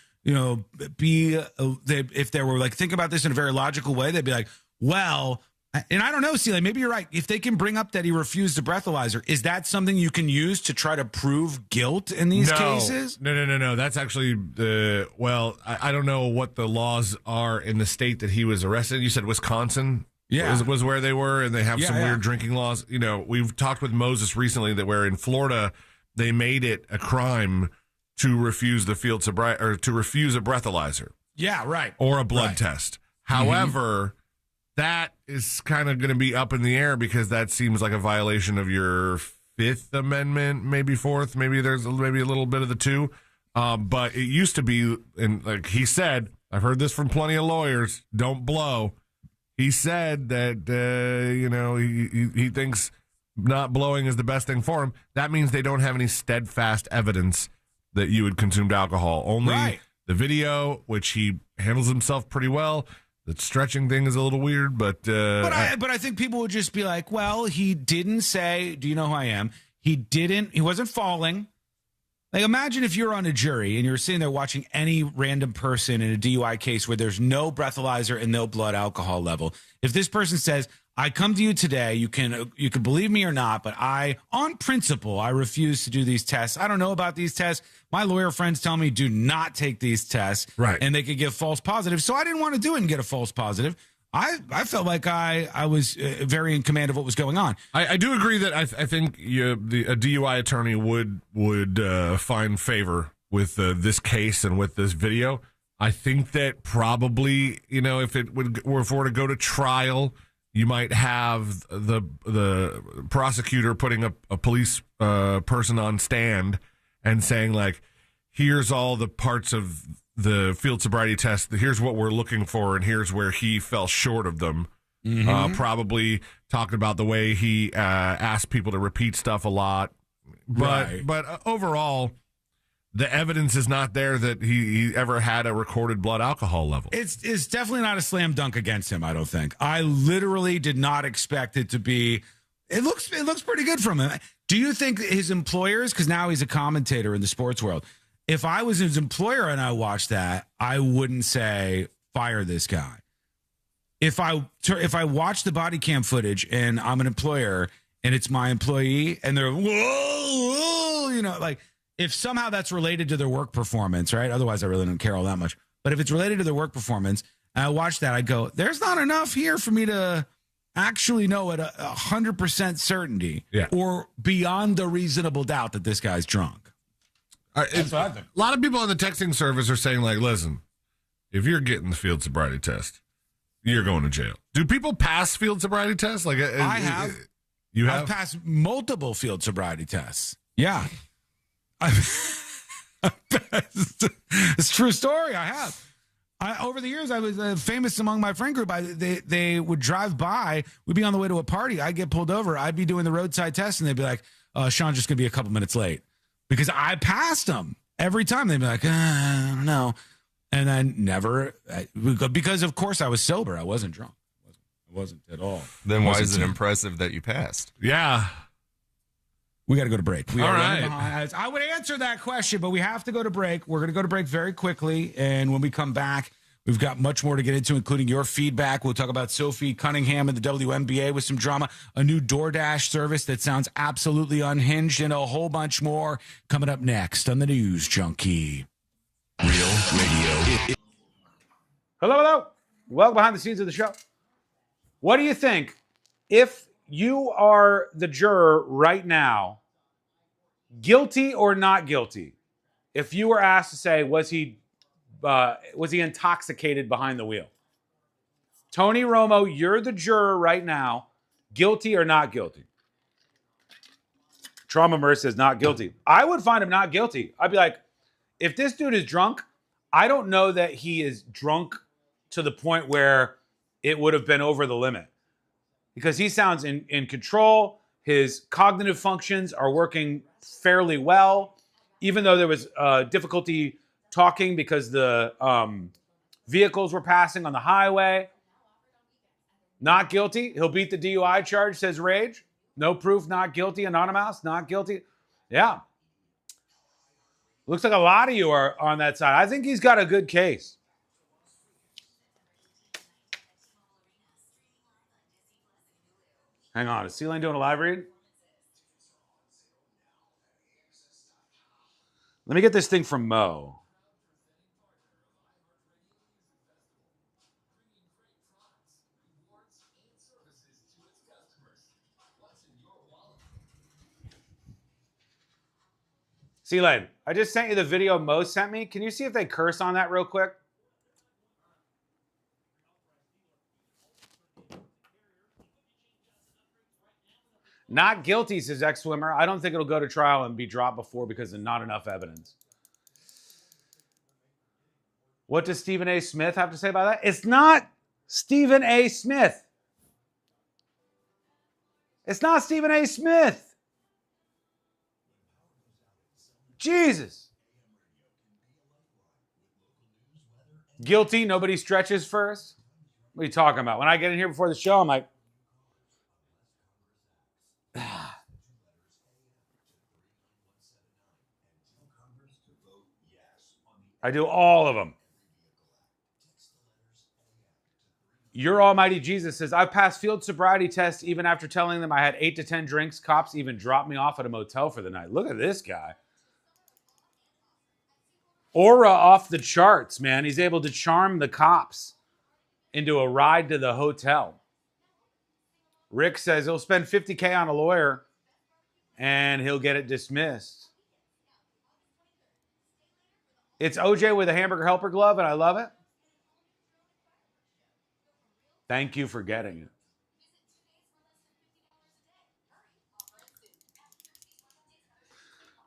be, if they were like, think about this in a very logical way, they'd be like, well, and I don't know, Celia, maybe you're right. If they can bring up that he refused a breathalyzer, is that something you can use to try to prove guilt in these cases? No. That's actually I don't know what the laws are in the state that he was arrested. You said Wisconsin was where they were, and they have some weird drinking laws. We've talked with Moses recently that where in Florida they made it a crime to refuse the field sobriety or to refuse a breathalyzer. Yeah, right. Or a blood test. However, that is kind of going to be up in the air because that seems like a violation of your 5th Amendment, maybe 4th. Maybe there's maybe a little bit of the 2. But it used to be, and like he said, I've heard this from plenty of lawyers, don't blow. He said that, he thinks not blowing is the best thing for him. That means they don't have any steadfast evidence that you had consumed alcohol. Only the video, which he handles himself pretty well. The stretching thing is a little weird, but I think people would just be like, well, he didn't say, do you know who I am? He wasn't falling. Like, imagine if you're on a jury and you're sitting there watching any random person in a DUI case where there's no breathalyzer and no blood alcohol level. If this person says, I come to you today, you can believe me or not, but on principle, I refuse to do these tests. I don't know about these tests. My lawyer friends tell me do not take these tests. Right. And they could give false positives. So I didn't want to do it and get a false positive. I felt like I was very in command of what was going on. I do agree that I think a DUI attorney would find favor with this case and with this video. I think that probably, if it were to go to trial, you might have the prosecutor putting a police person on stand and saying, like, here's all the parts of the field sobriety test. Here's what we're looking for, and here's where he fell short of them. Mm-hmm. Probably talking about the way he asked people to repeat stuff a lot. But overall, the evidence is not there that he ever had a recorded blood alcohol level. It's definitely not a slam dunk against him, I don't think. I literally did not expect it to be. It looks pretty good from him. Do you think his employers, because now he's a commentator in the sports world, if I was his employer and I watched that, I wouldn't say fire this guy. If I watch the body cam footage and I'm an employer and it's my employee and they're whoa, like if somehow that's related to their work performance, right? Otherwise, I really don't care all that much. But if it's related to their work performance, and I watch that, I go, there's not enough here for me to actually know at 100% certainty or beyond a reasonable doubt that this guy's drunk. That's what I think. A lot of people on the texting service are saying, like, listen, if you're getting the field sobriety test, you're going to jail. Do people pass field sobriety tests? Like, I have. You have? I've passed multiple field sobriety tests. Yeah. It's a true story. I have. Over the years, I was famous among my friend group. They would drive by. We'd be on the way to a party. I'd get pulled over. I'd be doing the roadside test, and they'd be like, Sean's just going to be a couple minutes late. Because I passed them every time. They'd be like, I don't know. And then never, because of course I was sober. I wasn't drunk. I wasn't at all. Then why is it impressive that you passed? Yeah. We got to go to break. All right. I would answer that question, but we have to go to break. We're going to go to break very quickly. And when we come back, we've got much more to get into, including your feedback. We'll talk about Sophia Cunningham and the WNBA with some drama, a new DoorDash service that sounds absolutely unhinged, and a whole bunch more coming up next on the News Junkie. Real Radio. Hello. Welcome behind the scenes of the show. What do you think if you are the juror right now, guilty or not guilty? If you were asked to say, was he intoxicated behind the wheel? Tony Romo, you're the juror right now. Guilty or not guilty? Trauma Merce says not guilty. I would find him not guilty. I'd be like, if this dude is drunk, I don't know that he is drunk to the point where it would have been over the limit. Because he sounds in control. His cognitive functions are working fairly well. Even though there was difficulty talking because the vehicles were passing on the highway. Not guilty. He'll beat the DUI charge, says Rage. No proof, not guilty. Anonymous, not guilty. Yeah. Looks like a lot of you are on that side. I think he's got a good case. Hang on. Is C-Lane doing a live read? Let me get this thing from Mo. C-Lane, I just sent you the video Mo sent me. Can you see if they curse on that real quick? Not guilty, says ex-swimmer. I don't think it'll go to trial and be dropped before because of not enough evidence. What does Stephen A. Smith have to say about that? It's not Stephen A. Smith. It's not Stephen A. Smith. Jesus. Guilty, nobody stretches first? What are you talking about? When I get in here before the show, I'm like, I do all of them. Your Almighty Jesus says, I've passed field sobriety tests even after telling them I had 8 to 10 drinks. Cops even dropped me off at a motel for the night. Look at this guy. Aura off the charts, man. He's able to charm the cops into a ride to the hotel. Rick says he'll spend $50K on a lawyer and he'll get it dismissed. It's OJ with a hamburger helper glove, and I love it. Thank you for getting it.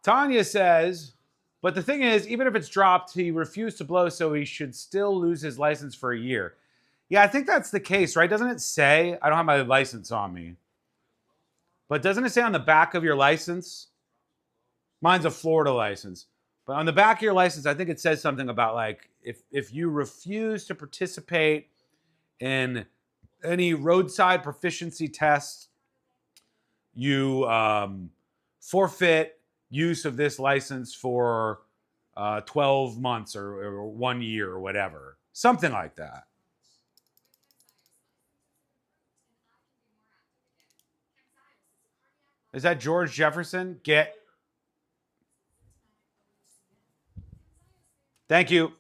Tanya says, but the thing is, even if it's dropped, he refused to blow, so he should still lose his license for a year. Yeah, I think that's the case, right? Doesn't it say, I don't have my license on me, but doesn't it say on the back of your license? Mine's a Florida license. But on the back of your license, I think it says something about like, if you refuse to participate in any roadside proficiency tests, you forfeit use of this license for 12 months or 1 year or whatever. Something like that. Is that George Jefferson? Thank you.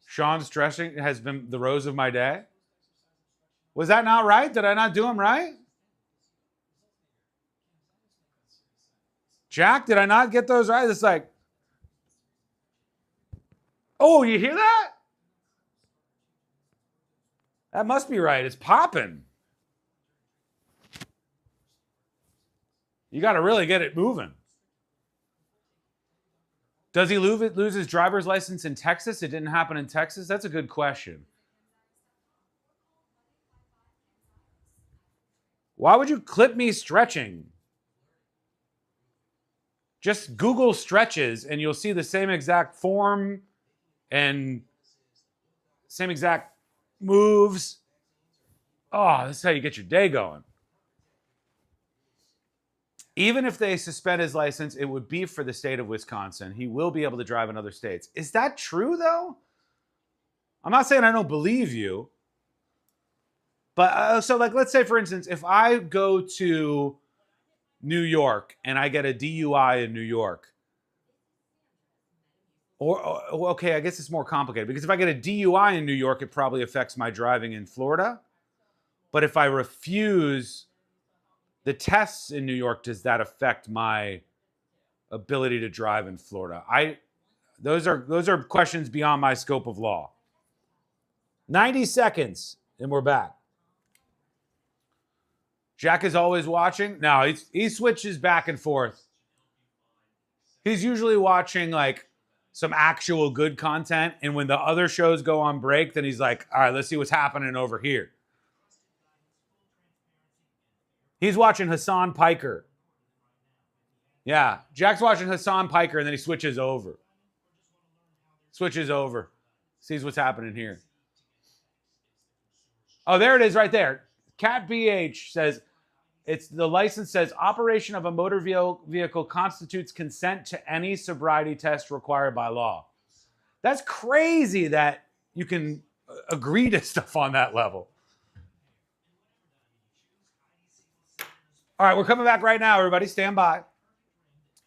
Sean's dressing has been the rose of my day. Was that not right? Did I not do him right? Jack, did I not get those right? It's like, oh, you hear that? That must be right. It's popping. You got to really get it moving. Does he lose his driver's license in Texas? It didn't happen in Texas? That's a good question. Why would you clip me stretching? Just Google stretches and you'll see the same exact form and same exact moves. Oh, this is how you get your day going. Even if they suspend his license, it would be for the state of Wisconsin. He will be able to drive in other states. Is that true, though? I'm not saying I don't believe you. But so, like, let's say, for instance, if I go to New York and I get a DUI in New York. Okay, I guess it's more complicated. Because if I get a DUI in New York, it probably affects my driving in Florida. But if I refuse the tests in New York, does that affect my ability to drive in Florida? Those are questions beyond my scope of law. 90 seconds, and we're back. Jack is always watching. No, he switches back and forth. He's usually watching like some actual good content, and when the other shows go on break, then he's like, all right, let's see what's happening over here. He's watching Hassan Piker. Yeah, Jack's watching Hassan Piker, and then he switches over. Sees what's happening here. Oh, there it is right there. Cat BH says, the license says operation of a motor vehicle constitutes consent to any sobriety test required by law. That's crazy that you can agree to stuff on that level. All right, we're coming back right now, everybody. Stand by.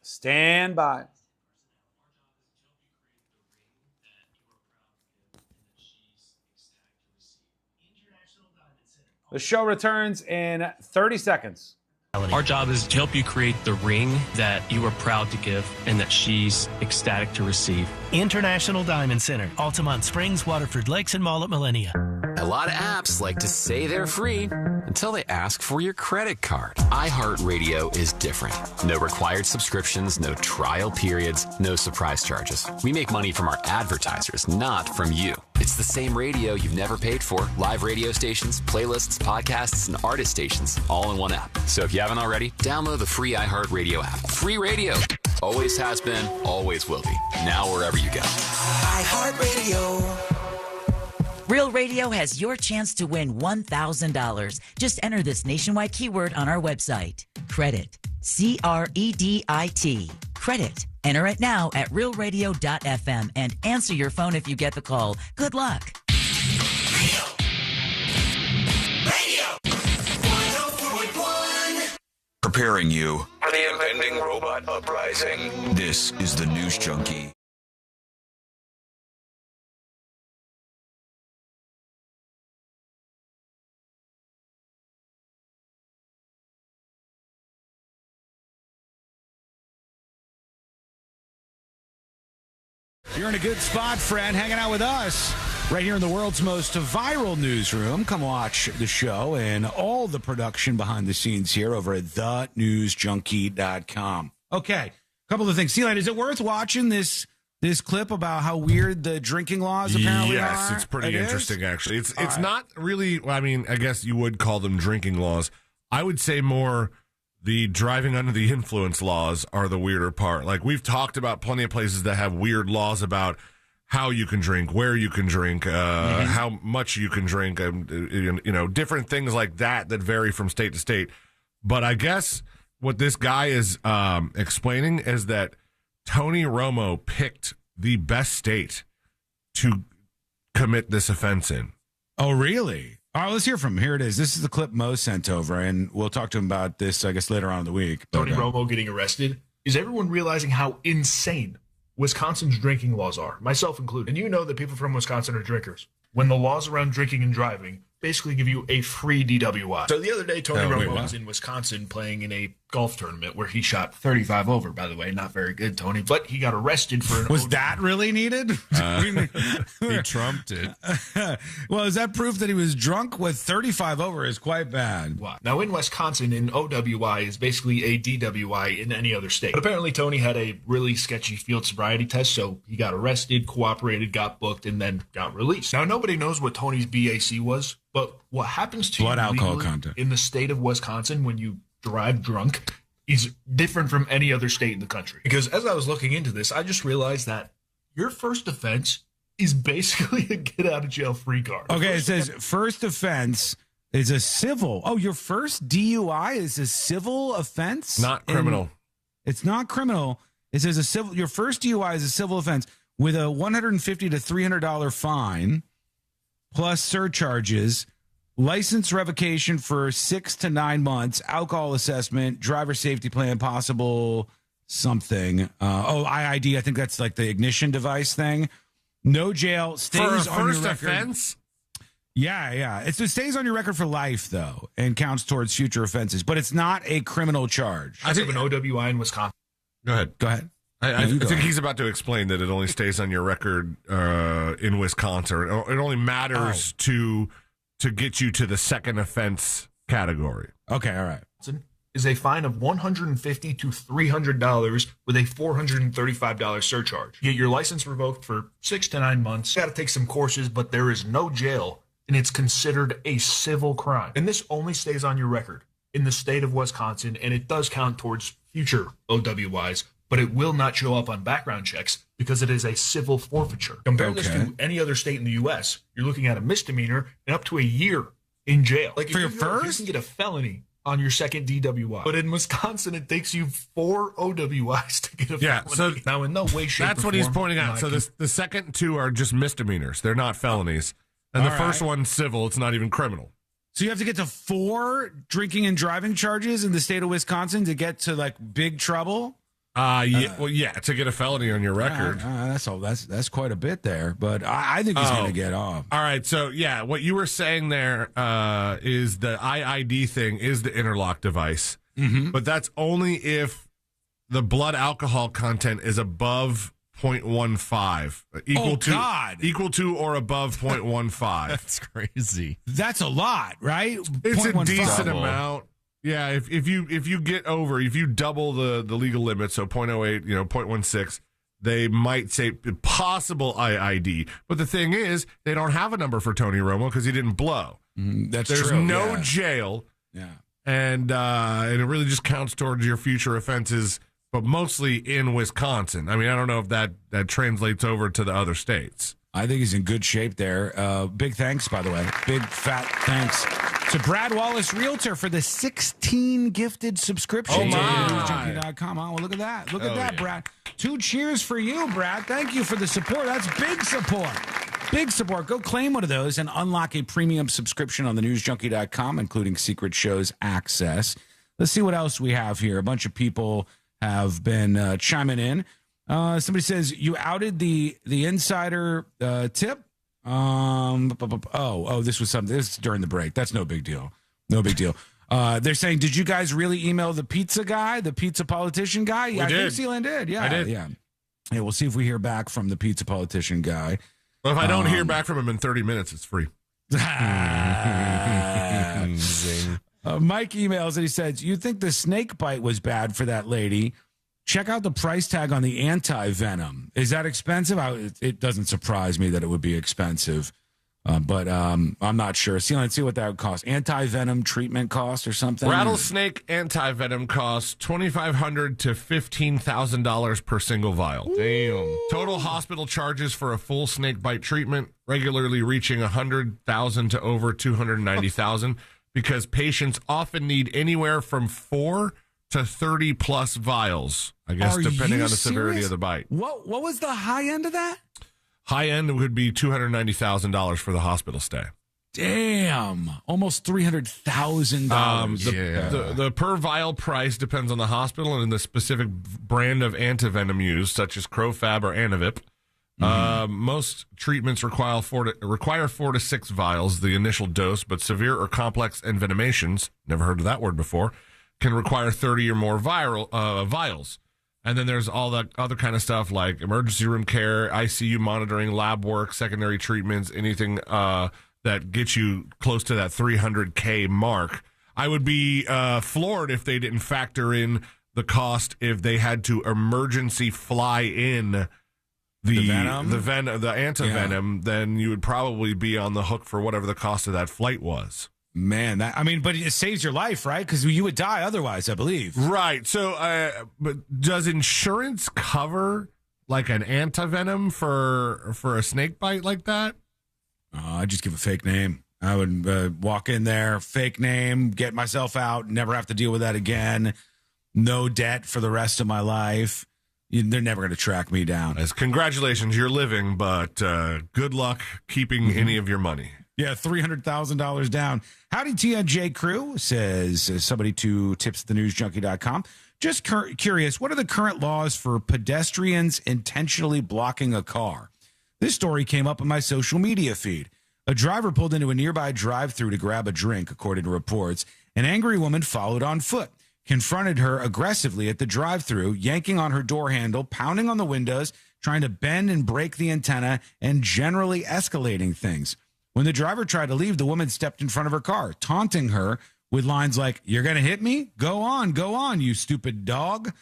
Stand by. The show returns in 30 seconds. Our job is to help you create the ring that you are proud to give and that she's ecstatic to receive. International Diamond Center, Altamont Springs, Waterford Lakes, and Mall at Millennia. A lot of apps like to say they're free until they ask for your credit card. iHeartRadio is different. No required subscriptions, no trial periods, no surprise charges. We make money from our advertisers, not from you. It's the same radio you've never paid for. Live radio stations, playlists, podcasts, and artist stations, all in one app. So if you haven't already, download the free iHeartRadio app. Free radio. Always has been, always will be. Now wherever you go. iHeartRadio. Real Radio has your chance to win $1,000. Just enter this nationwide keyword on our website. Credit. CREDIT. Credit. Enter it now at realradio.fm and answer your phone if you get the call. Good luck. Preparing you for the impending robot uprising. This is the News Junkie. You're in a good spot, friend, hanging out with us right here in the world's most viral newsroom. Come watch the show and all the production behind the scenes here over at thenewsjunkie.com. Okay, a couple of things. Sealand, is it worth watching this clip about how weird the drinking laws apparently are? Yes, it's pretty interesting, actually. It's not really, I mean, I guess you would call them drinking laws. I would say more the driving under the influence laws are the weirder part. Like, we've talked about plenty of places that have weird laws about how you can drink, where you can drink, how much you can drink, different things like that vary from state to state. But I guess what this guy is explaining is that Tony Romo picked the best state to commit this offense in. Oh, really? All right, let's hear from him. Here it is. This is the clip Mo sent over, and we'll talk to him about this, I guess, later on in the week. Tony Romo getting arrested. Is everyone realizing how insane Wisconsin's drinking laws are, myself included? And you know that people from Wisconsin are drinkers. When the laws around drinking and driving basically give you a free DWI. So the other day, Tony Romo was in Wisconsin playing in a golf tournament where he shot 35 over, by the way. Not very good, Tony. But he got arrested for an Was that really needed? He trumped it. Well, is that proof that he was drunk? With 35 over is quite bad. Now, in Wisconsin, an OWI is basically a DWI in any other state. But apparently, Tony had a really sketchy field sobriety test, so he got arrested, cooperated, got booked, and then got released. Now, nobody knows what Tony's BAC was, but what happens to blood you alcohol content in the state of Wisconsin when you drive drunk is different from any other state in the country. Because as I was looking into this, I just realized that your first offense is basically a get-out-of-jail-free card. Okay, it says first offense is a civil. Oh, your first DUI is a civil offense? Not criminal. It's not criminal. It says your first DUI is a civil offense with a $150 to $300 fine plus surcharges, license revocation for 6 to 9 months, alcohol assessment, driver safety plan, possible something. IID, I think that's like the ignition device thing. No jail, stays for a on your first record. offense? Yeah. It stays on your record for life, though, and counts towards future offenses. But it's not a criminal charge. I think an OWI in Wisconsin. Go ahead. I think he's about to explain that it only stays on your record in Wisconsin. It only matters to get you to the second offense category. Okay, all right. Is a fine of $150 to $300 with a $435 surcharge. You get your license revoked for 6 to 9 months. You got to take some courses, but there is no jail, and it's considered a civil crime. And this only stays on your record in the state of Wisconsin, and it does count towards future OWIs, but it will not show up on background checks because it is a civil forfeiture. Compare this to any other state in the U.S., you're looking at a misdemeanor and up to a year in jail. Like for your first? You can get a felony on your second DWI. But in Wisconsin, it takes you 4 OWIs to get a felony. So now, in no way, shape, that's or what he's form, pointing out. So the second 2 are just misdemeanors. They're not felonies. And the first one's civil. It's not even criminal. So you have to get to 4 drinking and driving charges in the state of Wisconsin to get to like big trouble? To get a felony on your record. That's quite a bit there, but I think he's going to get off. All right, so what you were saying there is the IID thing is the interlock device, but that's only if the blood alcohol content is above 0.15, equal to or above 0.15. That's crazy. That's a lot, right? It's a decent amount. Yeah, if you get over, if you double the legal limit, so 0.08, 0.16, they might say possible IID. But the thing is, they don't have a number for Tony Romo because he didn't blow. There's no jail. Yeah. And it really just counts towards your future offenses, but mostly in Wisconsin. I mean, I don't know if that translates over to the other states. I think he's in good shape there. Big thanks, by the way. Big fat thanks So Brad Wallace, realtor, for the 16 gifted subscriptions Oh, my. on newsjunkie.com. Oh, well, look at that. Look at that, Brad. 2 cheers for you, Brad. Thank you for the support. That's big support. Big support. Go claim one of those and unlock a premium subscription on the newsjunkie.com, including secret shows access. Let's see what else we have here. A bunch of people have been chiming in. Somebody says, you outed the insider tip. This was something. This is during the break. That's no big deal. No big deal. They're saying, did you guys really email the pizza guy, the pizza politician guy? Yeah, I think Sealand did. Yeah, I did. Yeah, we'll see if we hear back from the pizza politician guy. Well, if I don't hear back from him in 30 minutes, it's free. Mike emails and he says, you think the snake bite was bad for that lady? Check out the price tag on the anti-venom. Is that expensive? It doesn't surprise me that it would be expensive, but I'm not sure. Let's see what that would cost. Anti-venom treatment cost or something? Rattlesnake anti-venom costs $2,500 to $15,000 per single vial. Damn. Total hospital charges for a full snake bite treatment regularly reaching $100,000 to over $290,000 because patients often need anywhere from 4 to 30 plus vials, I guess, depending on the severity of the bite. What was the high end of that? High end would be $290,000 for the hospital stay. Damn, almost $300,000. The per vial price depends on the hospital and the specific brand of antivenom used, such as Crofab or Anavip. Most treatments require 4 to 6 vials, the initial dose, but severe or complex envenomations, never heard of that word before, can require 30 or more vials. And then there's all that other kind of stuff like emergency room care, ICU monitoring, lab work, secondary treatments, anything that gets you close to that $300K mark. I would be floored if they didn't factor in the cost if they had to emergency fly in the antivenom, then you would probably be on the hook for whatever the cost of that flight was. Man, but it saves your life, right? Because you would die otherwise, I believe. Right. So, but does insurance cover like an antivenom for a snake bite like that? I'd just give a fake name. I would walk in there, fake name, get myself out, never have to deal with that again. No debt for the rest of my life. They're never going to track me down. Congratulations, you're living, but good luck keeping any of your money. Yeah, $300,000 down. Howdy, TNJ crew, says somebody to tipsthenewsjunkie.com. Just curious, what are the current laws for pedestrians intentionally blocking a car? This story came up on my social media feed. A driver pulled into a nearby drive-thru to grab a drink, according to reports. An angry woman followed on foot, confronted her aggressively at the drive-thru, yanking on her door handle, pounding on the windows, trying to bend and break the antenna, and generally escalating things. When the driver tried to leave, the woman stepped in front of her car, taunting her with lines like, "You're going to hit me? Go on, you stupid dog.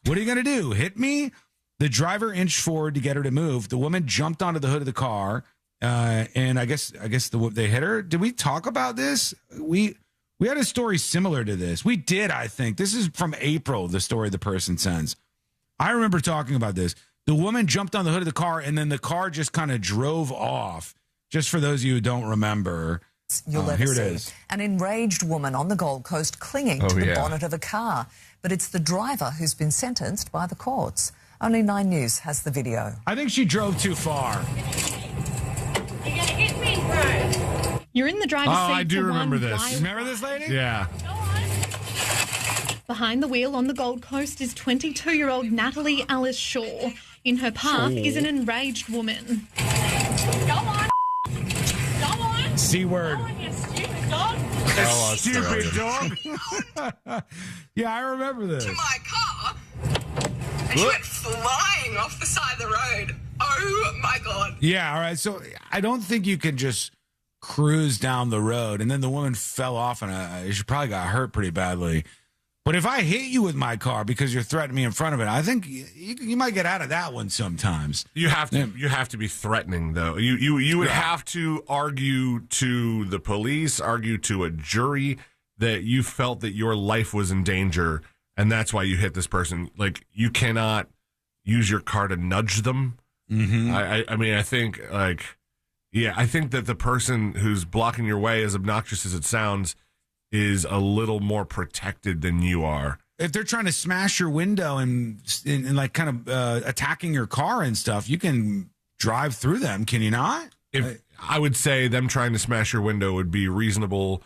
What are you going to do? Hit me?" The driver inched forward to get her to move. The woman jumped onto the hood of the car, and I guess they hit her. Did we talk about this? We had a story similar to this. We did, I think. This is from April, the story the person sends. I remember talking about this. The woman jumped on the hood of the car, and then the car just kind of drove off. Just for those of you who don't remember, here it is. An enraged woman on the Gold Coast clinging to the bonnet of a car. But it's the driver who's been sentenced by the courts. Only 9 News has the video. I think she drove too far. You're gonna hit me, bro. You're in the driver's seat. I do remember this. Remember this lady? Yeah. Behind the wheel on the Gold Coast is 22-year-old Natalie Alice Shaw. In her path is an enraged woman. Go on. C word. Go on, you stupid dog. Stupid dog. Yeah, I remember this. To my car. And she went flying off the side of the road. Oh, my God. Yeah, all right. So I don't think you can just cruise down the road. And then the woman fell off, and she probably got hurt pretty badly. But if I hit you with my car because you're threatening me in front of it, I think you might get out of that one sometimes. You have to be threatening, though. You would have to argue to the police, argue to a jury that you felt that your life was in danger, and that's why you hit this person. Like, you cannot use your car to nudge them. Mm-hmm. I mean, I think, like, Yeah, I think that the person who's blocking your way, as obnoxious as it sounds, is a little more protected than you are. If they're trying to smash your window and like kind of attacking your car and stuff, you can drive through them, can you not? I would say them trying to smash your window would be reasonable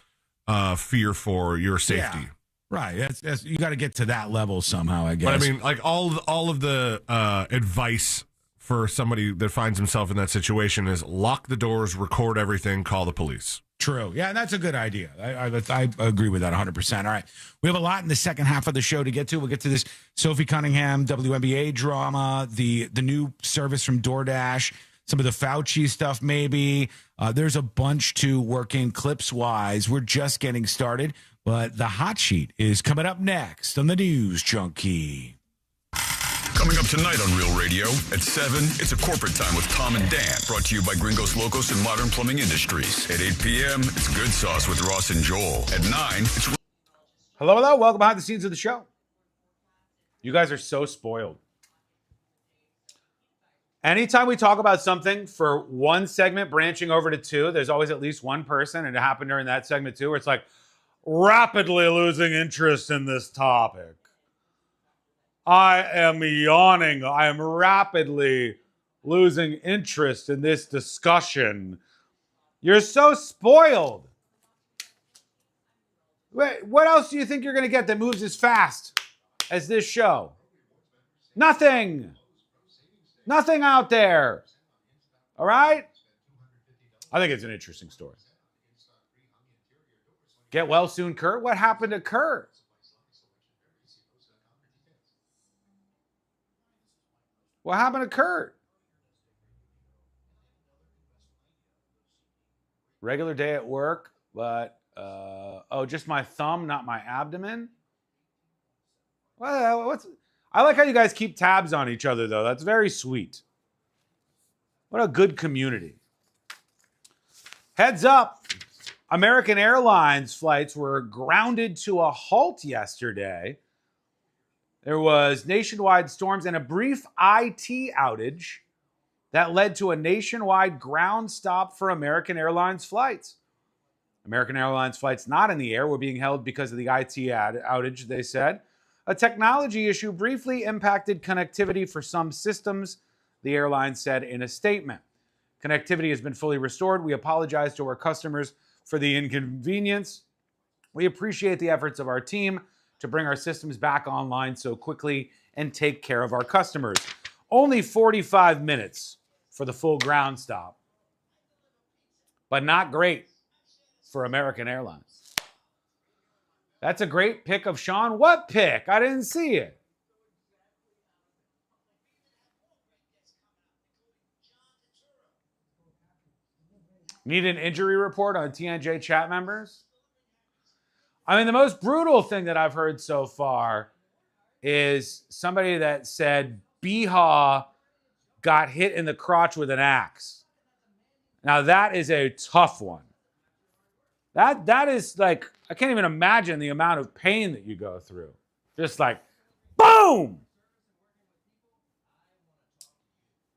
fear for your safety. Yeah. Right. You got to get to that level somehow, I guess. But I mean, like all of the advice for somebody that finds himself in that situation is lock the doors, record everything, call the police. True. Yeah, that's a good idea. I agree with that 100%. All right. We have a lot in the second half of the show to get to. We'll get to this Sophie Cunningham WNBA drama, the new service from DoorDash, some of the Fauci stuff maybe. There's a bunch to work in clips-wise. We're just getting started, but the hot sheet is coming up next on the News Junkie. Coming up tonight on Real Radio at 7, it's a corporate time with Tom and Dan, brought to you by Gringos Locos and Modern Plumbing Industries. At 8 p.m., it's Good Sauce with Ross and Joel. At 9, it's... Hello. Welcome behind the scenes of the show. You guys are so spoiled. Anytime we talk about something for one segment branching over to two, there's always at least one person, and it happened during that segment too, where it's like, rapidly losing interest in this topic. I am yawning. I am rapidly losing interest in this discussion. You're so spoiled. Wait, what else do you think you're going to get that moves as fast as this show? Nothing. Nothing out there. All right? I think it's an interesting story. Get well soon, Kurt. What happened to Kurt? What happened to Kurt? Regular day at work, but, just my thumb, not my abdomen? Well, I like how you guys keep tabs on each other, though. That's very sweet. What a good community. Heads up. American Airlines flights were grounded to a halt yesterday. There was nationwide storms and a brief IT outage that led to a nationwide ground stop for American Airlines flights. American Airlines flights not in the air were being held because of the IT outage, they said. A technology issue briefly impacted connectivity for some systems, the airline said in a statement. Connectivity has been fully restored. We apologize to our customers for the inconvenience. We appreciate the efforts of our team to bring our systems back online so quickly and take care of our customers. Only 45 minutes for the full ground stop, but not great for American Airlines. That's a great pick of Sean. What pick? I didn't see it. Need an injury report on TNJ chat members? I mean, the most brutal thing that I've heard so far is somebody that said Biha got hit in the crotch with an axe. Now, that is a tough one. That is like, I can't even imagine the amount of pain that you go through. Just like, boom!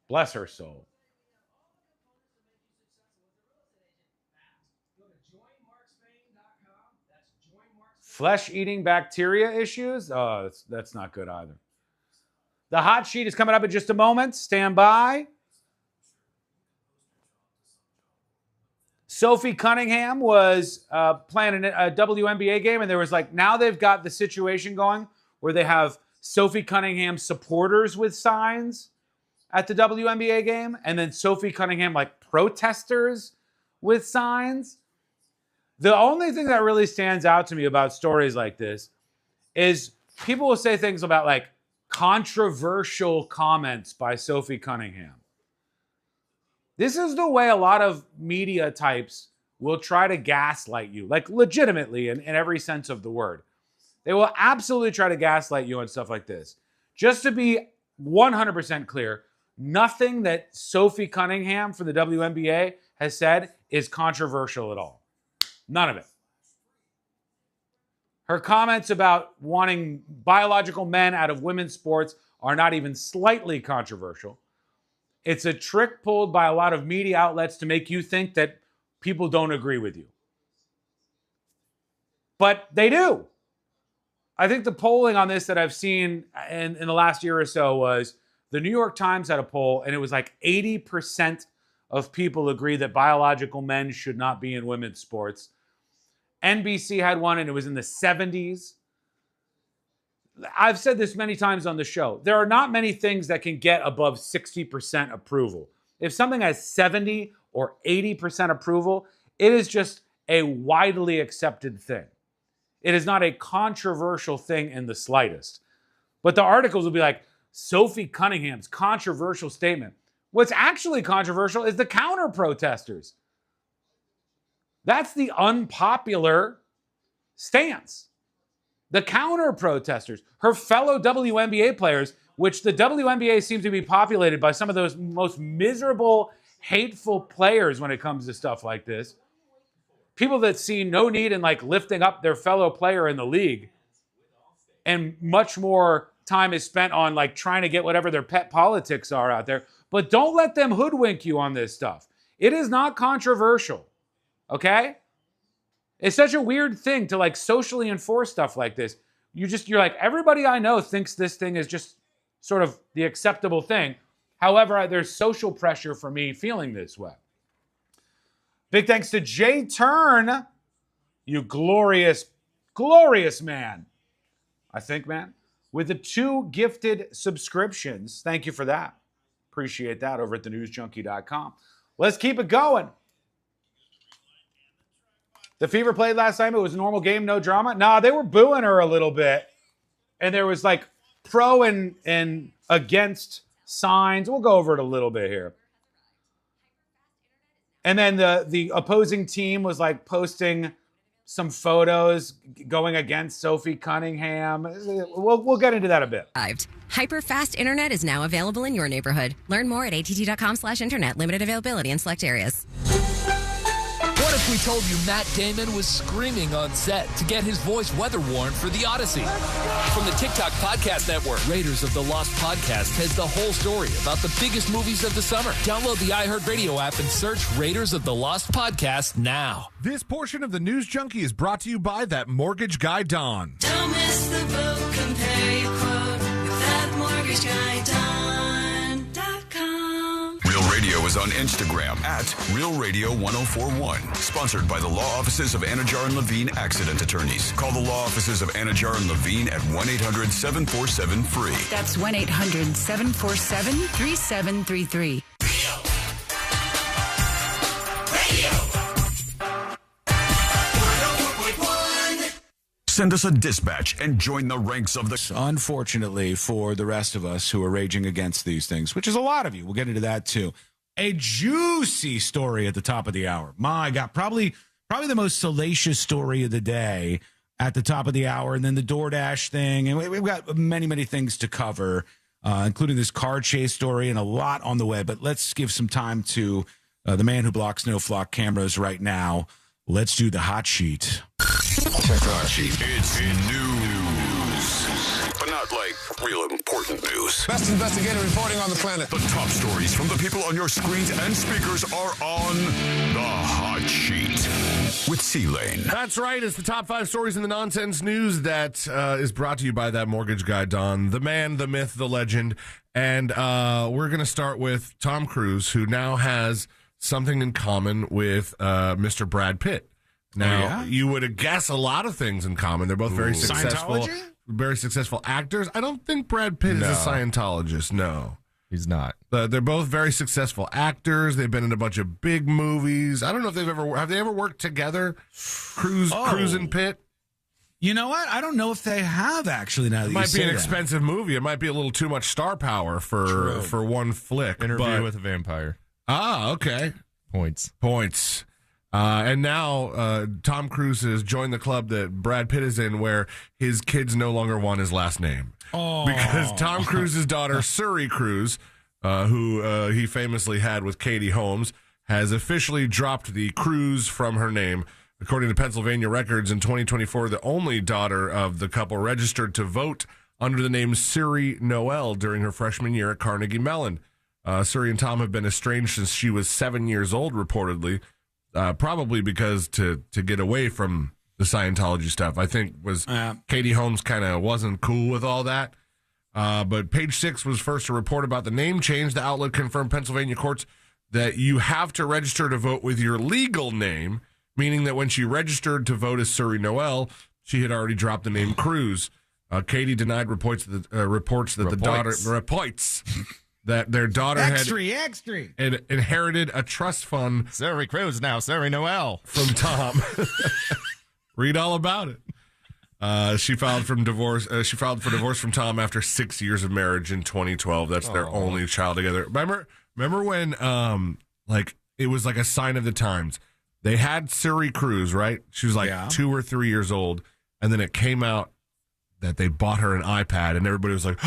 Bless her soul. Flesh-eating bacteria issues? Oh, that's not good either. The hot sheet is coming up in just a moment. Stand by. Sophie Cunningham was playing a WNBA game, and there was like, now they've got the situation going where they have Sophie Cunningham supporters with signs at the WNBA game, and then Sophie Cunningham like protesters with signs. The only thing that really stands out to me about stories like this is people will say things about like controversial comments by Sophie Cunningham. This is the way a lot of media types will try to gaslight you, like legitimately in every sense of the word. They will absolutely try to gaslight you on stuff like this. Just to be 100% clear, nothing that Sophie Cunningham from the WNBA has said is controversial at all. None of it. Her comments about wanting biological men out of women's sports are not even slightly controversial. It's a trick pulled by a lot of media outlets to make you think that people don't agree with you. But they do. I think the polling on this that I've seen in the last year or so was the New York Times had a poll, and it was like 80% of people agree that biological men should not be in women's sports. NBC had one, and it was in the 70s. I've said this many times on the show. There are not many things that can get above 60% approval. If something has 70 or 80% approval, it is just a widely accepted thing. It is not a controversial thing in the slightest. But the articles will be like, Sophie Cunningham's controversial statement. What's actually controversial is the counter-protesters. That's the unpopular stance. The counter-protesters, her fellow WNBA players, which the WNBA seems to be populated by some of those most miserable, hateful players when it comes to stuff like this. People that see no need in like lifting up their fellow player in the league, and much more time is spent on like trying to get whatever their pet politics are out there. But don't let them hoodwink you on this stuff. It is not controversial, okay? It's such a weird thing to like socially enforce stuff like this. You're like, everybody I know thinks this thing is just sort of the acceptable thing. However, there's social pressure for me feeling this way. Big thanks to Jay Turn, you glorious, glorious man. I think, man, with the 2 gifted subscriptions. Thank you for that. Appreciate that over at thenewsjunkie.com. Let's keep it going. The Fever played last time. It was a normal game, no drama. Nah, they were booing her a little bit. And there was like pro and against signs. We'll go over it a little bit here. And then the opposing team was like posting some photos going against Sophie Cunningham. We'll get into that a bit. Hyper-fast internet is now available in your neighborhood. Learn more at att.com/internet. Limited availability in select areas. What if we told you Matt Damon was screaming on set to get his voice weather warned for The Odyssey? From the TikTok Podcast Network, Raiders of the Lost Podcast has the whole story about the biggest movies of the summer. Download the iHeartRadio app and search Raiders of the Lost Podcast now. This portion of the News Junkie is brought to you by that mortgage guy, Don. Don't miss the boat. Compare your quote with that mortgage guy, Don.com. Real Radio is on Instagram at Real Radio 1041. Sponsored by the law offices of Anajar and Levine Accident Attorneys. Call the law offices of Anajar and Levine at 1-800-747-FREE. That's 1-800-747-3733. Send us a dispatch and join the ranks of the... Unfortunately for the rest of us who are raging against these things, which is a lot of you. We'll get into that too. A juicy story at the top of the hour. My God, probably the most salacious story of the day at the top of the hour. And then the DoorDash thing. And we've got many, many things to cover, including this car chase story and a lot on the way. But let's give some time to the man who blocks no flock cameras right now. Let's do the hot sheet. Check the hot sheet. It's news, but not like real important news. Best investigator reporting on the planet. The top stories from the people on your screens and speakers are on the hot sheet with C-Lane. That's right. It's the top 5 stories in the nonsense news that is brought to you by that mortgage guy, Don, the man, the myth, the legend. And we're going to start with Tom Cruise, who now has something in common with Mr. Brad Pitt. Now, you would guess a lot of things in common. They're both very successful, actors. I don't think Brad Pitt is a Scientologist. No, he's not. They're both very successful actors. They've been in a bunch of big movies. I don't know if have they ever worked together, Cruise and Pitt? You know what? I don't know if they have actually. Now that it might be an expensive movie. It might be a little too much star power for one flick. Interview with a Vampire. Ah, okay. Points. And now Tom Cruise has joined the club that Brad Pitt is in, where his kids no longer want his last name. Because Tom Cruise's daughter, Suri Cruise, who he famously had with Katie Holmes, has officially dropped the Cruise from her name. According to Pennsylvania records, in 2024, the only daughter of the couple registered to vote under the name Suri Noel during her freshman year at Carnegie Mellon. Suri and Tom have been estranged since she was 7 years old, reportedly, probably because to get away from the Scientology stuff, I think Katie Holmes kind of wasn't cool with all that. But Page Six was first to report about the name change. The outlet confirmed Pennsylvania courts that you have to register to vote with your legal name, meaning that when she registered to vote as Suri Noel, she had already dropped the name Cruz. Katie denied reports that their daughter had inherited a trust fund. Suri Cruz now, Suri Noel. From Tom. Read all about it. She filed for divorce from Tom after 6 years of marriage in 2012. That's their only child together. Remember when it was like a sign of the times. They had Suri Cruz, right? She was like 2 or 3 years old, and then it came out that they bought her an iPad, and everybody was like,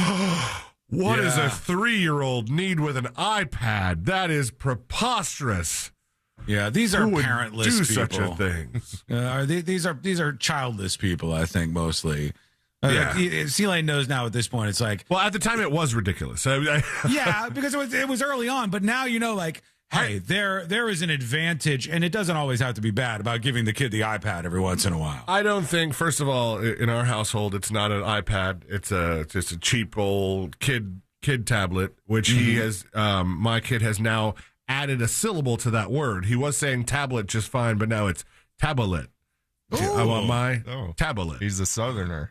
what does a 3-year-old need with an iPad? That is preposterous. Yeah, these are parentless do people. Such a thing. These are childless people, I think, mostly. C-Lane knows now at this point. It's like, well, at the time it was ridiculous. Yeah, because it was early on, but now hey, there is an advantage, and it doesn't always have to be bad about giving the kid the iPad every once in a while. I don't think, first of all, in our household, it's not an iPad. It's just a cheap old kid tablet, which he has. My kid has now added a syllable to that word. He was saying tablet just fine, but now it's tablet. I want my tablet. He's a Southerner.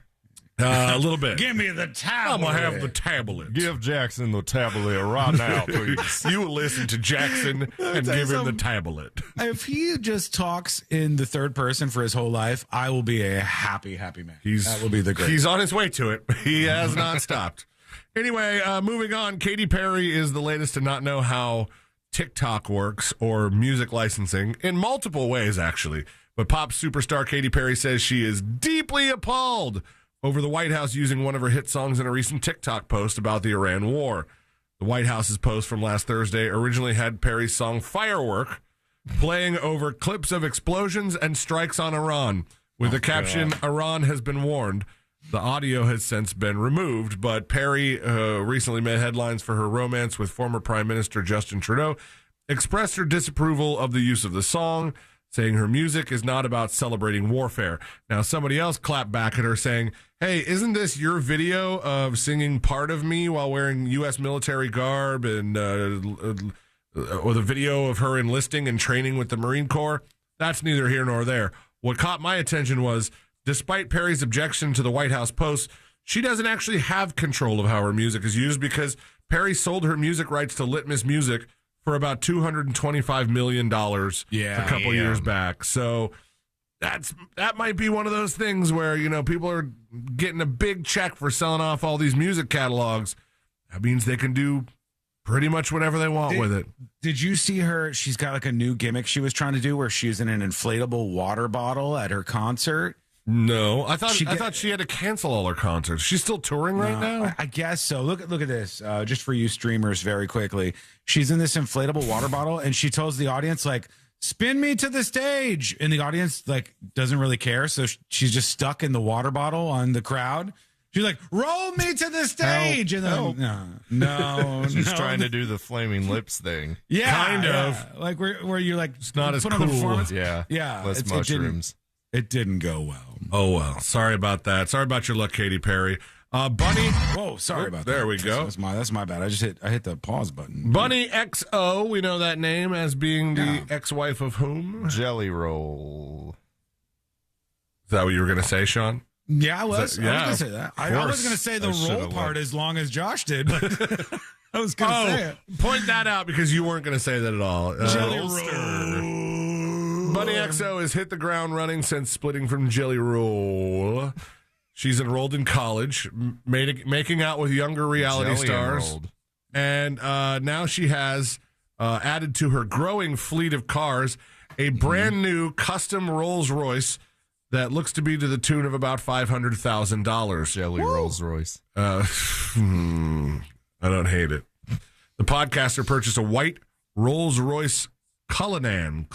A little bit. Give me the tablet. I'm going to have the tablet. Give Jackson the tablet right now, please. You listen to Jackson and give him the tablet. If he just talks in the third person for his whole life, I will be a happy man. That will be the great. He's on his way to it. He has not stopped. Anyway, moving on. Katy Perry is the latest to not know how TikTok works or music licensing in multiple ways, actually. But pop superstar Katy Perry says she is deeply appalled over the White House using one of her hit songs in a recent TikTok post about the Iran war. The White House's post from last Thursday originally had Perry's song Firework playing over clips of explosions and strikes on Iran with the caption, Iran has been warned. The audio has since been removed, but Perry recently made headlines for her romance with former Prime Minister Justin Trudeau, expressed her disapproval of the use of the song, saying her music is not about celebrating warfare. Now, somebody else clapped back at her saying, hey, isn't this your video of singing Part of Me while wearing U.S. military garb and or the video of her enlisting and training with the Marine Corps? That's neither here nor there. What caught my attention was, despite Perry's objection to the White House post, she doesn't actually have control of how her music is used because Perry sold her music rights to Litmus Music for about $225 million a couple years back. So that might be one of those things where, people are getting a big check for selling off all these music catalogs. That means they can do pretty much whatever they want with it. Did you see her? She's got like a new gimmick she was trying to do where she's in an inflatable water bottle at her concert. No, I thought she had to cancel all her concerts. She's still touring right now? I guess so. Look at this. Just for you streamers very quickly. She's in this inflatable water bottle and she tells the audience spin me to the stage. And the audience doesn't really care. So she's just stuck in the water bottle on the crowd. She's like, roll me to the stage. Help. And then, no. She's trying to do the flaming lips thing. Yeah. Kind of. Like where you're it's not as cool. On the performance. Yeah. Less mushrooms. It didn't go well. Oh, well. Sorry about that. Sorry about your luck, Katy Perry. Bunny. Whoa, sorry about that. There we go. That's my bad. I hit the pause button. Bunny XO. We know that name as being the ex-wife of whom? Jelly Roll. Is that what you were going to say, Sean? Yeah, I was. I was going to say that. I was going to say the roll part as long as Josh did, but I was going to say it. Point that out because you weren't going to say that at all. Jelly Roll. Bunny XO has hit the ground running since splitting from Jelly Roll. She's enrolled in college, making out with younger reality stars. Enrolled. And now she has added to her growing fleet of cars a brand new custom Rolls Royce that looks to be to the tune of about $500,000. Jelly Rolls Royce. I don't hate it. The podcaster purchased a white Rolls Royce Cullinan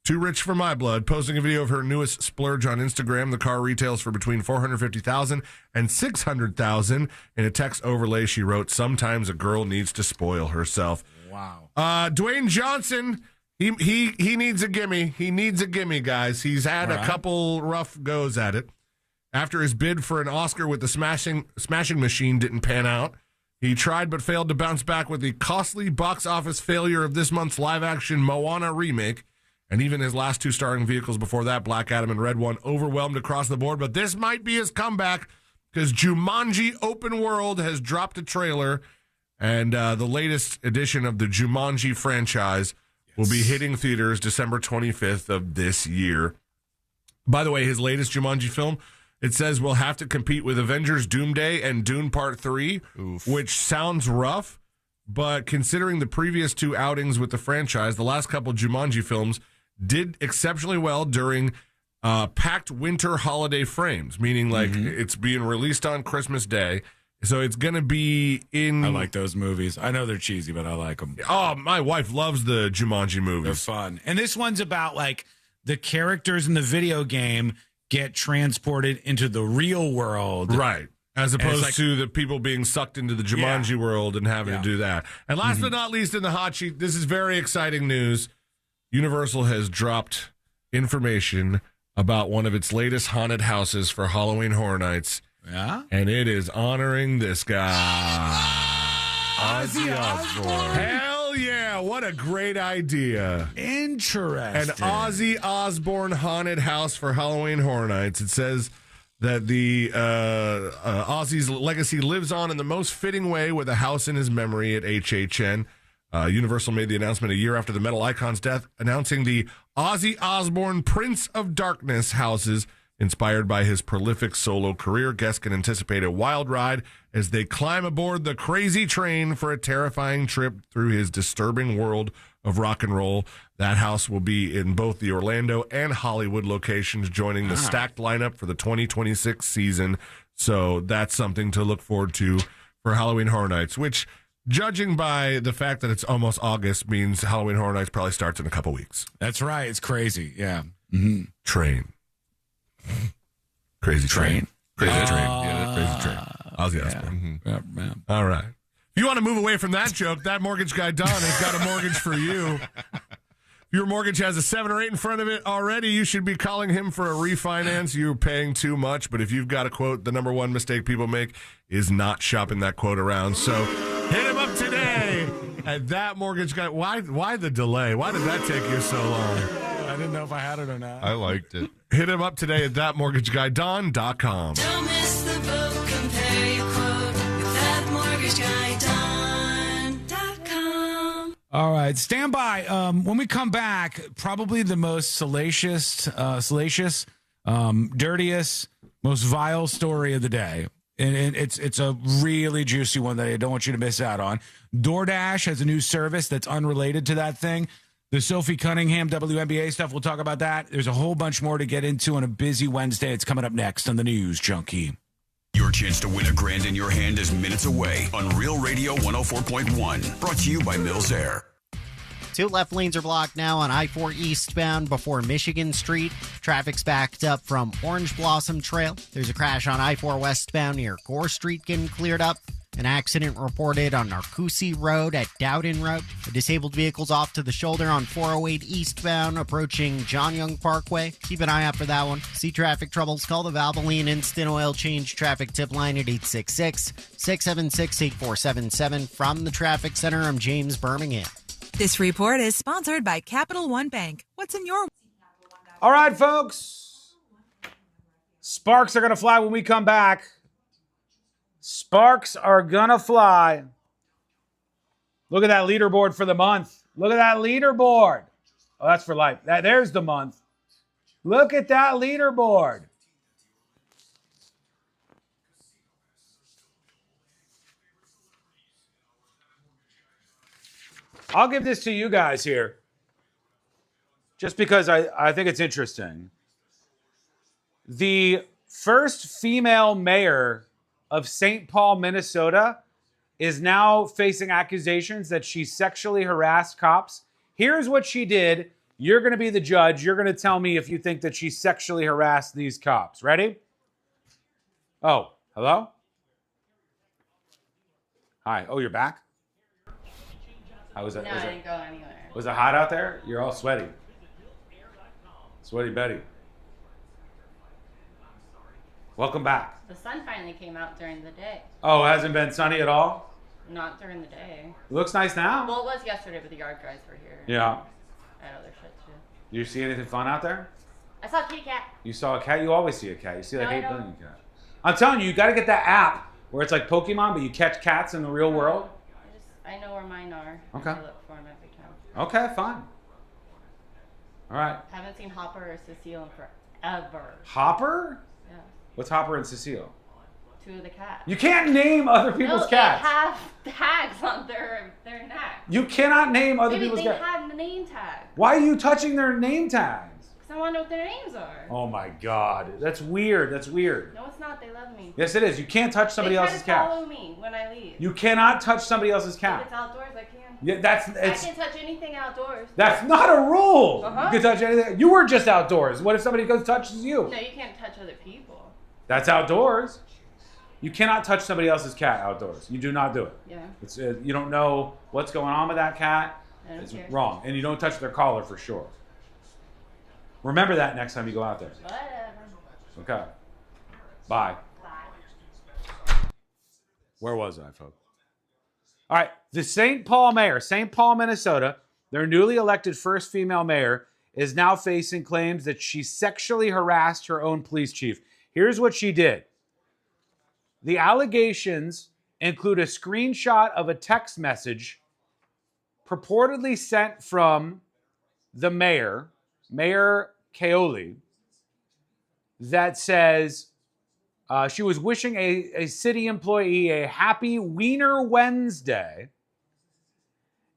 Too rich for my blood, posting a video of her newest splurge on Instagram. The car retails for between $450,000 and $600,000. In a text overlay, she wrote, "Sometimes a girl needs to spoil herself." Wow. Dwayne Johnson, he needs a gimme. He needs a gimme, guys. He's had a couple rough goes at it. After his bid for an Oscar with the Smashing Machine didn't pan out, he tried but failed to bounce back with the costly box office failure of this month's live-action Moana remake. And even his last two starring vehicles before that, Black Adam and Red One, overwhelmed across the board. But this might be his comeback because Jumanji Open World has dropped a trailer. And the latest edition of the Jumanji franchise will be hitting theaters December 25th of this year. By the way, his latest Jumanji film, it says will have to compete with Avengers Doomsday and Dune Part 3, which sounds rough. But considering the previous two outings with the franchise, the last couple Jumanji films did exceptionally well during packed winter holiday frames, meaning like it's being released on Christmas Day. So it's going to be in... I like those movies. I know they're cheesy, but I like them. Oh, my wife loves the Jumanji movies. They're fun. And this one's about like the characters in the video game get transported into the real world. Right. As opposed to the people being sucked into the Jumanji world and having to do that. And last but not least in the hot sheet, this is very exciting news. Universal has dropped information about one of its latest haunted houses for Halloween Horror Nights. Yeah? And it is honoring this guy. Ozzy Osbourne. Hell yeah. What a great idea. Interesting. An Ozzy Osbourne haunted house for Halloween Horror Nights. It says that the Ozzy's legacy lives on in the most fitting way with a house in his memory at HHN. Universal made the announcement a year after the metal icon's death, announcing the Ozzy Osbourne Prince of Darkness houses inspired by his prolific solo career. Guests can anticipate a wild ride as they climb aboard the crazy train for a terrifying trip through his disturbing world of rock and roll. That house will be in both the Orlando and Hollywood locations, joining the stacked lineup for the 2026 season. So that's something to look forward to for Halloween Horror Nights, which, judging by the fact that it's almost August, means Halloween Horror Nights probably starts in a couple weeks. That's right. It's crazy. Yeah. Train. Crazy train. Crazy train. Yeah, crazy train. Ozzy Osbourne. All right. If you want to move away from that joke, that mortgage guy Don has got a mortgage for you. If your mortgage has a 7 or 8 in front of it already, you should be calling him for a refinance. You're paying too much. But if you've got a quote, the number one mistake people make is not shopping that quote around. So hit him up today at that mortgage guy. Why the delay? Why did that take you so long? I didn't know if I had it or not. I liked it. Hit him up today at thatmortgageguyDon.com. Don't miss the boat, compare your quote with thatmortgageguyDon.com. All right, stand by. When we come back, probably the most salacious, dirtiest, most vile story of the day. And it's a really juicy one that I don't want you to miss out on. DoorDash has a new service that's unrelated to that thing. The Sophie Cunningham WNBA stuff, we'll talk about that. There's a whole bunch more to get into on a busy Wednesday. It's coming up next on the News Junkie. Your chance to win $1,000 in your hand is minutes away on Real Radio 104.1. Brought to you by Mills Air. 2 left lanes are blocked now on I-4 eastbound before Michigan Street. Traffic's backed up from Orange Blossom Trail. There's a crash on I-4 westbound near Gore Street getting cleared up. An accident reported on Narcoossee Road at Dowden Road. A disabled vehicle's off to the shoulder on 408 eastbound approaching John Young Parkway. Keep an eye out for that one. See traffic troubles? Call the Valvoline Instant Oil Change traffic tip line at 866-676-8477. From the Traffic Center, I'm James Birmingham. This report is sponsored by Capital One Bank. What's in your... All right, folks. Sparks are going to fly when we come back. Sparks are going to fly. Look at that leaderboard for the month. Look at that leaderboard. Oh, that's for life. There's the month. Look at that leaderboard. I'll give this to you guys here, just because I think it's interesting. The first female mayor of St. Paul, Minnesota, is now facing accusations that she sexually harassed cops. Here's what she did You're going to be the judge. You're going to tell me if you think that she sexually harassed these cops. Ready? Oh, hello? Hi. Oh, you're back? How was it? No, I didn't go anywhere. Was it hot out there? You're all sweaty. Sweaty Betty. Welcome back. The sun finally came out during the day. Oh, it hasn't been sunny at all? Not during the day. It looks nice now. Well, it was yesterday, but the yard guys were here. Yeah. I had other shit too. Do you see anything fun out there? I saw a kitty cat. You saw a cat? You always see a cat. You see like No, I 8 don't. billion cats. I'm telling you, you got to get that app where it's like Pokemon, but you catch cats in the real world. I know where mine are. Okay. I look for them every time. Okay, fine. All right. Haven't seen Hopper or Cecile in forever. Hopper? Yeah. What's Hopper and Cecile? Two of the cats. You can't name other people's cats. They have tags on their neck. You cannot name other Maybe people's they cats. had the name tag. Why are you touching their name tags? Because I want to know what their names are. Oh my God. That's weird. That's weird. No, it's not. They love me. Yes, it is. You can't touch somebody else's cat. They follow me when I leave. You cannot touch somebody else's If cat. it's outdoors, I can. Yeah, that's I can touch anything outdoors. That's not a rule. Uh-huh. You can touch anything. You were just outdoors. What if somebody goes touches you? No, you can't touch other people. That's outdoors. You cannot touch somebody else's cat outdoors. You do not do it. Yeah. It's you don't know what's going on with that cat. I don't It's care. wrong, and you don't touch their collar for sure. Remember that next time you go out there. Whatever. Okay. Bye. Where was I, folks? All right. The St. Paul mayor, St. Paul, Minnesota, their newly elected first female mayor, is now facing claims that she sexually harassed her own police chief. Here's what she did. The allegations include a screenshot of a text message purportedly sent from the mayor, Mayor Kaoli, that says she was wishing a city employee a happy Wiener Wednesday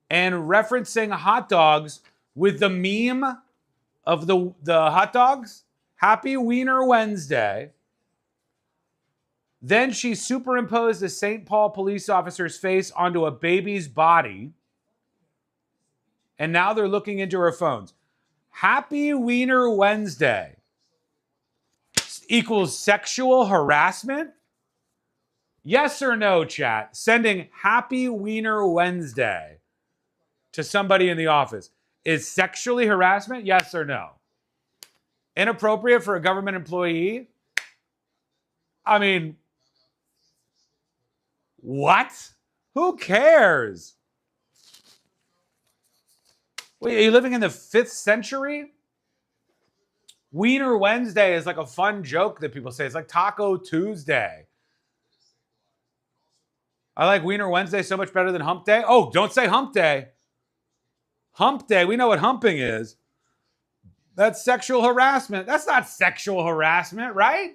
and referencing hot dogs with the meme of the hot dogs. Happy Wiener Wednesday. Then she superimposed a St. Paul police officer's face onto a baby's body. And now they're looking into her phones. Happy Wiener Wednesday equals sexual harassment? Yes or no, chat? Sending Happy Wiener Wednesday to somebody in the office is sexually harassment? Yes or no? Inappropriate for a government employee? I mean, what? Who cares? Wait, are you living in the 5th century? Wiener Wednesday is like a fun joke that people say. It's like Taco Tuesday. I like Wiener Wednesday so much better than Hump Day. Oh, don't say Hump Day. Hump Day, we know what humping is. That's sexual harassment. That's not sexual harassment, right?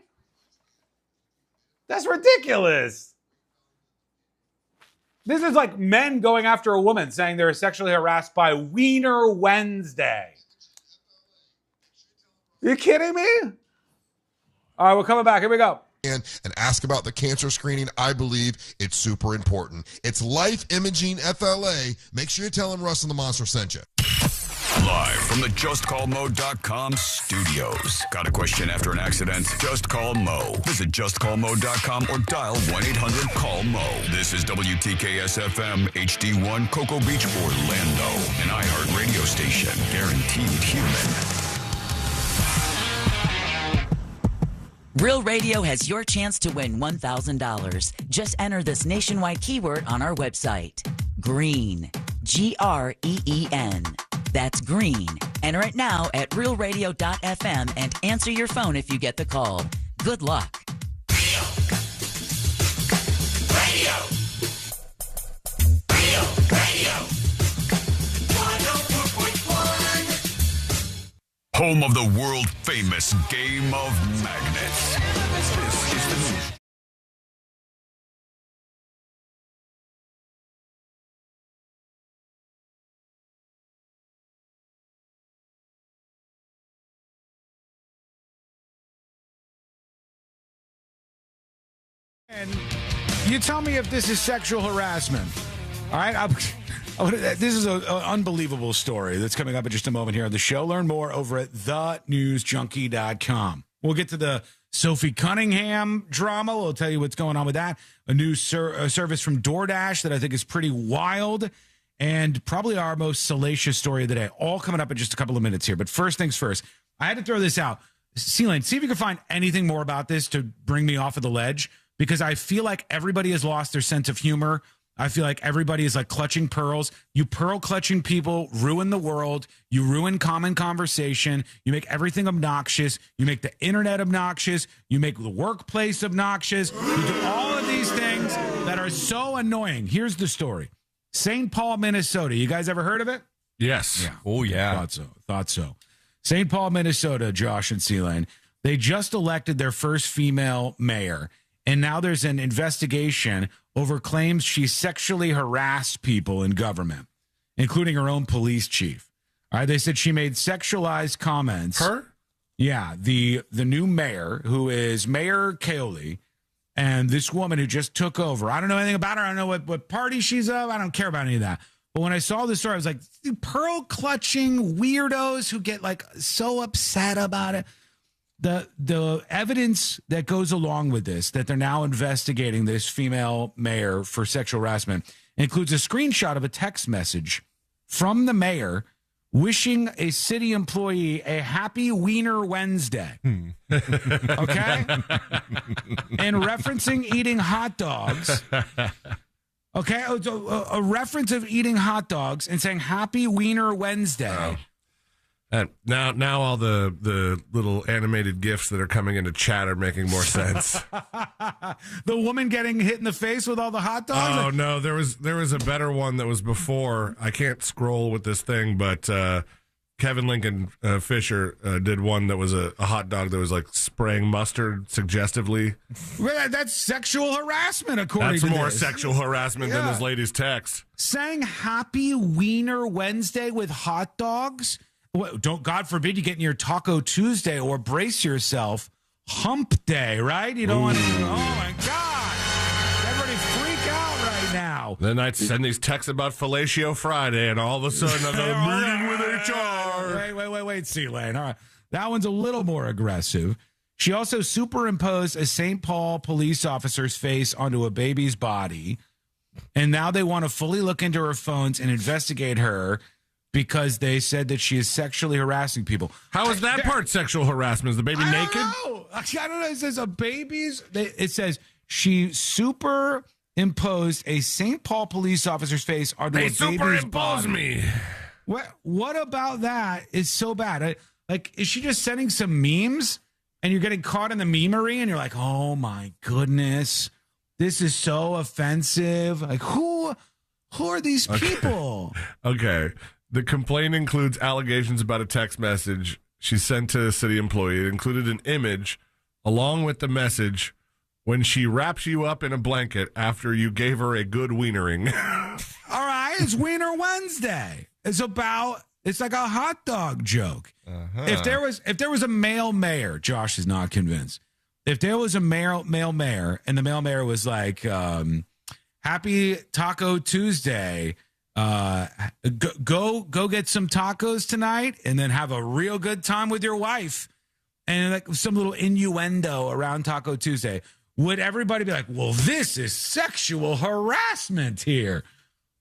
That's ridiculous. This is like men going after a woman saying they're sexually harassed by Wiener Wednesday. Are you kidding me? All right, we're coming back. Here we go. And ask about the cancer screening. I believe it's super important. It's Life Imaging FLA. Make sure you tell them Russ and the Monster sent you. Live from the JustCallMo.com studios. Got a question after an accident? Just call Mo. Visit JustCallMo.com or dial 1-800-CALL-MO. This is WTKS-FM HD1 Cocoa Beach, Orlando. An iHeart radio station. Guaranteed human. Real Radio has your chance to win $1,000. Just enter this nationwide keyword on our website. Green. Green. That's green. Enter it now at realradio.fm and answer your phone if you get the call. Good luck. Radio. Real Radio. 104.1. Home of the world famous Game of Magnets. This is the news. And you tell me if this is sexual harassment. All right. This is an unbelievable story that's coming up in just a moment here on the show. Learn more over at thenewsjunkie.com. We'll get to the Sophie Cunningham drama. We'll tell you what's going on with that. A new service from DoorDash that I think is pretty wild, and probably our most salacious story of the day. All coming up in just a couple of minutes here. But first things first, I had to throw this out. C-Lane, see if you can find anything more about this to bring me off of the ledge, because I feel like everybody has lost their sense of humor. I feel like everybody is like clutching pearls. You pearl clutching people ruin the world. You ruin common conversation. You make everything obnoxious. You make the internet obnoxious. You make the workplace obnoxious. You do all of these things that are so annoying. Here's the story. St. Paul, Minnesota. You guys ever heard of it? Yes. Yeah. Oh, yeah. Thought so. St. Paul, Minnesota, Josh and C-Lane. They just elected their first female mayor. And now there's an investigation over claims she sexually harassed people in government, including her own police chief. All right, they said she made sexualized comments. Her? Yeah, the new mayor, who is Mayor Kaoli, and this woman who just took over. I don't know anything about her. I don't know what party she's of. I don't care about any of that. But when I saw this story, I was like, pearl clutching weirdos who get like so upset about it. The evidence that goes along with this, that they're now investigating this female mayor for sexual harassment, includes a screenshot of a text message from the mayor wishing a city employee a happy Wiener Wednesday. Okay? And referencing eating hot dogs. Okay? A reference of eating hot dogs and saying happy Wiener Wednesday. Now all the little animated GIFs that are coming into chat are making more sense. The woman getting hit in the face with all the hot dogs? Oh, no, there was a better one that was before. I can't scroll with this thing, but Kevin Lincoln Fisher did one that was a hot dog that was like spraying mustard suggestively. Well, that's sexual harassment, according to That's more this. sexual harassment than this lady's text. Saying happy Wiener Wednesday with hot dogs? Don't, God forbid, you get in your Taco Tuesday, or brace yourself, hump day, right? You don't want to, oh my God. Everybody freak out right now. Then I'd send these texts about Fellatio Friday, and all of a sudden I'm meeting with HR. Wait, C-Lane. All right. That one's a little more aggressive. She also superimposed a St. Paul police officer's face onto a baby's body, and now they want to fully look into her phones and investigate her, because they said that she is sexually harassing people. How is that part sexual harassment? Is the baby naked? I don't know. It says it says she superimposed a St. Paul police officer's face onto a baby's body. Me. What about that is so bad? Like, is she just sending some memes and you're getting caught in the memery and you're like, oh my goodness, this is so offensive. Like, who are these people? Okay. The complaint includes allegations about a text message she sent to a city employee. It included an image along with the message when she wraps you up in a blanket after you gave her a good wienering. All right, it's Wiener Wednesday. It's like a hot dog joke. If there was a male mayor, Josh is not convinced. If there was a male mayor and the male mayor was like, happy Taco Tuesday, go get some tacos tonight and then have a real good time with your wife, and like some little innuendo around Taco Tuesday, would everybody be like, well, this is sexual harassment here?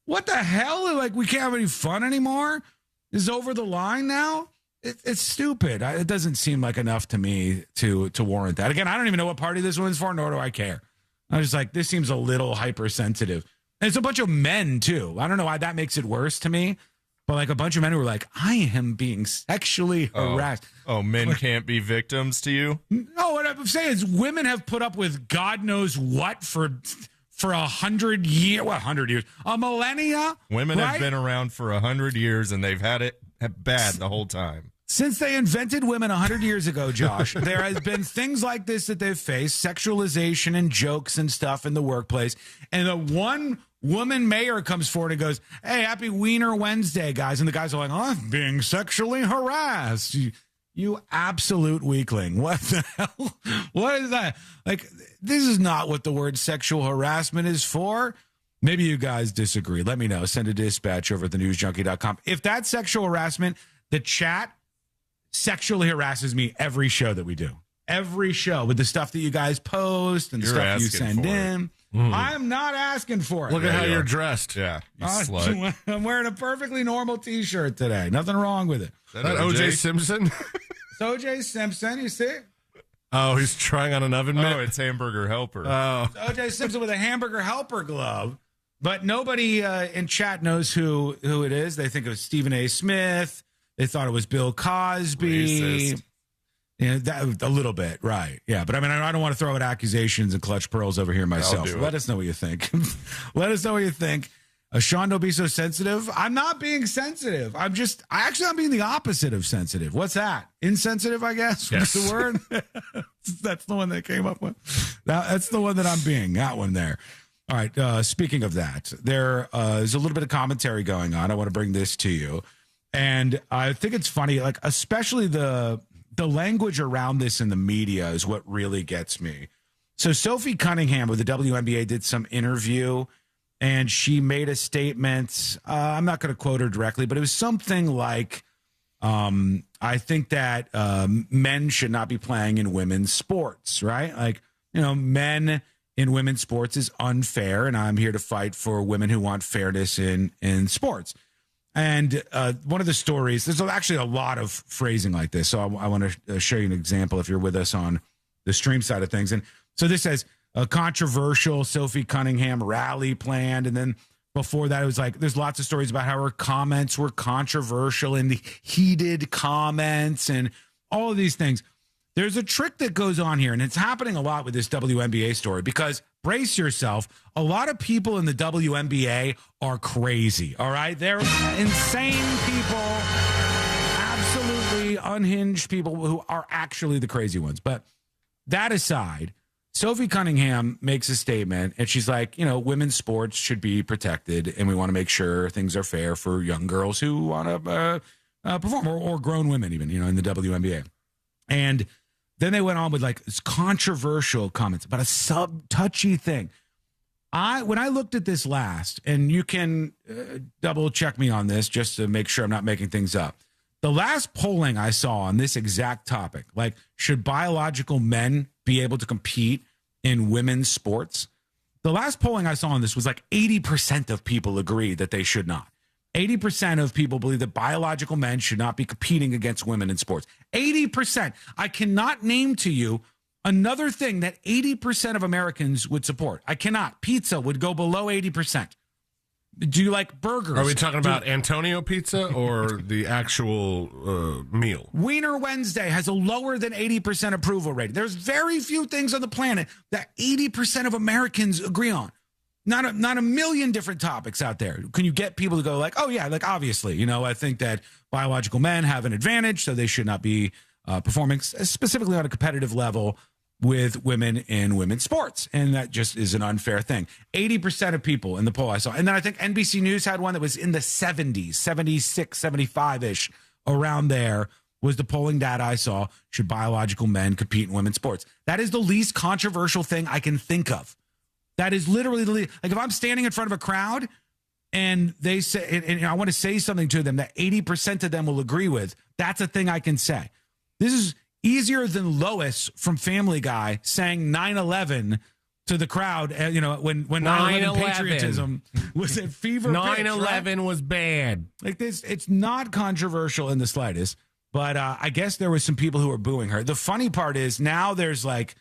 What the hell? Like, we can't have any fun anymore? This is over the line now? It's stupid. It doesn't seem like enough to me to warrant that. Again, I don't even know what party this one's for, nor do I care. I was like, this seems a little hypersensitive. And it's a bunch of men, too. I don't know why that makes it worse to me. But like a bunch of men who were like, I am being sexually harassed. Oh, men can't be victims to you? No, what I'm saying is women have put up with God knows what for 100 years. Well, 100 years. A millennia. Women have been around for 100 years, and they've had it bad the whole time. Since they invented women 100 years ago, Josh, there has been things like this that they've faced, sexualization and jokes and stuff in the workplace. And the one woman mayor comes forward and goes, hey, happy Wiener Wednesday, guys. And the guys are like, oh, I'm being sexually harassed. You absolute weakling. What the hell? What is that? Like, this is not what the word sexual harassment is for. Maybe you guys disagree. Let me know. Send a dispatch over at thenewsjunkie.com. If that's sexual harassment, the chat sexually harasses me every show that we do. Every show with the stuff that you guys post and the stuff you send in. I'm not asking for it. Look at how you're dressed. Yeah, you slut. I'm wearing a perfectly normal T-shirt today. Nothing wrong with it. Is that O.J. Simpson? It's O.J. Simpson, you see? Oh, he's trying on an oven mitt? Oh, it's Hamburger Helper. Oh. It's O.J. Simpson with a Hamburger Helper glove. But nobody in chat knows who it is. They think it was Stephen A. Smith. They thought it was Bill Cosby. Racist. Yeah, that, a little bit, right? Yeah, but I mean, I don't want to throw out accusations and clutch pearls over here myself. Let us know what you think. Let us know what you think. Sean, don't be so sensitive. I'm not being sensitive. I'm being the opposite of sensitive. What's that? Insensitive, I guess. Yes. What's the word? That's the one that came up with. That's the one that I'm being. That one there. All right. Speaking of that, there is a little bit of commentary going on. I want to bring this to you, and I think it's funny, like especially the language around this in the media is what really gets me. So Sophie Cunningham with the WNBA did some interview, and she made a statement. I'm not going to quote her directly, but it was something like, I think that men should not be playing in women's sports, right? Like, men in women's sports is unfair, and I'm here to fight for women who want fairness in sports. And one of the stories, there's actually a lot of phrasing like this, so I want to show you an example if you're with us on the stream side of things. And so this says, a controversial Sophie Cunningham rally planned, and then before that, it was like, there's lots of stories about how her comments were controversial and the heated comments and all of these things. There's a trick that goes on here, and it's happening a lot with this WNBA story because, brace yourself, a lot of people in the WNBA are crazy, all right? They're insane people, absolutely unhinged people who are actually the crazy ones. But that aside, Sophie Cunningham makes a statement, and she's like, women's sports should be protected, and we want to make sure things are fair for young girls who want to perform, or grown women even, in the WNBA. And then they went on with like controversial comments about a touchy thing. When I looked at this last, and you can double check me on this just to make sure I'm not making things up. The last polling I saw on this exact topic, like should biological men be able to compete in women's sports? The last polling I saw on this was like 80% of people agree that they should not. 80% of people believe that biological men should not be competing against women in sports. 80%. I cannot name to you another thing that 80% of Americans would support. I cannot. Pizza would go below 80%. Do you like burgers? Are we talking about Antonio pizza or the actual meal? Wiener Wednesday has a lower than 80% approval rating. There's very few things on the planet that 80% of Americans agree on. Not a million different topics out there. Can you get people to go like, oh, yeah, like obviously, I think that biological men have an advantage, so they should not be performing specifically on a competitive level with women in women's sports. And that just is an unfair thing. 80% of people in the poll I saw. And then I think NBC News had one that was in the 70s, 76, 75-ish, around there was the polling data I saw. Should biological men compete in women's sports? That is the least controversial thing I can think of. That is literally like if I'm standing in front of a crowd and they say, and I want to say something to them that 80% of them will agree with, that's a thing I can say. This is easier than Lois from Family Guy saying 9/11 to the crowd, when 9/11 patriotism was at fever pitch. 9/11 was bad. Like this, it's not controversial in the slightest, but I guess there was some people who were booing her. The funny part is now there's like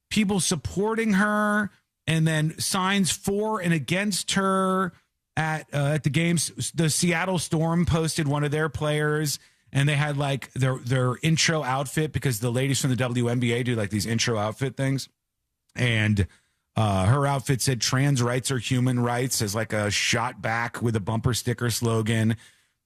people supporting her, and then signs for and against her at the games. The Seattle Storm posted one of their players, and they had like their intro outfit because the ladies from the WNBA do like these intro outfit things. And her outfit said trans rights are human rights as like a shot back with a bumper sticker slogan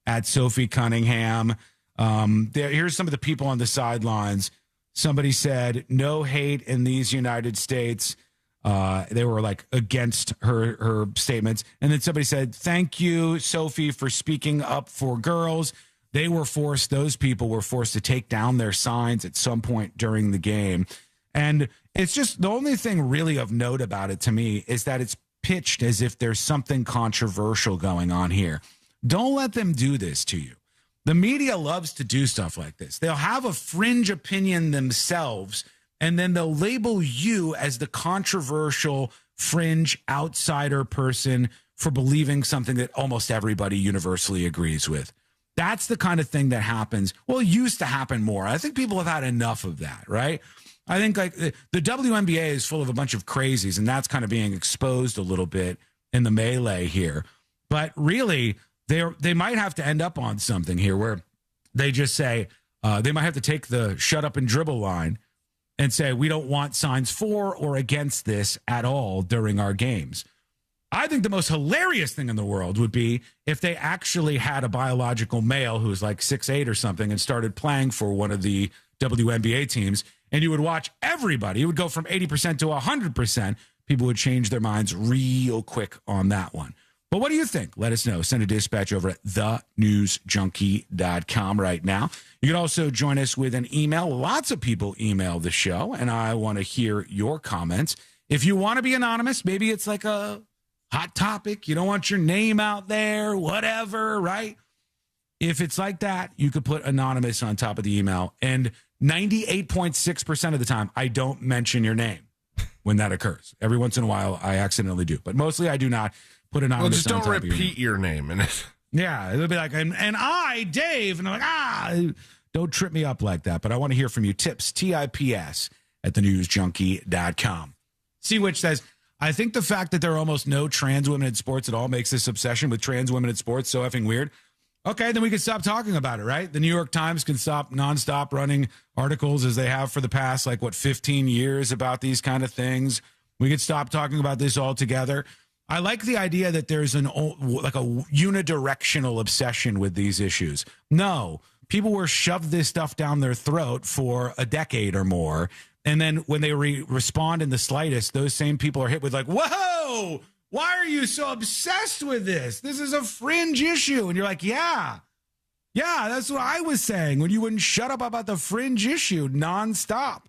at Sophie Cunningham. Here's some of the people on the sidelines. Somebody said, no hate in these United States. They were like against her statements. And then somebody said, thank you, Sophie, for speaking up for girls. Those people were forced to take down their signs at some point during the game. And it's just the only thing really of note about it to me is that it's pitched as if there's something controversial going on here. Don't let them do this to you. The media loves to do stuff like this. They'll have a fringe opinion themselves, and then they'll label you as the controversial fringe outsider person for believing something that almost everybody universally agrees with. That's the kind of thing that happens. Well, it used to happen more. I think people have had enough of that, right? I think like the WNBA is full of a bunch of crazies, and that's kind of being exposed a little bit in the melee here. But really, they might have to end up on something here where they just say, they might have to take the shut up and dribble line and say, we don't want signs for or against this at all during our games. I think the most hilarious thing in the world would be if they actually had a biological male who's like 6'8" or something and started playing for one of the WNBA teams, and you would watch everybody. It would go from 80% to 100%. People would change their minds real quick on that one. But what do you think? Let us know. Send a dispatch over at thenewsjunkie.com right now. You can also join us with an email. Lots of people email the show, and I want to hear your comments. If you want to be anonymous, maybe it's like a hot topic. You don't want your name out there, whatever, right? If it's like that, you could put anonymous on top of the email. And 98.6% of the time, I don't mention your name when that occurs. Every once in a while, I accidentally do. But mostly I do not put anonymous on just don't top repeat your name in it. Yeah, it'll be like, and I, Dave, and I'm like, don't trip me up like that. But I want to hear from you. Tips, TIPS, at thenewsjunkie.com. C-Witch says, I think the fact that there are almost no trans women in sports at all makes this obsession with trans women in sports so effing weird. Okay, then we can stop talking about it, right? The New York Times can stop nonstop running articles as they have for the past, 15 years about these kind of things. We could stop talking about this altogether. I like the idea that there's a unidirectional obsession with these issues. No, people were shoved this stuff down their throat for a decade or more. And then when they respond in the slightest, those same people are hit with whoa, why are you so obsessed with this? This is a fringe issue. And you're like, yeah, that's what I was saying when you wouldn't shut up about the fringe issue nonstop.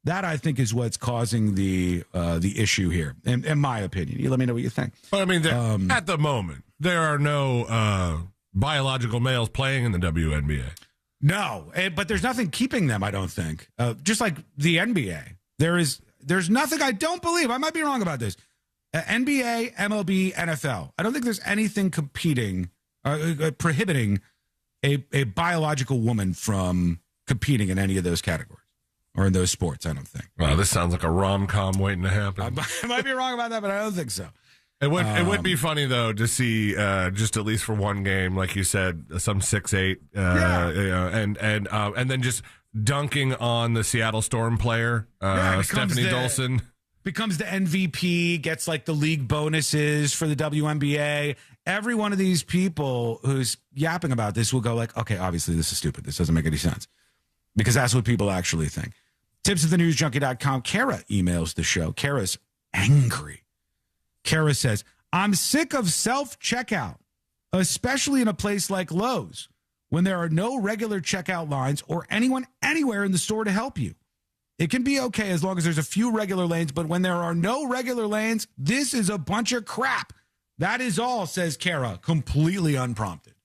That, I think, is what's causing the issue here, in my opinion. You let me know what you think. But, I mean, at the moment, there are no biological males playing in the WNBA. No, but there's nothing keeping them, I don't think. Just like the NBA. There's nothing, I don't believe. I might be wrong about this. NBA, MLB, NFL. I don't think there's anything competing, prohibiting a biological woman from competing in any of those categories. Or in those sports, I don't think. Wow, this sounds like a rom-com waiting to happen. I might be wrong about that, but I don't think so. It would be funny, though, to see just at least for one game, like you said, some 6'8", and then just dunking on the Seattle Storm player, Stephanie Dolson. Becomes the MVP, gets the league bonuses for the WNBA. Every one of these people who's yapping about this will go okay, obviously this is stupid. This doesn't make any sense. Because that's what people actually think. Tips at thenewsjunkie.com. Kara emails the show. Kara's angry. Kara says, I'm sick of self-checkout, especially in a place like Lowe's, when there are no regular checkout lines or anyone anywhere in the store to help you. It can be okay as long as there's a few regular lanes, but when there are no regular lanes, this is a bunch of crap. That is all, says Kara, completely unprompted.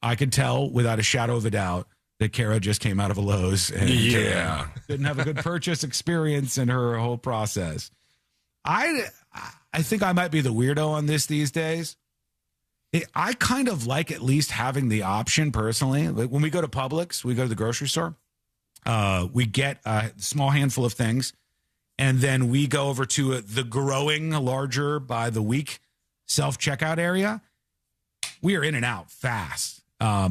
I can tell without a shadow of a doubt that Kara just came out of a Lowe's and didn't have a good purchase experience in her whole process. I think I might be the weirdo on this these days. I kind of like at least having the option personally. When we go to Publix, we go to the grocery store, we get a small handful of things, and then we go over to the growing larger by the week self-checkout area. We are in and out fast. I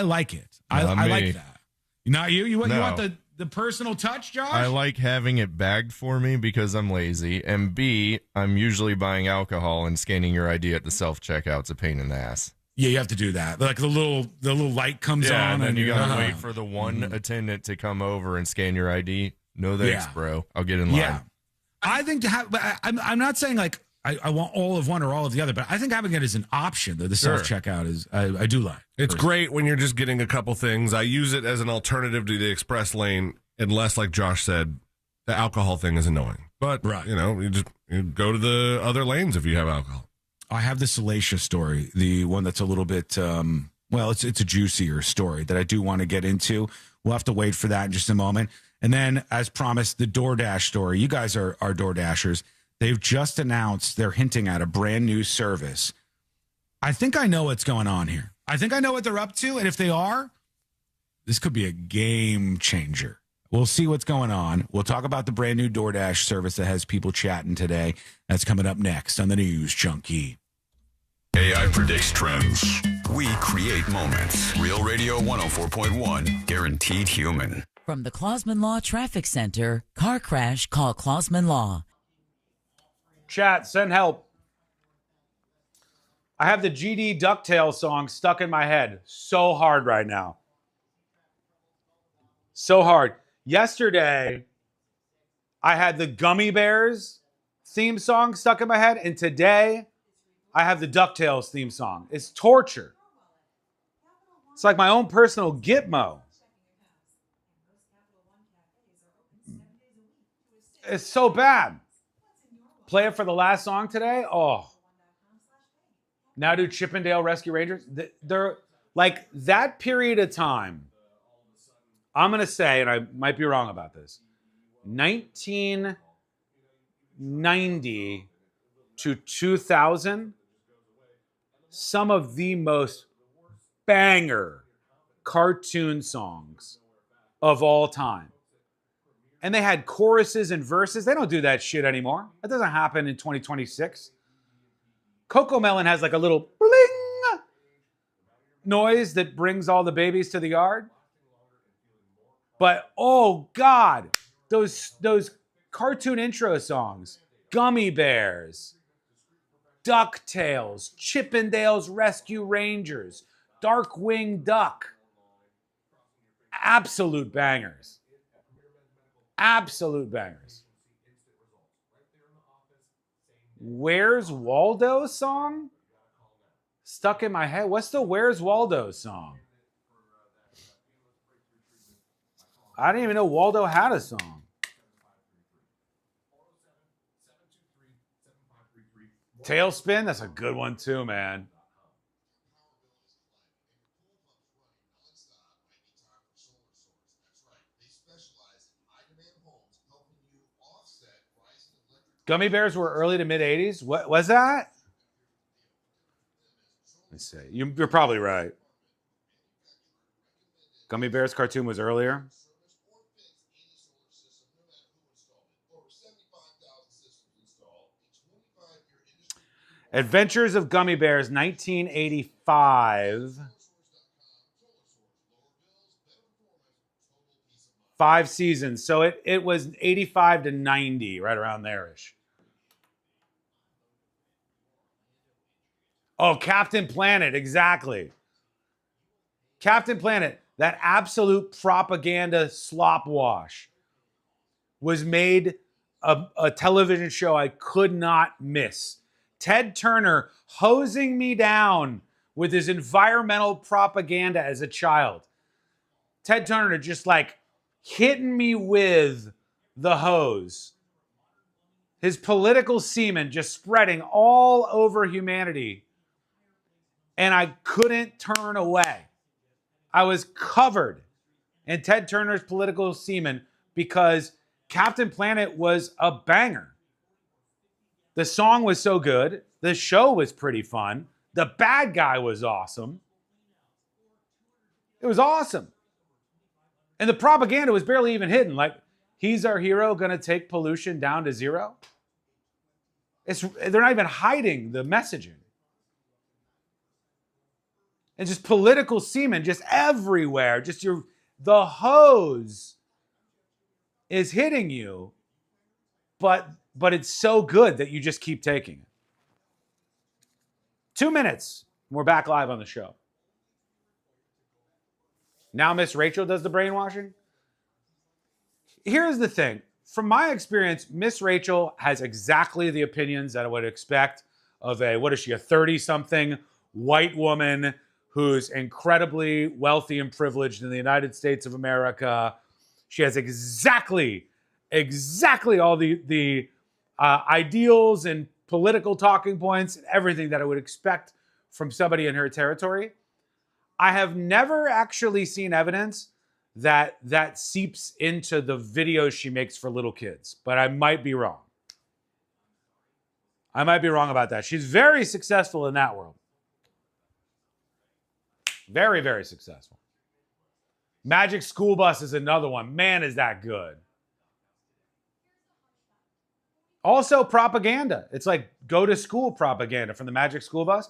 like it. I like that. Not you? You want the personal touch, Josh? I like having it bagged for me because I'm lazy. And B, I'm usually buying alcohol and scanning your ID at the self-checkout's a pain in the ass. Yeah, you have to do that. The little light comes on. And then you got to wait for the one attendant to come over and scan your ID. No thanks, bro. I'll get in line. Yeah. I think I'm not saying I want all of one or all of the other, but I think having it as an option, the self-checkout is, I do like. It's great when you're just getting a couple things. I use it as an alternative to the express lane, unless, like Josh said, the alcohol thing is annoying. But, you go to the other lanes if you have alcohol. I have the salacious story, the one that's a little bit, it's a juicier story that I do want to get into. We'll have to wait for that in just a moment. And then, as promised, the DoorDash story. You guys are DoorDashers. They've just announced they're hinting at a brand new service. I think I know what's going on here. I think I know what they're up to. And if they are, this could be a game changer. We'll see what's going on. We'll talk about the brand new DoorDash service that has people chatting today. That's coming up next on the News Junkie. AI predicts trends. We create moments. Real Radio 104.1. Guaranteed human. From the Clausman Law Traffic Center, car crash, call Clausman Law. Chat, send help. I have the GD DuckTales song stuck in my head so hard right now. So hard. Yesterday, I had the Gummy Bears theme song stuck in my head, and today, I have the DuckTales theme song. It's torture. It's like my own personal Gitmo. It's so bad. Play it for the last song today. Oh. Now do Chippendale Rescue Rangers. They're like that period of time. I'm going to say, and I might be wrong about this, 1990 to 2000, some of the most banger cartoon songs of all time. And they had choruses and verses. They don't do that shit anymore. That doesn't happen in 2026. Coco Melon has like a little bling noise that brings all the babies to the yard. But, oh, God, those cartoon intro songs, Gummy Bears, DuckTales, Chippendales Rescue Rangers, Darkwing Duck, absolute bangers. Absolute bangers. Where's Waldo song? Stuck in my head. What's the Where's Waldo song? I didn't even know Waldo had a song. Tailspin, that's a good one too, man. Gummy Bears were early to mid 80s. What was that? Let's see. You're probably right. Gummy Bears cartoon was earlier. Adventures of Gummy Bears, 1985. 5 seasons. So it was 85 to 90, right around there-ish. Oh, Captain Planet, exactly. Captain Planet, that absolute propaganda slop wash, was made a television show I could not miss. Ted Turner hosing me down with his environmental propaganda as a child. Ted Turner just like hitting me with the hose. His political semen just spreading all over humanity. And I couldn't turn away. I was covered in Ted Turner's political semen because Captain Planet was a banger. The song was so good. The show was pretty fun. The bad guy was awesome. It was awesome. And the propaganda was barely even hidden. Like, he's our hero, going to take pollution down to zero. They're not even hiding the messaging. And just political semen just everywhere. Just the hose is hitting you, but it's so good that you just keep taking it. 2 minutes. We're back live on the show. Now Miss Rachel does the brainwashing. Here's the thing. From my experience, Miss Rachel has exactly the opinions that I would expect of a 30-something white woman who's incredibly wealthy and privileged in the United States of America. She has exactly exactly all the ideals and political talking points and everything that I would expect from somebody in her territory. I have never actually seen evidence that seeps into the videos she makes for little kids, but I might be wrong. I might be wrong about that. She's very successful in that world. Very, very successful. Magic School Bus is another one. Man, is that good. Also, propaganda. It's like go to school propaganda from the Magic School Bus.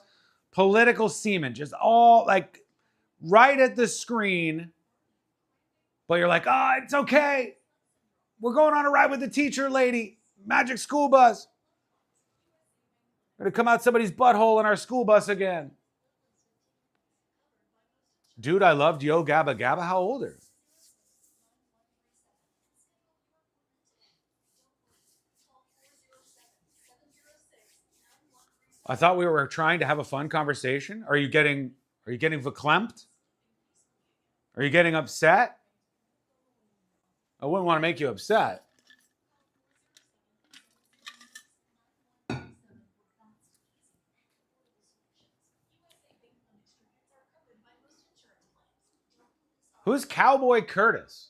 Political semen, just all like right at the screen. But you're like, oh, it's okay. We're going on a ride with the teacher lady. Magic School Bus. We're going to come out somebody's butthole in our school bus again. Dude, I loved Yo Gabba Gabba. How old are you? I thought we were trying to have a fun conversation. Are you getting verklempt? Are you getting upset? I wouldn't want to make you upset. Who's Cowboy Curtis?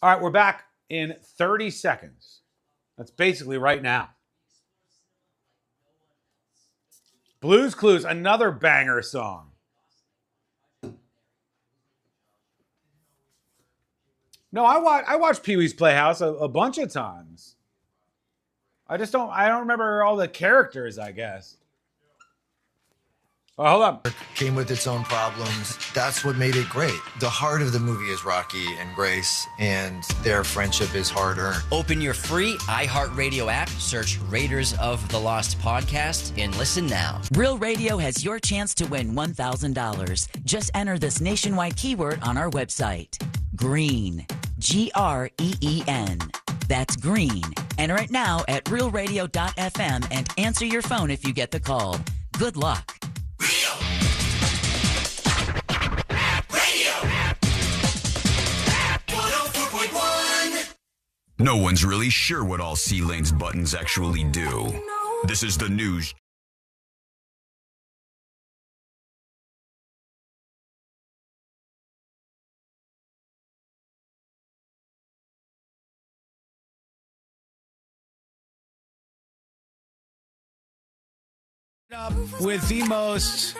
All right, we're back in 30 seconds. That's basically right now. Blue's Clues, another banger song. No, I watched Pee-wee's Playhouse a bunch of times. I don't remember all the characters, I guess. Oh, hold on. Came with its own problems. That's what made it great. The heart of the movie is Rocky and Grace, and their friendship is hard-earned. Open your free iHeartRadio app, search Raiders of the Lost Podcast, and listen now. Real Radio has your chance to win $1,000. Just enter this nationwide keyword on our website. Green. Green. That's green. Enter it now at realradio.fm and answer your phone if you get the call. Good luck. No one's really sure what all C-Lane's buttons actually do. This is the news. Up with the most,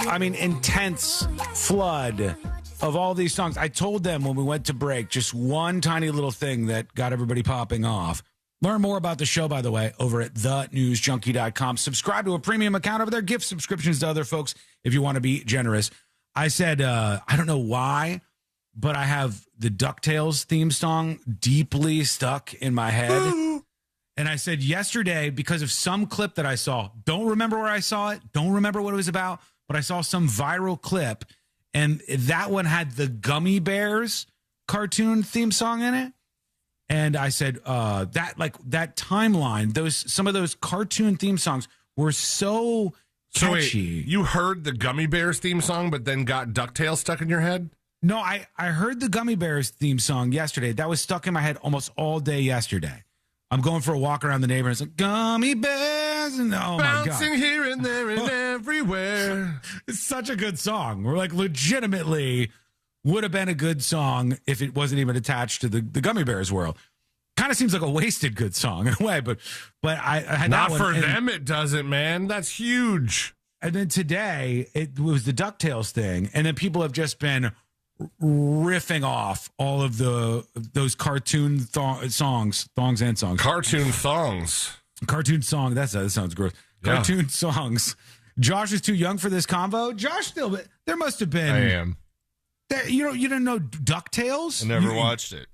intense flood of all these songs. I told them when we went to break, just one tiny little thing that got everybody popping off. Learn more about the show, by the way, over at thenewsjunkie.com. Subscribe to a premium account over there. Gift subscriptions to other folks if you want to be generous. I said, I don't know why, but I have the DuckTales theme song deeply stuck in my head. And I said yesterday, because of some clip that I saw, don't remember where I saw it, don't remember what it was about, but I saw some viral clip, and that one had the Gummy Bears cartoon theme song in it. And I said, that timeline, some of those cartoon theme songs were so catchy. So wait, you heard the Gummy Bears theme song, but then got DuckTales stuck in your head? No, I heard the Gummy Bears theme song yesterday. That was stuck in my head almost all day yesterday. I'm going for a walk around the neighborhood. It's like gummy bears, and oh my god, bouncing here and there and everywhere. It's such a good song. We're like, legitimately would have been a good song if it wasn't even attached to the Gummy Bears world. Kind of seems like a wasted good song in a way, but I had not that one, for them. It doesn't, man. That's huge. And then today it was the DuckTales thing, and then people have just been riffing off all of those cartoon songs. Cartoon song. That sounds gross. Yeah. Cartoon songs. Josh is too young for this convo. Josh, still, there must have been. I am. You didn't know DuckTales? I never watched it.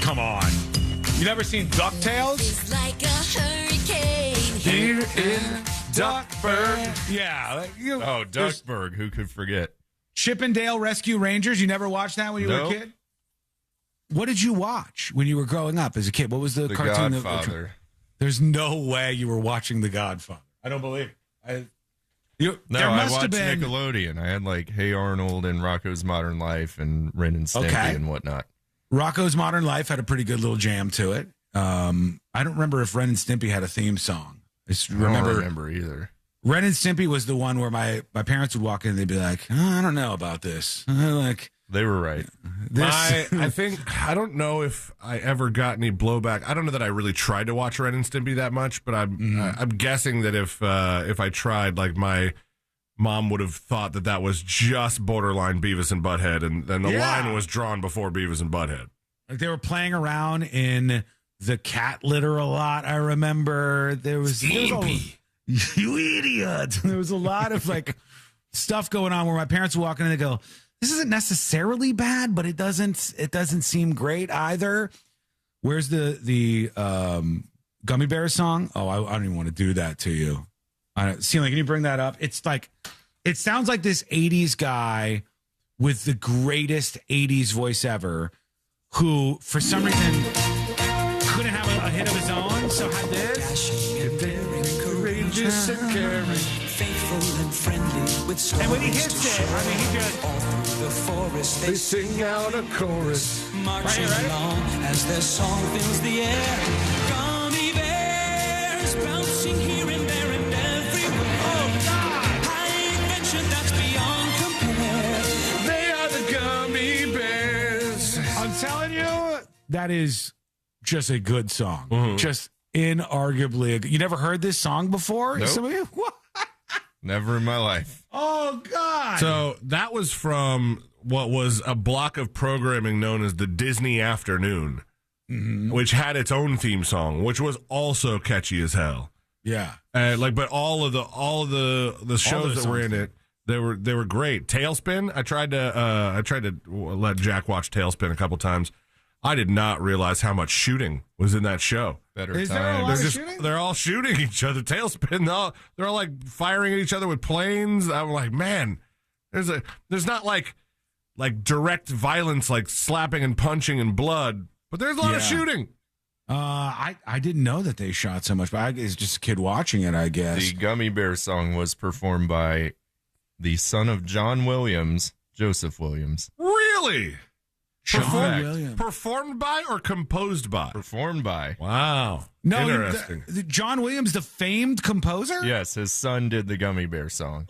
Come on. You never seen DuckTales? It's like a hurricane here in Duckburg. Yeah. Duckburg. Who could forget? Chippendale Rescue Rangers. You never watched that when you were a kid? What did you watch when you were growing up as a kid? What was the cartoon? Godfather. There's no way you were watching The Godfather. I don't believe it. No, I watched Nickelodeon. I had like Hey Arnold and Rocco's Modern Life and Ren and Stimpy and whatnot. Rocco's Modern Life had a pretty good little jam to it. I don't remember if Ren and Stimpy had a theme song. I don't remember either. Ren and Stimpy was the one where my parents would walk in and they'd be like, I don't know about this. They were right. I think, I don't know if I ever got any blowback. I don't know that I really tried to watch Ren and Stimpy that much, but I'm guessing that if I tried, like my mom would have thought that was just borderline Beavis and Butthead, and then the line was drawn before Beavis and Butthead. Like they were playing around in the cat litter a lot. I remember there was Stimpy. You idiot. There was a lot of like stuff going on where my parents would walk in and they go, this isn't necessarily bad, but it doesn't seem great either. Where's the Gummy Bear song? Oh, I don't even want to do that to you. Celia, can you bring that up? It's like, it sounds like this 80s guy with the greatest 80s voice ever who, for some reason, couldn't have a hit of his own, so had this. Courageous and caring, faithful and friendly with and when he hits it, I mean, he just the forest they sing out a chorus, marching along as their song fills the air. Gummy bears bouncing here and there and everywhere. Oh God! High adventure that's beyond compare. They are the Gummy Bears. I'm telling you, that is just a good song. Mm-hmm. Just inarguably, you never heard this song before? Nope. Some of you? What? Never in my life. Oh, God. So that was from what was a block of programming known as the Disney Afternoon, which had its own theme song, which was also catchy as hell. Yeah. But all of the shows that were in it, they were great. Tailspin, I tried to let Jack watch Tailspin a couple times. I did not realize how much shooting was in that show. Better times. They're all shooting each other. Tailspin, they're all like firing at each other with planes. I'm like, man, there's not like direct violence, like slapping and punching and blood, but there's a lot of shooting. I didn't know that they shot so much, but it's just a kid watching it, I guess. The Gummy Bear song was performed by the son of John Williams, Joseph Williams. Really? Williams. Performed by or composed by? Performed by. Wow. No, interesting. John Williams, the famed composer? Yes, his son did the Gummy Bear song.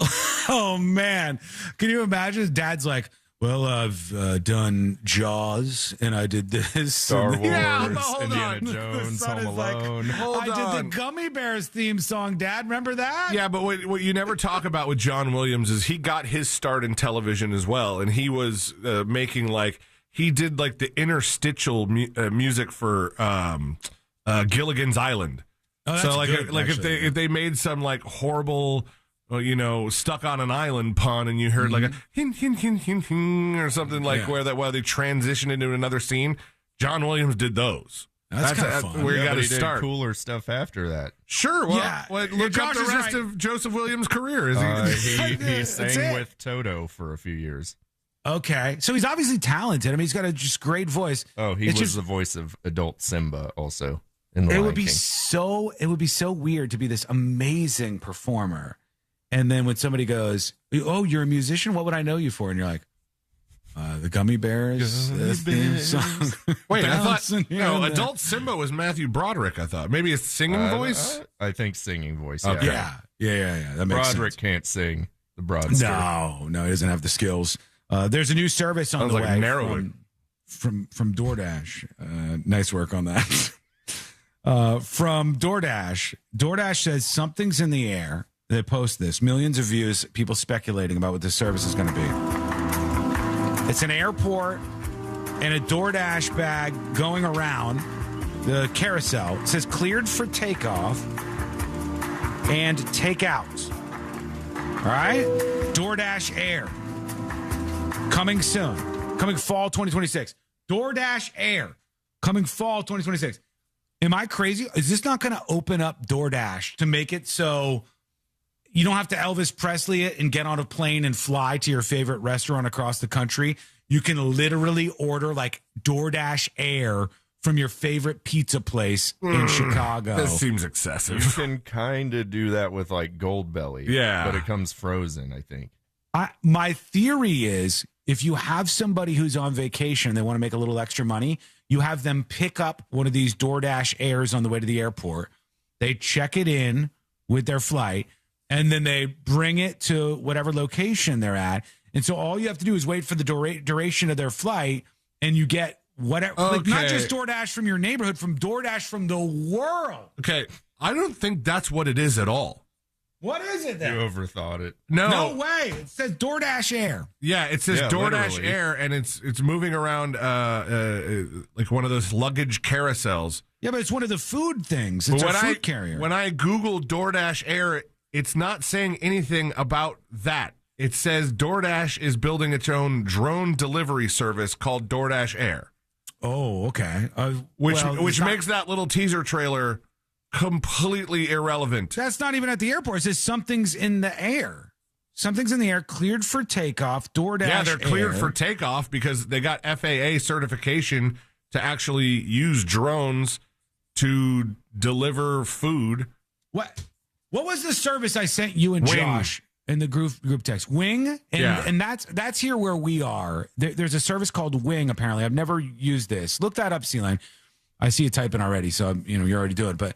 Oh, man. Can you imagine? His dad's like, well, I've done Jaws, and I did this. Star Wars, Indiana Jones, Home Alone. I did the Gummy Bears theme song, Dad. Remember that? Yeah, but what you never talk about with John Williams is he got his start in television as well, and he was making he did like the interstitial music for Gilligan's Island. Oh, that's so good, if they made some like horrible, stuck on an island pun, and you heard like a hin hin hin hin hin or something while they transitioned into another scene, John Williams did those. That's kind of fun. Where you got to did start. Cooler stuff after that. Sure. Well, look up the rest of Joseph Williams' career. He sang with Toto for a few years. Okay, so he's obviously talented. I mean, he's got a just great voice. Oh, he was the voice of adult Simba also in The Lion King. It would be so weird to be this amazing performer, and then when somebody goes, "Oh, you're a musician? What would I know you for?" And you're like, "The Gummy Bears theme song." Wait, I thought adult Simba was Matthew Broderick. I thought maybe a singing voice. I think singing voice. Okay. Yeah. That makes Broderick sense. Can't sing the Broadster. No, he doesn't have the skills. There's a new service on the way from DoorDash. Nice work on that. From DoorDash. DoorDash says something's in the air. They post this. Millions of views, people speculating about what this service is going to be. It's an airport and a DoorDash bag going around the carousel. It says cleared for takeoff and takeout. All right? DoorDash Air. Coming soon. Coming fall 2026. DoorDash Air. Coming fall 2026. Am I crazy? Is this not going to open up DoorDash to make it so you don't have to Elvis Presley it and get on a plane and fly to your favorite restaurant across the country? You can literally order like DoorDash Air from your favorite pizza place in Chicago. This seems excessive. You can kind of do that with like Gold Belly. Yeah. But it comes frozen, I think. My theory is if you have somebody who's on vacation and they want to make a little extra money, you have them pick up one of these DoorDash Airs on the way to the airport. They check it in with their flight, and then they bring it to whatever location they're at. And so all you have to do is wait for the duration of their flight, and you get whatever. Okay. Like not just DoorDash from your neighborhood, from DoorDash from the world. Okay, I don't think that's what it is at all. What is it then? You overthought it. No way. It says DoorDash Air. Yeah, it says DoorDash literally. Air, and it's moving around like one of those luggage carousels. Yeah, but it's one of the food things. It's a food carrier. When I Google DoorDash Air, it's not saying anything about that. It says DoorDash is building its own drone delivery service called DoorDash Air. Oh, okay. Which makes that little teaser trailer completely irrelevant. That's not even at the airport. It says something's in the air. Something's in the air, cleared for takeoff. DoorDash. Yeah, they're cleared Air. for takeoff because they got FAA certification to actually use drones to deliver food. What was the service I sent you and Wing. Josh in the group text? Wing? And that's here where we are. There's a service called Wing, apparently. I've never used this. Look that up, C-Line. I see you typing already, so you're already doing it. But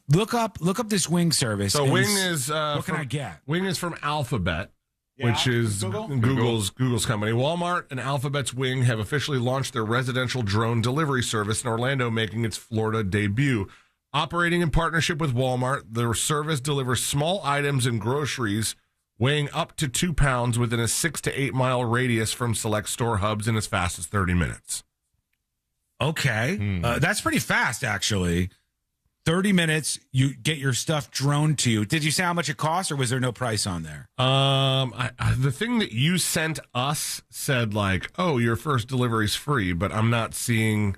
look up this Wing service. So Wing is what can I get? Wing is from Alphabet, which is Google's company. Walmart and Alphabet's Wing have officially launched their residential drone delivery service in Orlando, making its Florida debut. Operating in partnership with Walmart, the service delivers small items and groceries weighing up to 2 pounds within a 6 to 8 mile radius from select store hubs in as fast as 30 minutes. Okay. That's pretty fast, actually. 30 minutes, you get your stuff droned to you. Did you say how much it costs, or was there no price on there? The thing that you sent us said like, "Oh, your first delivery is free," but I'm not seeing.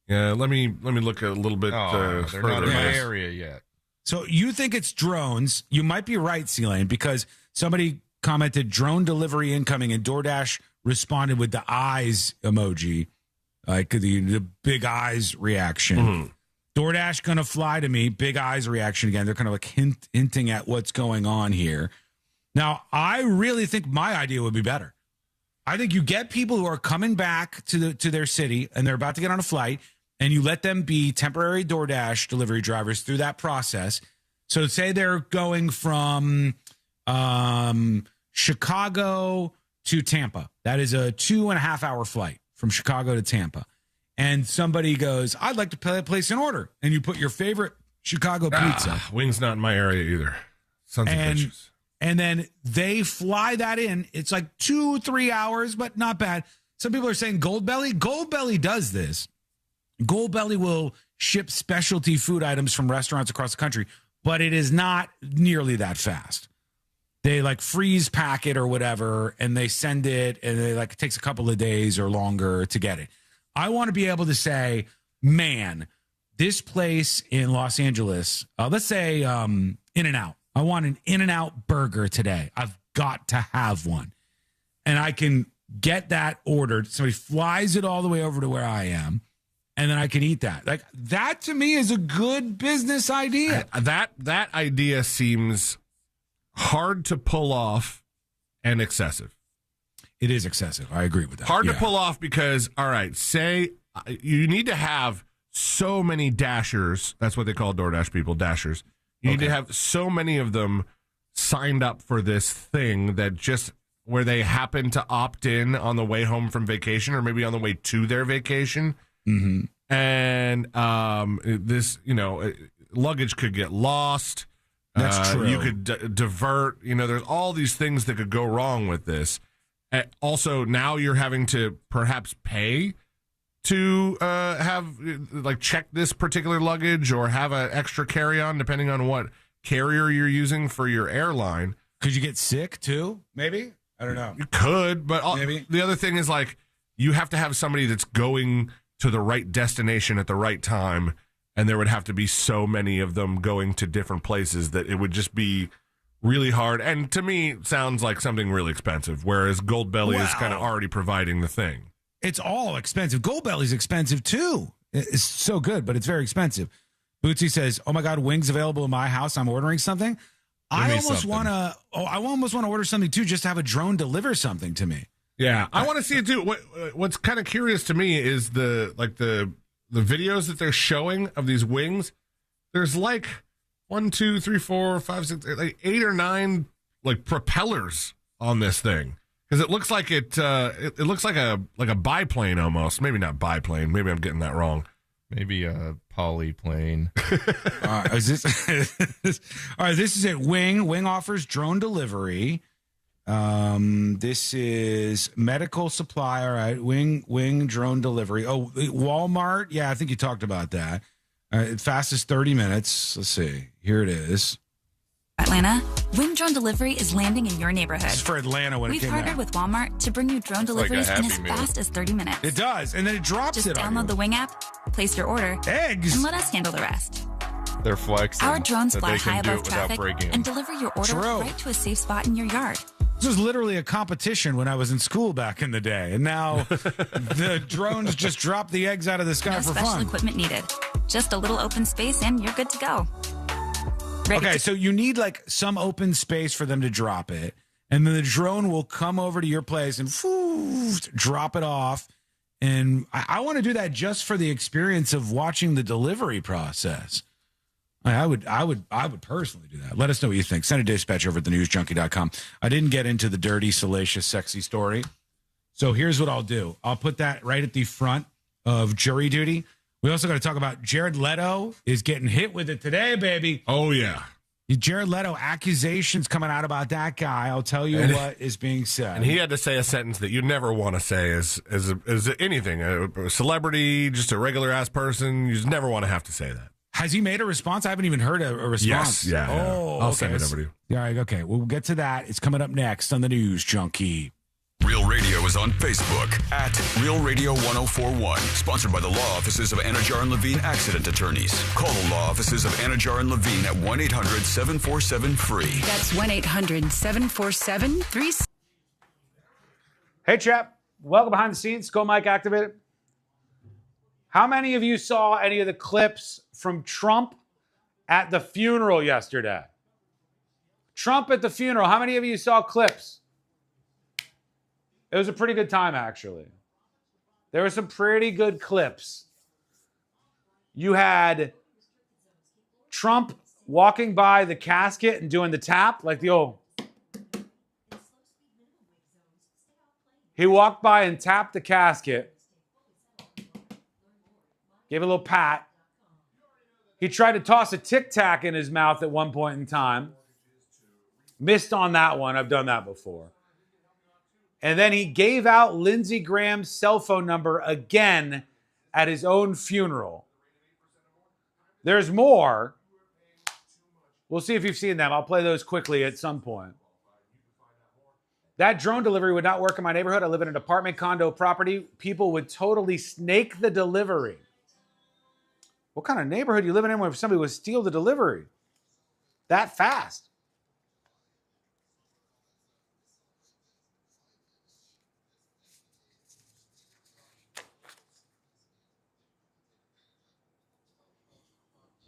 Let me look a little bit they're further. not in my area yet. So you think it's drones? You might be right, C-Lane, because somebody commented drone delivery incoming, and DoorDash responded with the eyes emoji, like the big eyes reaction. Mm-hmm. DoorDash gonna fly to me, big eyes reaction again. They're kind of like hinting at what's going on here. Now, I really think my idea would be better. I think you get people who are coming back to their city and they're about to get on a flight, and you let them be temporary DoorDash delivery drivers through that process. So say they're going from Chicago to Tampa. That is a 2.5 hour flight from Chicago to Tampa. And somebody goes, I'd like to place an order. And you put your favorite Chicago pizza. Wing's not in my area either. Sons of bitches. And then they fly that in. It's like 2-3 hours, but not bad. Some people are saying Gold Belly. Gold Belly does this. Gold Belly will ship specialty food items from restaurants across the country, but it is not nearly that fast. They like freeze pack it or whatever, and they send it, and it takes a couple of days or longer to get it. I want to be able to say, man, this place in Los Angeles, let's say In-N-Out. I want an In-N-Out burger today. I've got to have one. And I can get that ordered. Somebody flies it all the way over to where I am, and then I can eat that. Like, that to me is a good business idea. That idea seems hard to pull off and excessive. It is excessive. I agree with that. Hard to pull off because, all right, say you need to have so many dashers. That's what they call DoorDash people, dashers. You need to have so many of them signed up for this thing that just where they happen to opt in on the way home from vacation or maybe on the way to their vacation. Mm-hmm. And this, luggage could get lost. That's true. You could divert. There's all these things that could go wrong with this. Also, now you're having to perhaps pay to check this particular luggage or have an extra carry-on, depending on what carrier you're using for your airline. Could you get sick too? Maybe? I don't know. You could, but Maybe. The other thing is you have to have somebody that's going to the right destination at the right time, and there would have to be so many of them going to different places that it would just be really hard, and to me, sounds like something really expensive, whereas Gold Belly is kind of already providing the thing. It's all expensive. Gold Belly's expensive, too. It's so good, but it's very expensive. Bootsy says, "Oh my God, wings available in my house. I'm ordering something. I almost want to order something too, just to have a drone deliver something to me." Yeah, I want to see it too. What's kind of curious to me is the videos that they're showing of these wings. There's like 1, 2, 3, 4, 5, 6, like 8 or 9 like propellers on this thing, because it looks like it looks like a biplane almost. Maybe not biplane. Maybe I'm getting that wrong. Maybe a polyplane. Is this all right? This is it. Wing offers drone delivery. This is medical supply. All right, Wing drone delivery. Oh, Walmart. Yeah, I think you talked about that. Fastest 30 minutes. Let's see. Here it is. Atlanta, Wing Drone Delivery is landing in your neighborhood. This is for Atlanta when We've it came partnered out. with Walmart to bring you drone deliveries in as fast as 30 minutes. It does, and then it drops Just it on download you. the Wing app, place your order, eggs, and let us handle the rest. They're flexing. Our drones that fly they can high do it above without traffic breaking and them. deliver your order True. right to a safe spot in your yard. This was literally a competition when I was in school back in the day, and now the drones just drop the eggs out of the sky No for special fun. equipment needed. Just a little open space and you're good to go. Okay, so you need like some open space for them to drop it, and then the drone will come over to your place and drop it off. And I want to do that just for the experience of watching the delivery process. I would personally do that. Let us know what you think. Send a dispatch over at thenewsjunkie.com. I didn't get into the dirty, salacious, sexy story. So here's what I'll do. I'll put that right at the front of jury duty. We also got to talk about Jared Leto is getting hit with it today, baby. Oh, yeah. Jared Leto, accusations coming out about that guy. I'll tell you what is being said. And he had to say a sentence that you never want to say as anything. A celebrity, just a regular-ass person. You just never want to have to say that. Has he made a response? I haven't even heard a response. Yes, yeah. Oh, I'll okay. send it over to you. All right, okay. We'll get to that. It's coming up next on the News Junkie. Real Radio is on Facebook at Real Radio 1041. Sponsored by the law offices of Anajar and Levine Accident Attorneys. Call the law offices of Anajar and Levine at 1-800-747-FREE. That's 1-800-747-36. Hey, chap. Welcome behind the scenes. Go Mike activated. How many of you saw any of the clips from Trump at the funeral yesterday? Trump at the funeral. How many of you saw clips? It was a pretty good time, actually. There were some pretty good clips. You had Trump walking by the casket and doing the tap, like the old. He walked by and tapped the casket. Gave a little pat. He tried to toss a Tic Tac in his mouth at one point in time. Missed on that one. I've done that before. And then he gave out Lindsey Graham's cell phone number again at his own funeral. There's more. We'll see if you've seen them. I'll play those quickly at some point. That drone delivery would not work in my neighborhood. I live in an apartment condo property. People would totally snake the delivery. What kind of neighborhood you living in where somebody would steal the delivery that fast?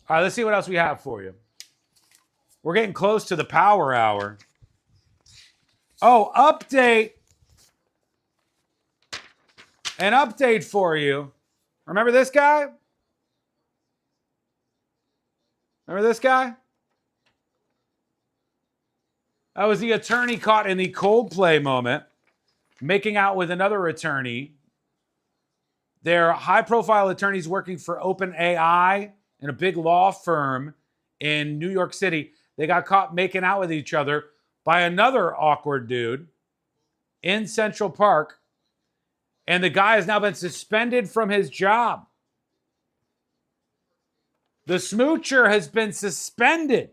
All right, let's see what else we have for you. We're getting close to the power hour. Oh, update. An update for you. Remember this guy? Remember this guy? That was the attorney caught in the Coldplay moment, making out with another attorney. They're high-profile attorneys working for OpenAI in a big law firm in New York City. They got caught making out with each other by another awkward dude in Central Park. And the guy has now been suspended from his job. The smoocher has been suspended.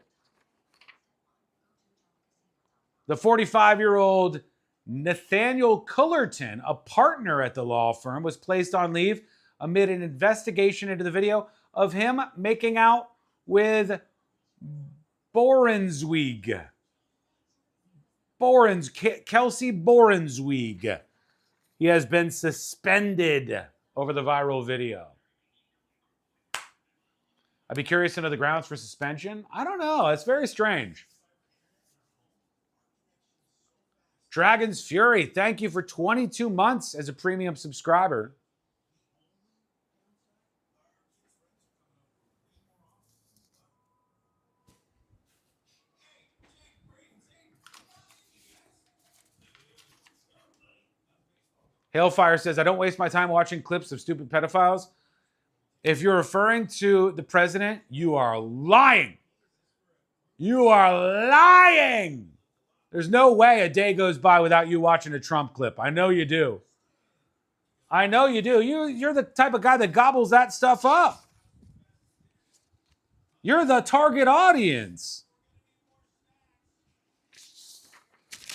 The 45-year-old Nathaniel Cullerton, a partner at the law firm, was placed on leave amid an investigation into the video of him making out with Kelsey Borensweig. He has been suspended over the viral video. I'd be curious to know the grounds for suspension. I don't know. It's very strange. Dragon's Fury, thank you for 22 months as a premium subscriber. Hailfire says, I don't waste my time watching clips of stupid pedophiles. If you're referring to the president, you are lying. You are lying. There's no way a day goes by without you watching a Trump clip. I know you do. I know you do. You're the type of guy that gobbles that stuff up. You're the target audience.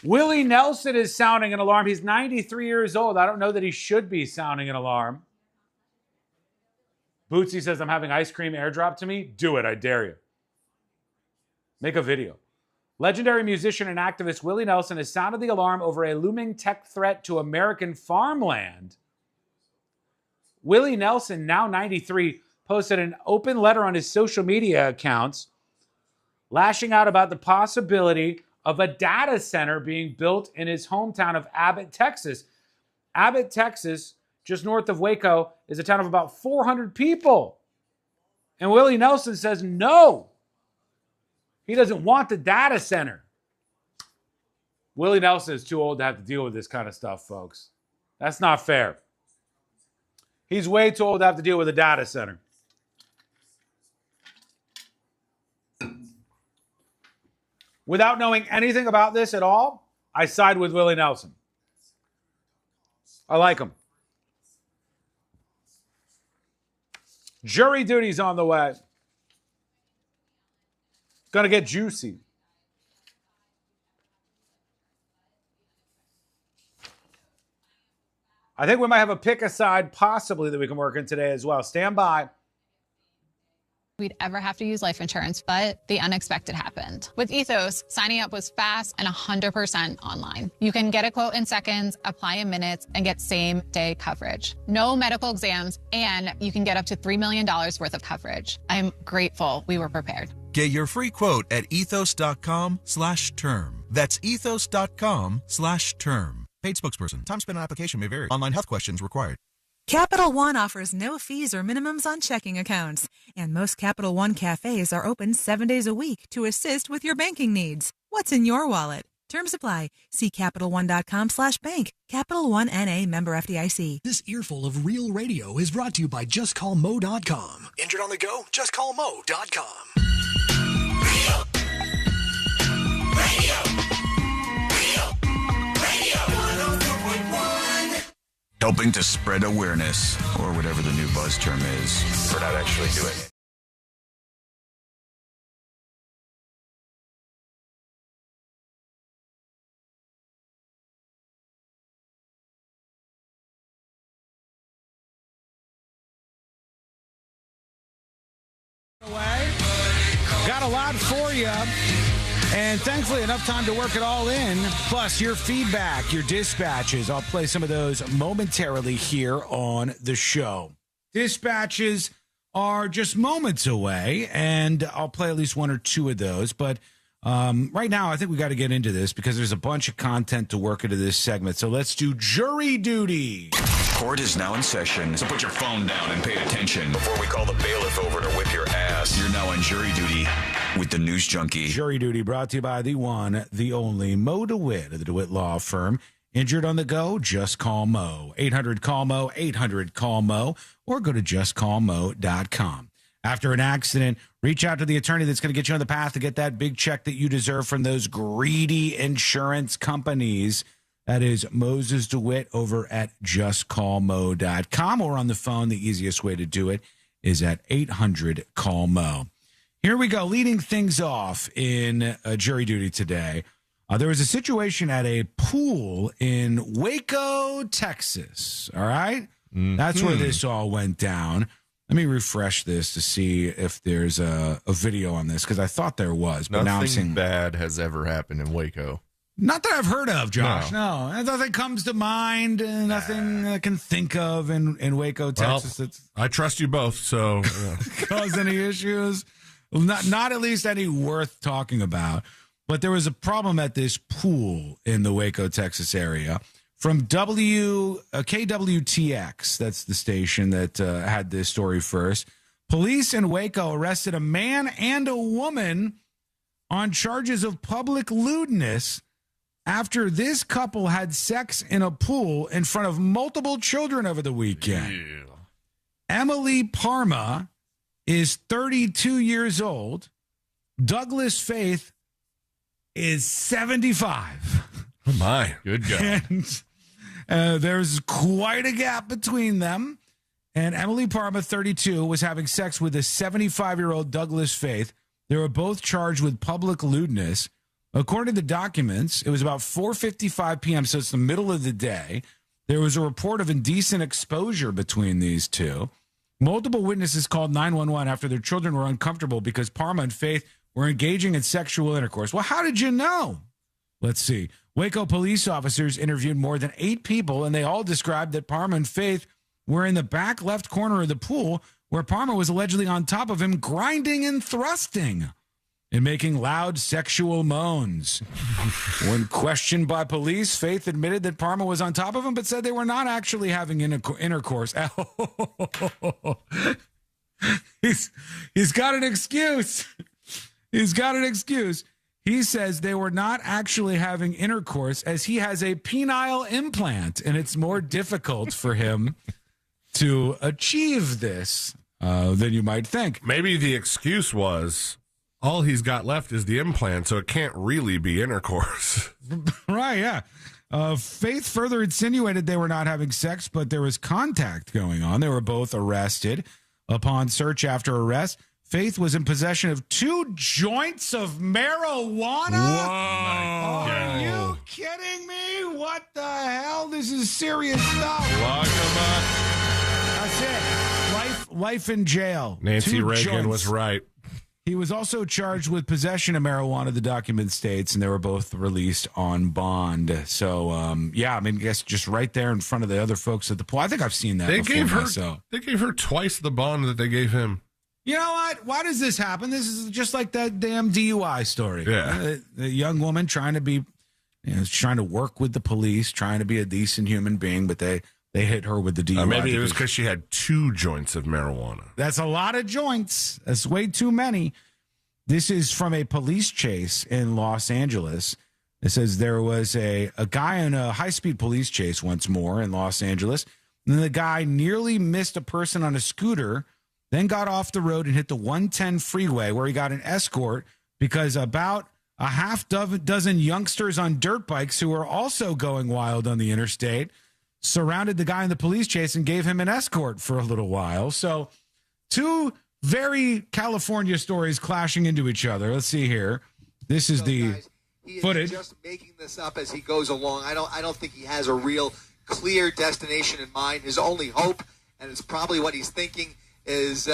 Willie Nelson is sounding an alarm. He's 93 years old. I don't know that he should be sounding an alarm. Bootsy says, I'm having ice cream airdrop to me. Do it, I dare you. Make a video. Legendary musician and activist Willie Nelson has sounded the alarm over a looming tech threat to American farmland. Willie Nelson, now 93, posted an open letter on his social media accounts, lashing out about the possibility of a data center being built in his hometown of Abbott, Texas. Abbott, Texas, just north of Waco, is a town of about 400 people. And Willie Nelson says no. He doesn't want the data center. Willie Nelson is too old to have to deal with this kind of stuff, folks. That's not fair. He's way too old to have to deal with a data center. Without knowing anything about this at all, I side with Willie Nelson. I like him. Jury duty's on the way. Gonna get juicy. I think we might have a pick aside possibly that we can work in today as well. Stand by. We'd ever have to use life insurance, but the unexpected happened. With Ethos, signing up was fast and 100% online. You can get a quote in seconds, apply in minutes, and get same-day coverage. No medical exams, and you can get up to $3 million worth of coverage. I'm grateful we were prepared. Get your free quote at ethos.com/term. That's ethos.com/term. Paid spokesperson. Time spent on application may vary. Online health questions required. Capital One offers no fees or minimums on checking accounts, and most Capital One cafes are open 7 days a week to assist with your banking needs. What's in your wallet? Terms apply. See CapitalOne.com/bank. Capital One N.A. member FDIC. This earful of real radio is brought to you by JustCallMo.com. Injured on the go? JustCallMo.com. Helping to spread awareness, or whatever the new buzz term is, for not actually doing it. Got a lot for you. And thankfully, enough time to work it all in. Plus, your feedback, your dispatches. I'll play some of those momentarily here on the show. Dispatches are just moments away, and I'll play at least one or two of those. But right now, I think we got to get into this because there's a bunch of content to work into this segment. So let's do jury duty. Court is now in session, so put your phone down and pay attention before we call the bailiff over to whip your ass. You're now on jury duty with the News Junkie. Jury duty brought to you by the one, the only Mo DeWitt of the DeWitt Law Firm. Injured on the go? Just call Mo. 800-CALL-MO, 800-CALL-MO, or go to justcallmo.com. After an accident, reach out to the attorney that's going to get you on the path to get that big check that you deserve from those greedy insurance companies. That is Moses DeWitt over at justcallmo.com, or on the phone. The easiest way to do it is at 800-CALL-MO. Here we go. Leading things off in jury duty today. There was a situation at a pool in Waco, Texas. All right? Mm-hmm. That's where this all went down. Let me refresh this to see if there's a video on this, because I thought there was. But Nothing now I'm seeing bad has ever happened in Waco. Not that I've heard of, Josh. No. Nothing comes to mind. Nothing I can think of in Waco, Texas. That's I trust you both, so cause any issues. Not at least any worth talking about. But there was a problem at this pool in the Waco, Texas area. From KWTX, that's the station that had this story first. Police in Waco arrested a man and a woman on charges of public lewdness after this couple had sex in a pool in front of multiple children over the weekend. Yeah. Emily Parma is 32 years old. Douglas Faith is 75. Oh my, good guy. And there's quite a gap between them. And Emily Parma, 32, was having sex with a 75-year-old Douglas Faith. They were both charged with public lewdness. According to the documents, it was about 4:55 p.m., so it's the middle of the day. There was a report of indecent exposure between these two. Multiple witnesses called 911 after their children were uncomfortable because Parma and Faith were engaging in sexual intercourse. Well, how did you know? Let's see. Waco police officers interviewed more than 8 people, and they all described that Parma and Faith were in the back left corner of the pool where Parma was allegedly on top of him, grinding and thrusting and making loud sexual moans. When questioned by police, Faith admitted that Parma was on top of him, but said they were not actually having intercourse. He's got an excuse. He's got an excuse. He says they were not actually having intercourse as he has a penile implant, and it's more difficult for him to achieve this than you might think. Maybe the excuse was all he's got left is the implant, so it can't really be intercourse. Right, yeah. Faith further insinuated they were not having sex, but there was contact going on. They were both arrested. Upon search after arrest, Faith was in possession of 2 joints of marijuana. Whoa. Are you kidding me? What the hell? This is serious stuff. Lock him up. That's it. Life in jail. Nancy 2 Reagan joints. was right. He was also charged with possession of marijuana, the document states, and they were both released on bond. So, I guess just right there in front of the other folks at the pool. I think I've seen that before myself. They gave her twice the bond that they gave him. You know what? Why does this happen? This is just like that damn DUI story. Yeah. The young woman trying to be, trying to work with the police, trying to be a decent human being, but they hit her with the DUI. Maybe it was because she had 2 joints of marijuana. That's a lot of joints. That's way too many. This is from a police chase in Los Angeles. It says there was a guy in a high-speed police chase once more in Los Angeles. And the guy nearly missed a person on a scooter, then got off the road and hit the 110 freeway where he got an escort because about a half dozen youngsters on dirt bikes who were also going wild on the interstate surrounded the guy in the police chase and gave him an escort for a little while. So 2 very California stories clashing into each other. Let's see here. This is the footage. He's just making this up as he goes along. I don't think he has a real clear destination in mind. His only hope, and it's probably what he's thinking, is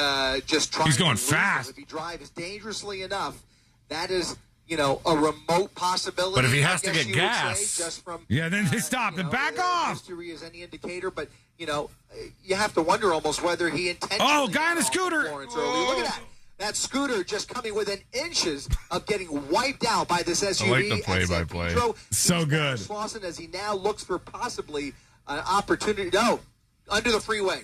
just trying. He's going to fast. If he drives dangerously enough, that is, a remote possibility. But if he has to get gas, just from then stop and back off. History is any indicator, but you have to wonder almost whether he intentionally. Oh, guy on a scooter! Look at that. That scooter just coming within inches of getting wiped out by this SUV. I like the play-by-play. So good. Slauson, as he now looks for possibly an opportunity. No, under the freeway,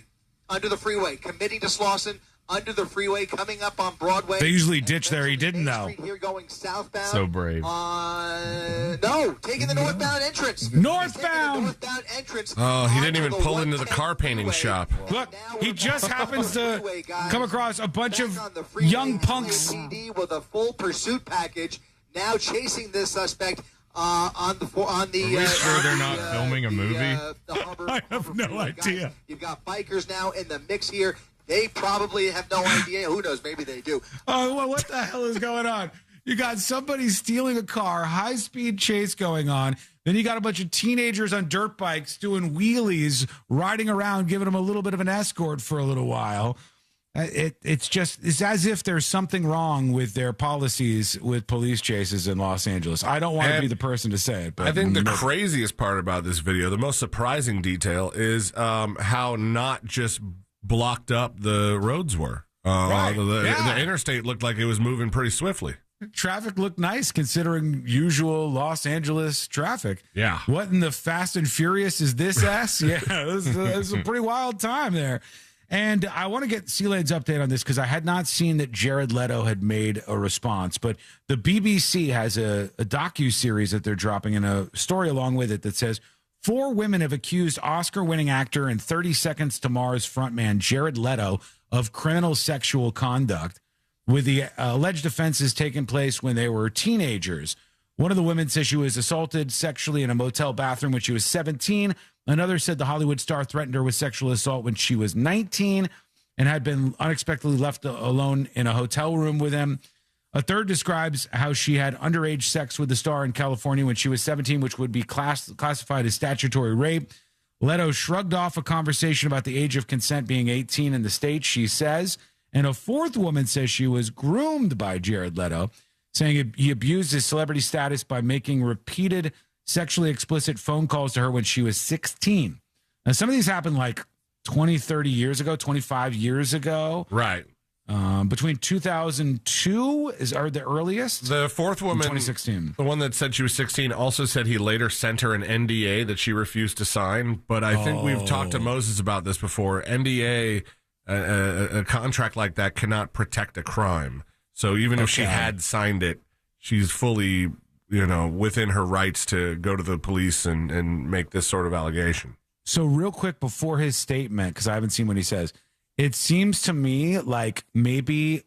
committing to Slauson. Under the freeway, coming up on Broadway. They usually ditch there. He didn't, though. Here going southbound. So brave. No, taking the northbound entrance. Northbound entrance. Oh, he didn't even pull into the car painting shop. Look, he just happens to come across a bunch of young punks with a full pursuit package. Now chasing this suspect on the. Are we sure they're not filming a movie? I have no idea. You've got bikers now in the mix here. They probably have no idea. Who knows? Maybe they do. Oh, well, what the hell is going on? You got somebody stealing a car, high-speed chase going on. Then you got a bunch of teenagers on dirt bikes doing wheelies, riding around, giving them a little bit of an escort for a little while. It's as if there's something wrong with their policies with police chases in Los Angeles. I don't want to be the person to say it, but I think the craziest part about this video, the most surprising detail, is how not just blocked up the roads were. The interstate looked like it was moving pretty swiftly. Traffic looked nice considering usual Los Angeles traffic. Yeah. What in the Fast and Furious is this ass? Yeah, it was a pretty wild time there. And I want to get C-Lane's update on this because I had not seen that Jared Leto had made a response. But the BBC has a docuseries that they're dropping in a story along with it that says 4 women have accused Oscar-winning actor and 30 Seconds to Mars frontman Jared Leto of criminal sexual conduct, with the alleged offenses taking place when they were teenagers. One of the women says she was assaulted sexually in a motel bathroom when she was 17. Another said the Hollywood star threatened her with sexual assault when she was 19 and had been unexpectedly left alone in a hotel room with him. A third describes how she had underage sex with the star in California when she was 17, which would be classified as statutory rape. Leto shrugged off a conversation about the age of consent being 18 in the States, she says. And a fourth woman says she was groomed by Jared Leto, saying he abused his celebrity status by making repeated sexually explicit phone calls to her when she was 16. Now, some of these happened like 20, 30 years ago, 25 years ago. Right. Between 2002 are the earliest. The fourth woman, 2016. The one that said she was 16, also said he later sent her an NDA that she refused to sign. But I think we've talked to Moses about this before. NDA, a contract like that cannot protect a crime. So even if she had signed it, she's fully, within her rights to go to the police and make this sort of allegation. So real quick before his statement, because I haven't seen what he says, it seems to me like maybe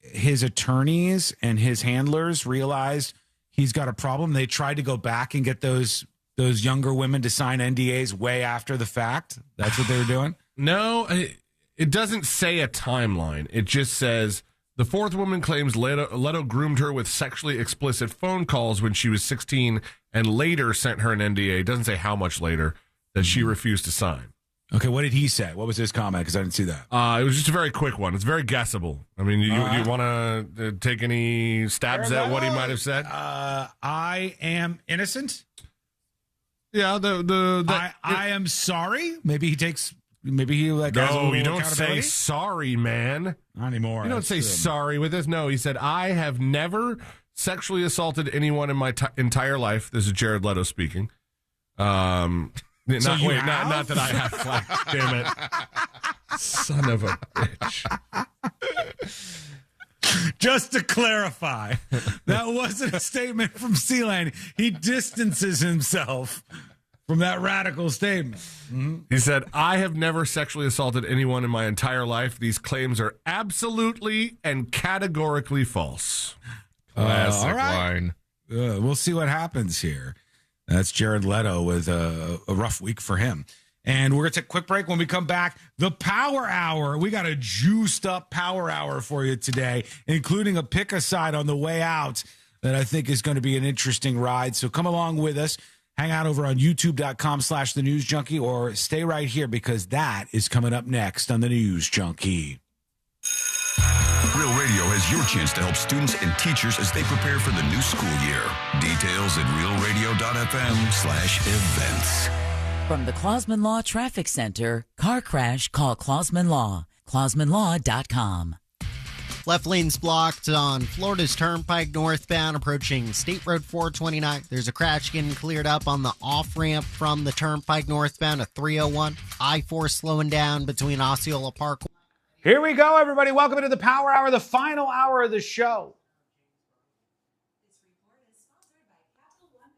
his attorneys and his handlers realized he's got a problem. They tried to go back and get those younger women to sign NDAs way after the fact. That's what they were doing? No, it doesn't say a timeline. It just says the fourth woman claims Leto groomed her with sexually explicit phone calls when she was 16 and later sent her an NDA. It doesn't say how much later that she refused to sign. Okay, what did he say? What was his comment? Because I didn't see that. It was just a very quick one. It's very guessable. I mean, you want to take any stabs at what he might have said? I am innocent. Yeah, I am sorry. Maybe he takes. Maybe he has a no. little You don't say accountability? sorry, man. Not anymore. You don't say sorry with this. No, he said I have never sexually assaulted anyone in my entire life. This is Jared Leto speaking. Not that I have. Flack. Damn it. Son of a bitch. Just to clarify, that wasn't a statement from C-Lane. He distances himself from that radical statement. Mm-hmm. He said, I have never sexually assaulted anyone in my entire life. These claims are absolutely and categorically false. Classic all right. line. We'll see what happens here. That's Jared Leto with a rough week for him. And we're going to take a quick break. When we come back, the Power Hour. We got a juiced up Power Hour for you today, including a pick-a-side on the way out that I think is going to be an interesting ride. So come along with us. Hang out over on youtube.com/The News Junkie or stay right here because that is coming up next on The News Junkie. Real Radio has your chance to help students and teachers as they prepare for the new school year. Details at realradio.fm/events. From the Clausman Law Traffic Center, car crash, call Clausman Law. ClausmanLaw.com. Left lane's blocked on Florida's Turnpike northbound approaching State Road 429. There's a crash getting cleared up on the off-ramp from the Turnpike northbound at 301. I-4 slowing down between Osceola Park. Here we go, everybody. Welcome into the Power Hour, the final hour of the show.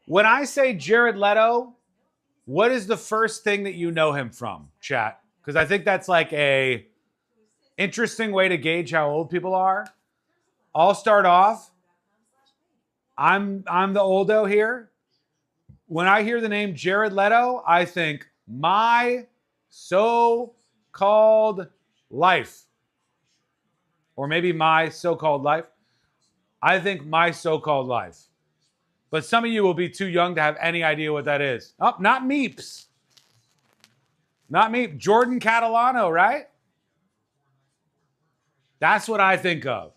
When I say Jared Leto, what is the first thing that you know him from, chat? Because I think that's like a interesting way to gauge how old people are. I'll start off. I'm the oldo here. When I hear the name Jared Leto, I think My So-Called Life. Or maybe My So-Called Life. I think My So-Called Life. But some of you will be too young to have any idea what that is. Oh, not Meeps. Not Meep. Jordan Catalano, right? That's what I think of.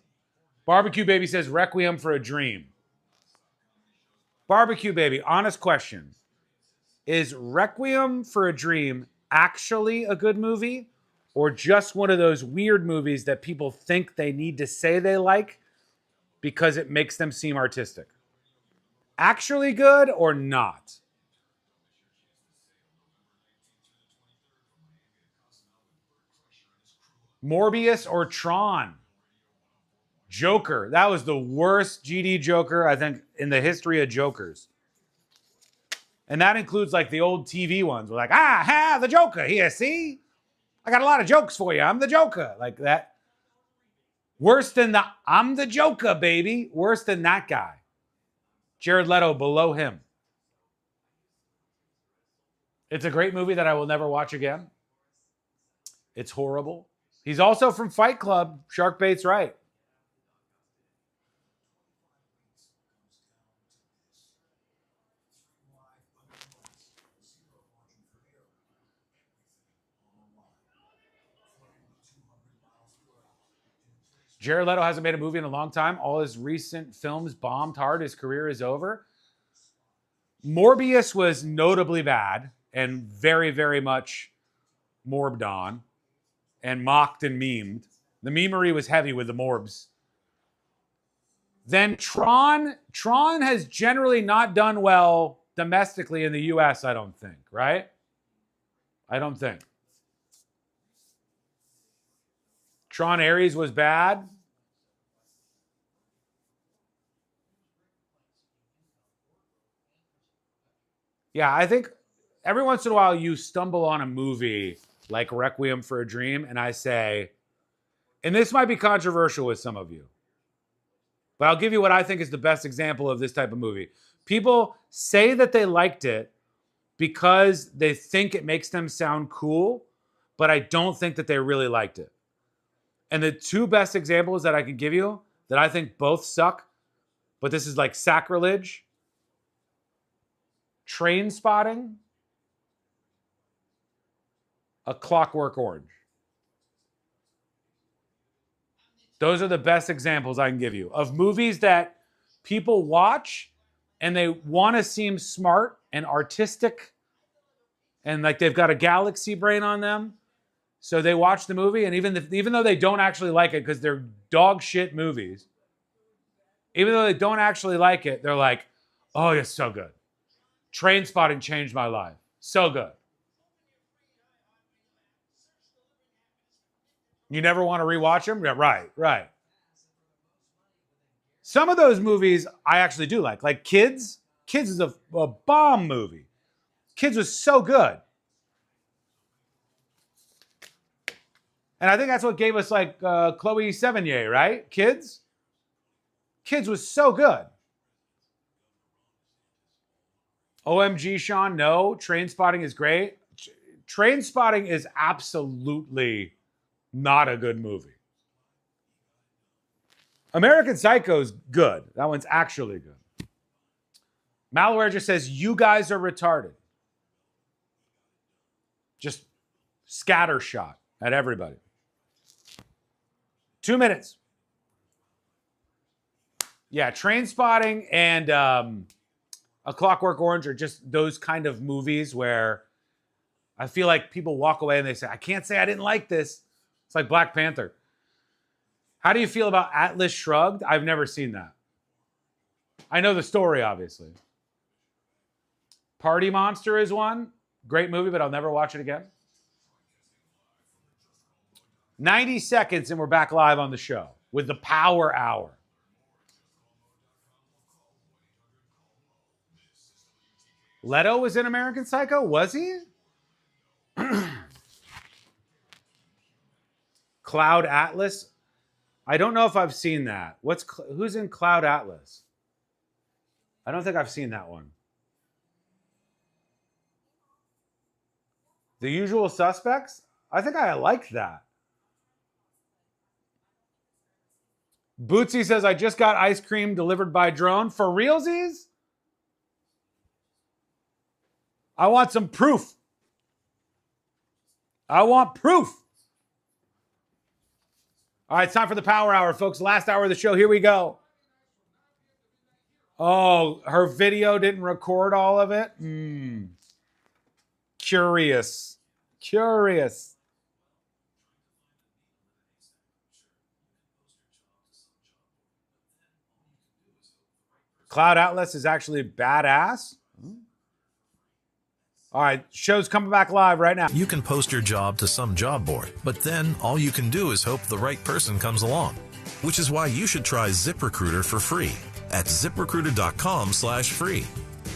Barbecue Baby says Requiem for a Dream. Barbecue Baby, honest question. Is Requiem for a Dream actually a good movie or just one of those weird movies that people think they need to say they like because it makes them seem artistic? Actually good or not? Morbius or Tron? Joker. That was the worst GD Joker, I think, in the history of Jokers. And that includes like the old TV ones. We're like, the Joker here, see? I got a lot of jokes for you. I'm the Joker. Like that. Worse than the I'm the Joker, baby. Worse than that guy. Jared Leto below him. It's a great movie that I will never watch again. It's horrible. He's also from Fight Club. Sharkbait's right. Jared Leto hasn't made a movie in a long time. All his recent films bombed hard. His career is over. Morbius was notably bad and very, very much morbed on and mocked and memed. The memery was heavy with the morbs. Then Tron has generally not done well domestically in the US, I don't think, right? I don't think. Tron Ares was bad. Yeah, I think every once in a while you stumble on a movie like Requiem for a Dream, and I say, and this might be controversial with some of you, but I'll give you what I think is the best example of this type of movie. People say that they liked it because they think it makes them sound cool, but I don't think that they really liked it. And the two best examples that I can give you that I think both suck, but this is like sacrilege: Train Spotting, A Clockwork Orange. Those are the best examples I can give you of movies that people watch and they want to seem smart and artistic and like they've got a galaxy brain on them. So they watch the movie, and even though they don't actually like it because they're dog shit movies, even though they don't actually like it, they're like, oh, it's so good. Train Spotting changed my life. So good. You never want to rewatch them? Yeah, right. Some of those movies I actually do like. Like Kids. Kids is a bomb movie. Kids was so good. And I think that's what gave us like Chloe Sevigny, right? Kids. Kids was so good. OMG, Sean, no. Train Spotting is great. Train Spotting is absolutely not a good movie. American Psycho's good. That one's actually good. Malware just says, you guys are retarded. Just scattershot at everybody. 2 minutes. Yeah, Train Spotting and A Clockwork Orange are just those kind of movies where I feel like people walk away and they say, I can't say I didn't like this. It's like Black Panther. How do you feel about Atlas Shrugged? I've never seen that. I know the story, obviously. Party Monster is one. Great movie, but I'll never watch it again. 90 seconds and we're back live on the show with the Power Hour. Leto was in American Psycho? Was he? Cloud Atlas? I don't know if I've seen that. Who's in Cloud Atlas? I don't think I've seen that one. The Usual Suspects? I think I like that. Bootsy says, I just got ice cream delivered by drone. For realsies? I want some proof. I want proof. All right, it's time for the Power Hour, folks. Last hour of the show. Here we go. Oh, her video didn't record all of it? Curious. Cloud Atlas is actually badass. All right, show's coming back live right now. You can post your job to some job board, but then all you can do is hope the right person comes along, which is why you should try ZipRecruiter for free at ZipRecruiter.com/free.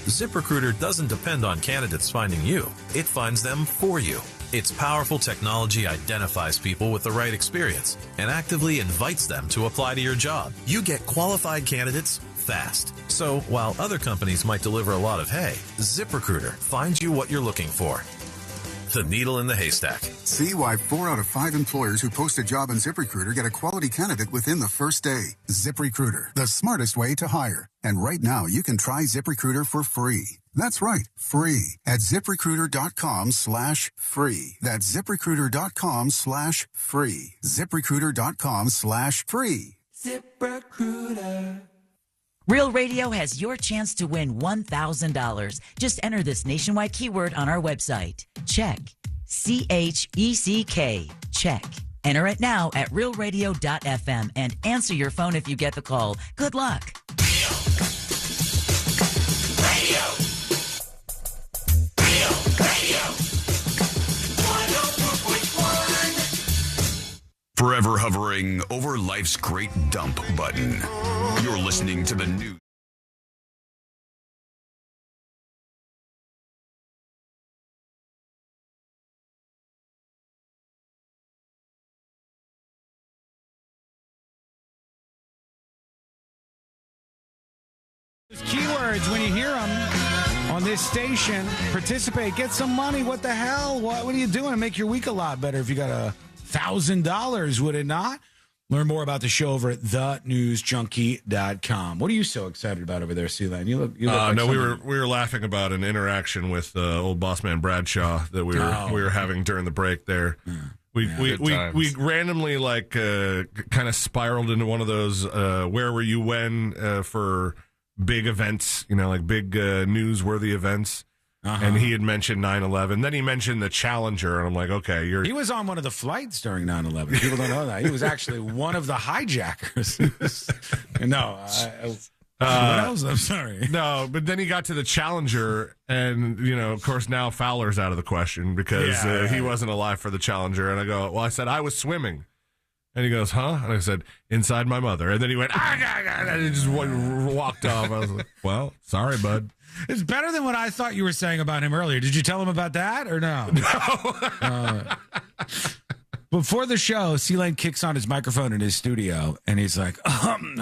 ZipRecruiter doesn't depend on candidates finding you. It finds them for you. Its powerful technology identifies people with the right experience and actively invites them to apply to your job. You get qualified candidates fast. So while other companies might deliver a lot of hay, ZipRecruiter finds you what you're looking for. The needle in the haystack. See why 4 out of 5 employers who post a job on ZipRecruiter get a quality candidate within the first day. ZipRecruiter, the smartest way to hire. And right now, you can try ZipRecruiter for free. That's right, free at ZipRecruiter.com/free. That's ZipRecruiter.com/free. ZipRecruiter.com/free. ZipRecruiter. Real Radio has your chance to win $1,000. Just enter this nationwide keyword on our website. Check. CHECK. Check. Enter it now at realradio.fm and answer your phone if you get the call. Good luck. Forever hovering over life's great dump button. You're listening to the new. Keywords, when you hear them on this station, participate, get some money. What the hell? What are you doing to make your week a lot better if you got $1,000, would it not? Learn more about the show over at thenewsjunkie.com. What are you so excited about over there, C-Line? You look like no, we were laughing about an interaction with old boss man Bradshaw that we were having during the break there. We randomly kind of spiraled into one of those where were you when for big events, like big newsworthy events. And he had mentioned 9/11. Then he mentioned the Challenger, and I'm like, okay, He was on one of the flights during 9/11. People don't know that. He was actually one of the hijackers. No, what else? I'm sorry. No, but then he got to the Challenger, and, of course, now Fowler's out of the question because he wasn't alive for the Challenger. And I go, well, I said, I was swimming. And he goes, huh? And I said, inside my mother. And then he went, and he just walked off. I was like, well, sorry, bud. It's better than what I thought you were saying about him earlier. Did you tell him about that or no? No. Before the show, C-Lane kicks on his microphone in his studio, and he's like, I'm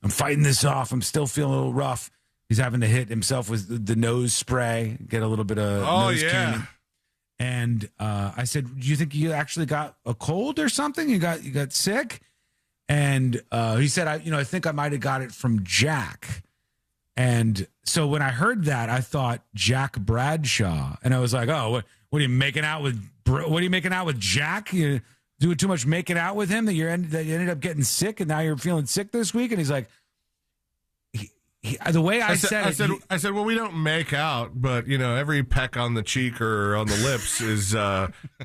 fighting this off. I'm still feeling a little rough. He's having to hit himself with the nose spray, get a little bit of nose candy. And I said, do you think you actually got a cold or something? You got sick? And he said, I think I might have got it from Jack. And so when I heard that, I thought Jack Bradshaw, and I was like, "Oh, what are you making out with? What are you making out with Jack? You doing too much making out with him that you ended up getting sick, and now you're feeling sick this week?" And he's like, "The way I said, well, we don't make out, but every peck on the cheek or on the lips is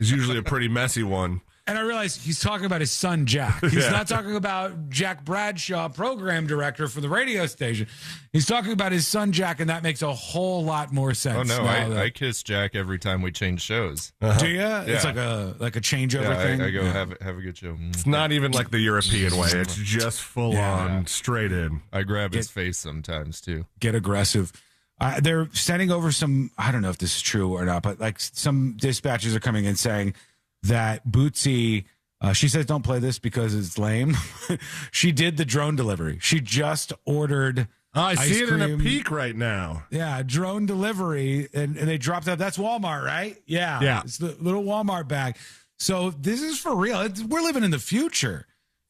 usually a pretty messy one." And I realized he's talking about his son, Jack. He's not talking about Jack Bradshaw, program director for the radio station. He's talking about his son, Jack, and that makes a whole lot more sense. Oh, no, I kiss Jack every time we change shows. Do you? Yeah. It's like a changeover thing? I go, have a good show. It's not even like the European way. It's just full on, straight in. I grab his face sometimes, too. Get aggressive. They're sending over some, I don't know if this is true or not, but some dispatches are coming in saying that Bootsy, she says don't play this because it's lame. She did the drone delivery. She just ordered I see it cream. in a peek right now. Yeah, drone delivery, and they dropped out. That's Walmart, right? Yeah. It's the little Walmart bag. So this is for real. We're living in the future.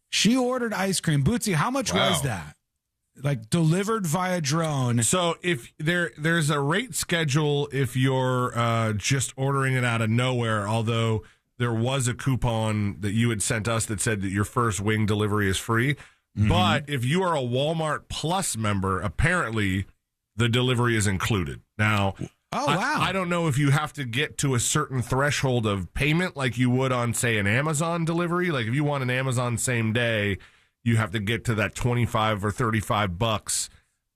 She ordered ice cream. Bootsy, how much was that? Delivered via drone. So if there's a rate schedule if you're just ordering it out of nowhere, although there was a coupon that you had sent us that said that your first wing delivery is free. Mm-hmm. But if you are a Walmart Plus member, apparently the delivery is included. Now, wow. I don't know if you have to get to a certain threshold of payment like you would on, say, an Amazon delivery. Like if you want an Amazon same day, you have to get to that $25 or $35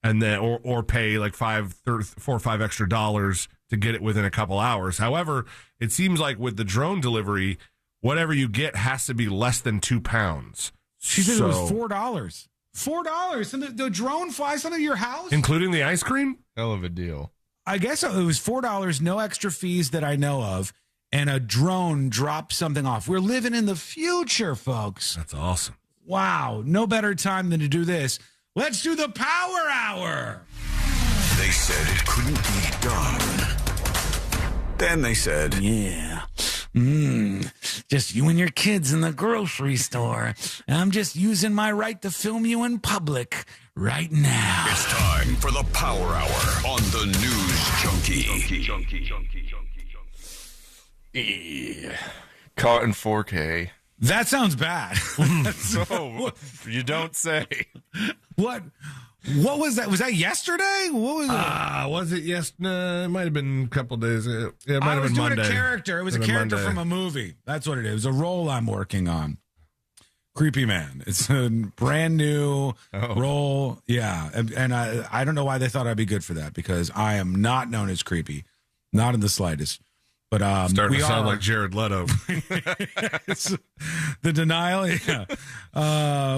and then or pay like $4 or $5 extra to get it within a couple hours. However, it seems like with the drone delivery, whatever you get has to be less than 2 pounds. She said it was $4. $4. And the drone flies under your house? Including the ice cream? Hell of a deal. I guess it was $4, no extra fees that I know of, and a drone dropped something off. We're living in the future, folks. That's awesome. Wow. No better time than to do this. Let's do the Power Hour. They said it couldn't be done. Then they said, yeah. Just you and your kids in the grocery store. I'm just using my right to film you in public right now. It's time for the Power Hour on the News Junkie. Caught in 4K. That sounds bad. No, you don't say. What was that? Was that yesterday? What was it? Was it yesterday? It might have been a couple days. It might have been Monday. Doing a character. It was a character from a movie. That's what it is. It was a role I'm working on. Creepy Man. It's a brand new role. Yeah. And I don't know why they thought I'd be good for that, because I am not known as creepy. Not in the slightest. But starting to sound like Jared Leto. The denial, yeah.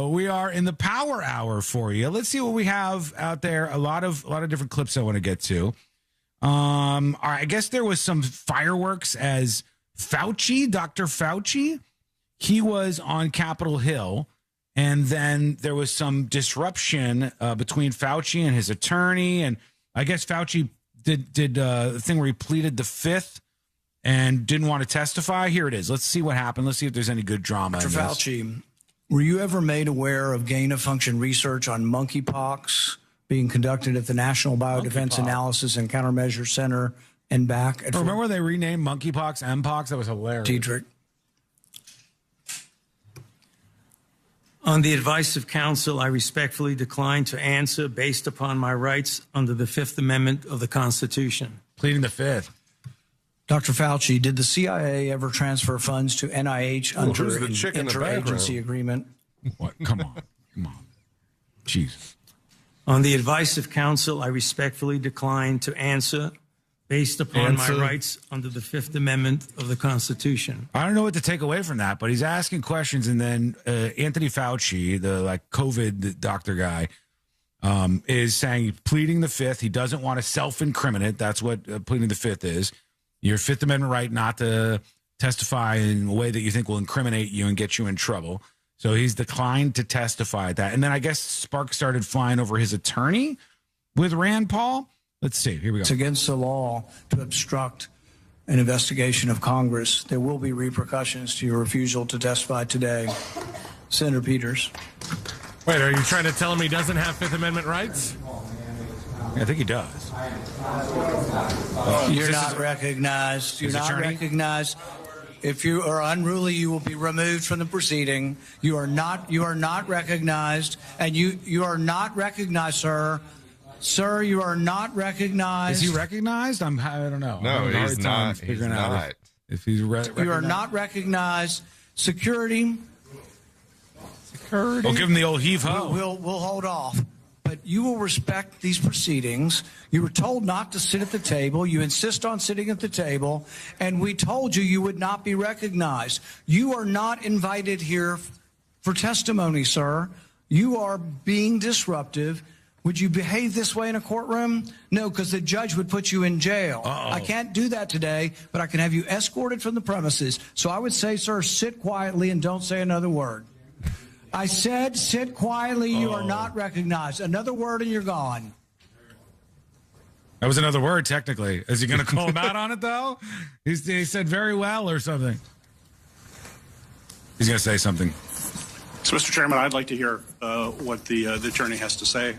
We are in the Power Hour for you. Let's see what we have out there. A lot of different clips I want to get to. I guess there was some fireworks as Fauci, Dr. Fauci. He was on Capitol Hill, and then there was some disruption between Fauci and his attorney, and I guess Fauci did the thing where he pleaded the Fifth and didn't want to testify. Here it is. Let's see what happened. Let's see if there's any good drama. Dr. Fauci, were you ever made aware of gain-of-function research on monkeypox being conducted at the National Biodefense Analysis and Countermeasure Center and back? Remember when they renamed monkeypox Mpox? That was hilarious. Dietrich. On the advice of counsel, I respectfully decline to answer based upon my rights under the Fifth Amendment of the Constitution. Pleading the Fifth. Dr. Fauci, did the CIA ever transfer funds to NIH under an interagency agreement? What? Come on. Jesus. On the advice of counsel, I respectfully decline to answer based upon my rights under the Fifth Amendment of the Constitution. I don't know what to take away from that, but he's asking questions, and then Anthony Fauci, the COVID doctor guy, is saying pleading the Fifth. He doesn't want to self-incriminate. That's what pleading the Fifth is. Your Fifth Amendment right not to testify in a way that you think will incriminate you and get you in trouble. So he's declined to testify at that. And then I guess sparks started flying over his attorney with Rand Paul. Let's see. Here we go. It's against the law to obstruct an investigation of Congress. There will be repercussions to your refusal to testify today. Senator Peters. Wait, are you trying to tell him he doesn't have Fifth Amendment rights? I think he does. You're not recognized. You're not recognized. If you are unruly, you will be removed from the proceeding. You are not recognized, and you are not recognized, sir. Sir, you are not recognized. Is he recognized? I don't know. No, he's not. He's not. If he's recognized. You are not recognized. Security. We'll give him the old heave-ho. We'll hold off. But you will respect these proceedings. You were told not to sit at the table. You insist on sitting at the table. And we told you would not be recognized. You are not invited here for testimony, sir. You are being disruptive. Would you behave this way in a courtroom? No, because the judge would put you in jail. I can't do that today, but I can have you escorted from the premises. So I would say, sir, sit quietly and don't say another word. I said, sit quietly. You are not recognized. Another word and you're gone. That was another word, technically. Is he going to call him out on it, though? He said very well or something. He's going to say something. So, Mr. Chairman, I'd like to hear what the attorney has to say.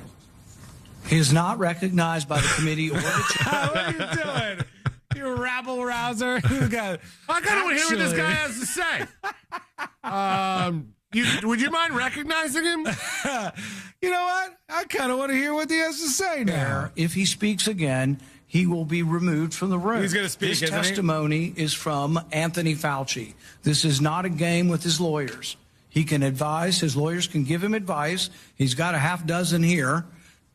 He is not recognized by the committee or the What are you doing? You rabble browser. I kind of want to hear what this guy has to say. Would you mind recognizing him? You know what? I kind of want to hear what he has to say now. If he speaks again, he will be removed from the room. He's going to speak, This isn't he? testimony is from Anthony Fauci. This is not a game with his lawyers. He can advise. His lawyers can give him advice. He's got a half dozen here.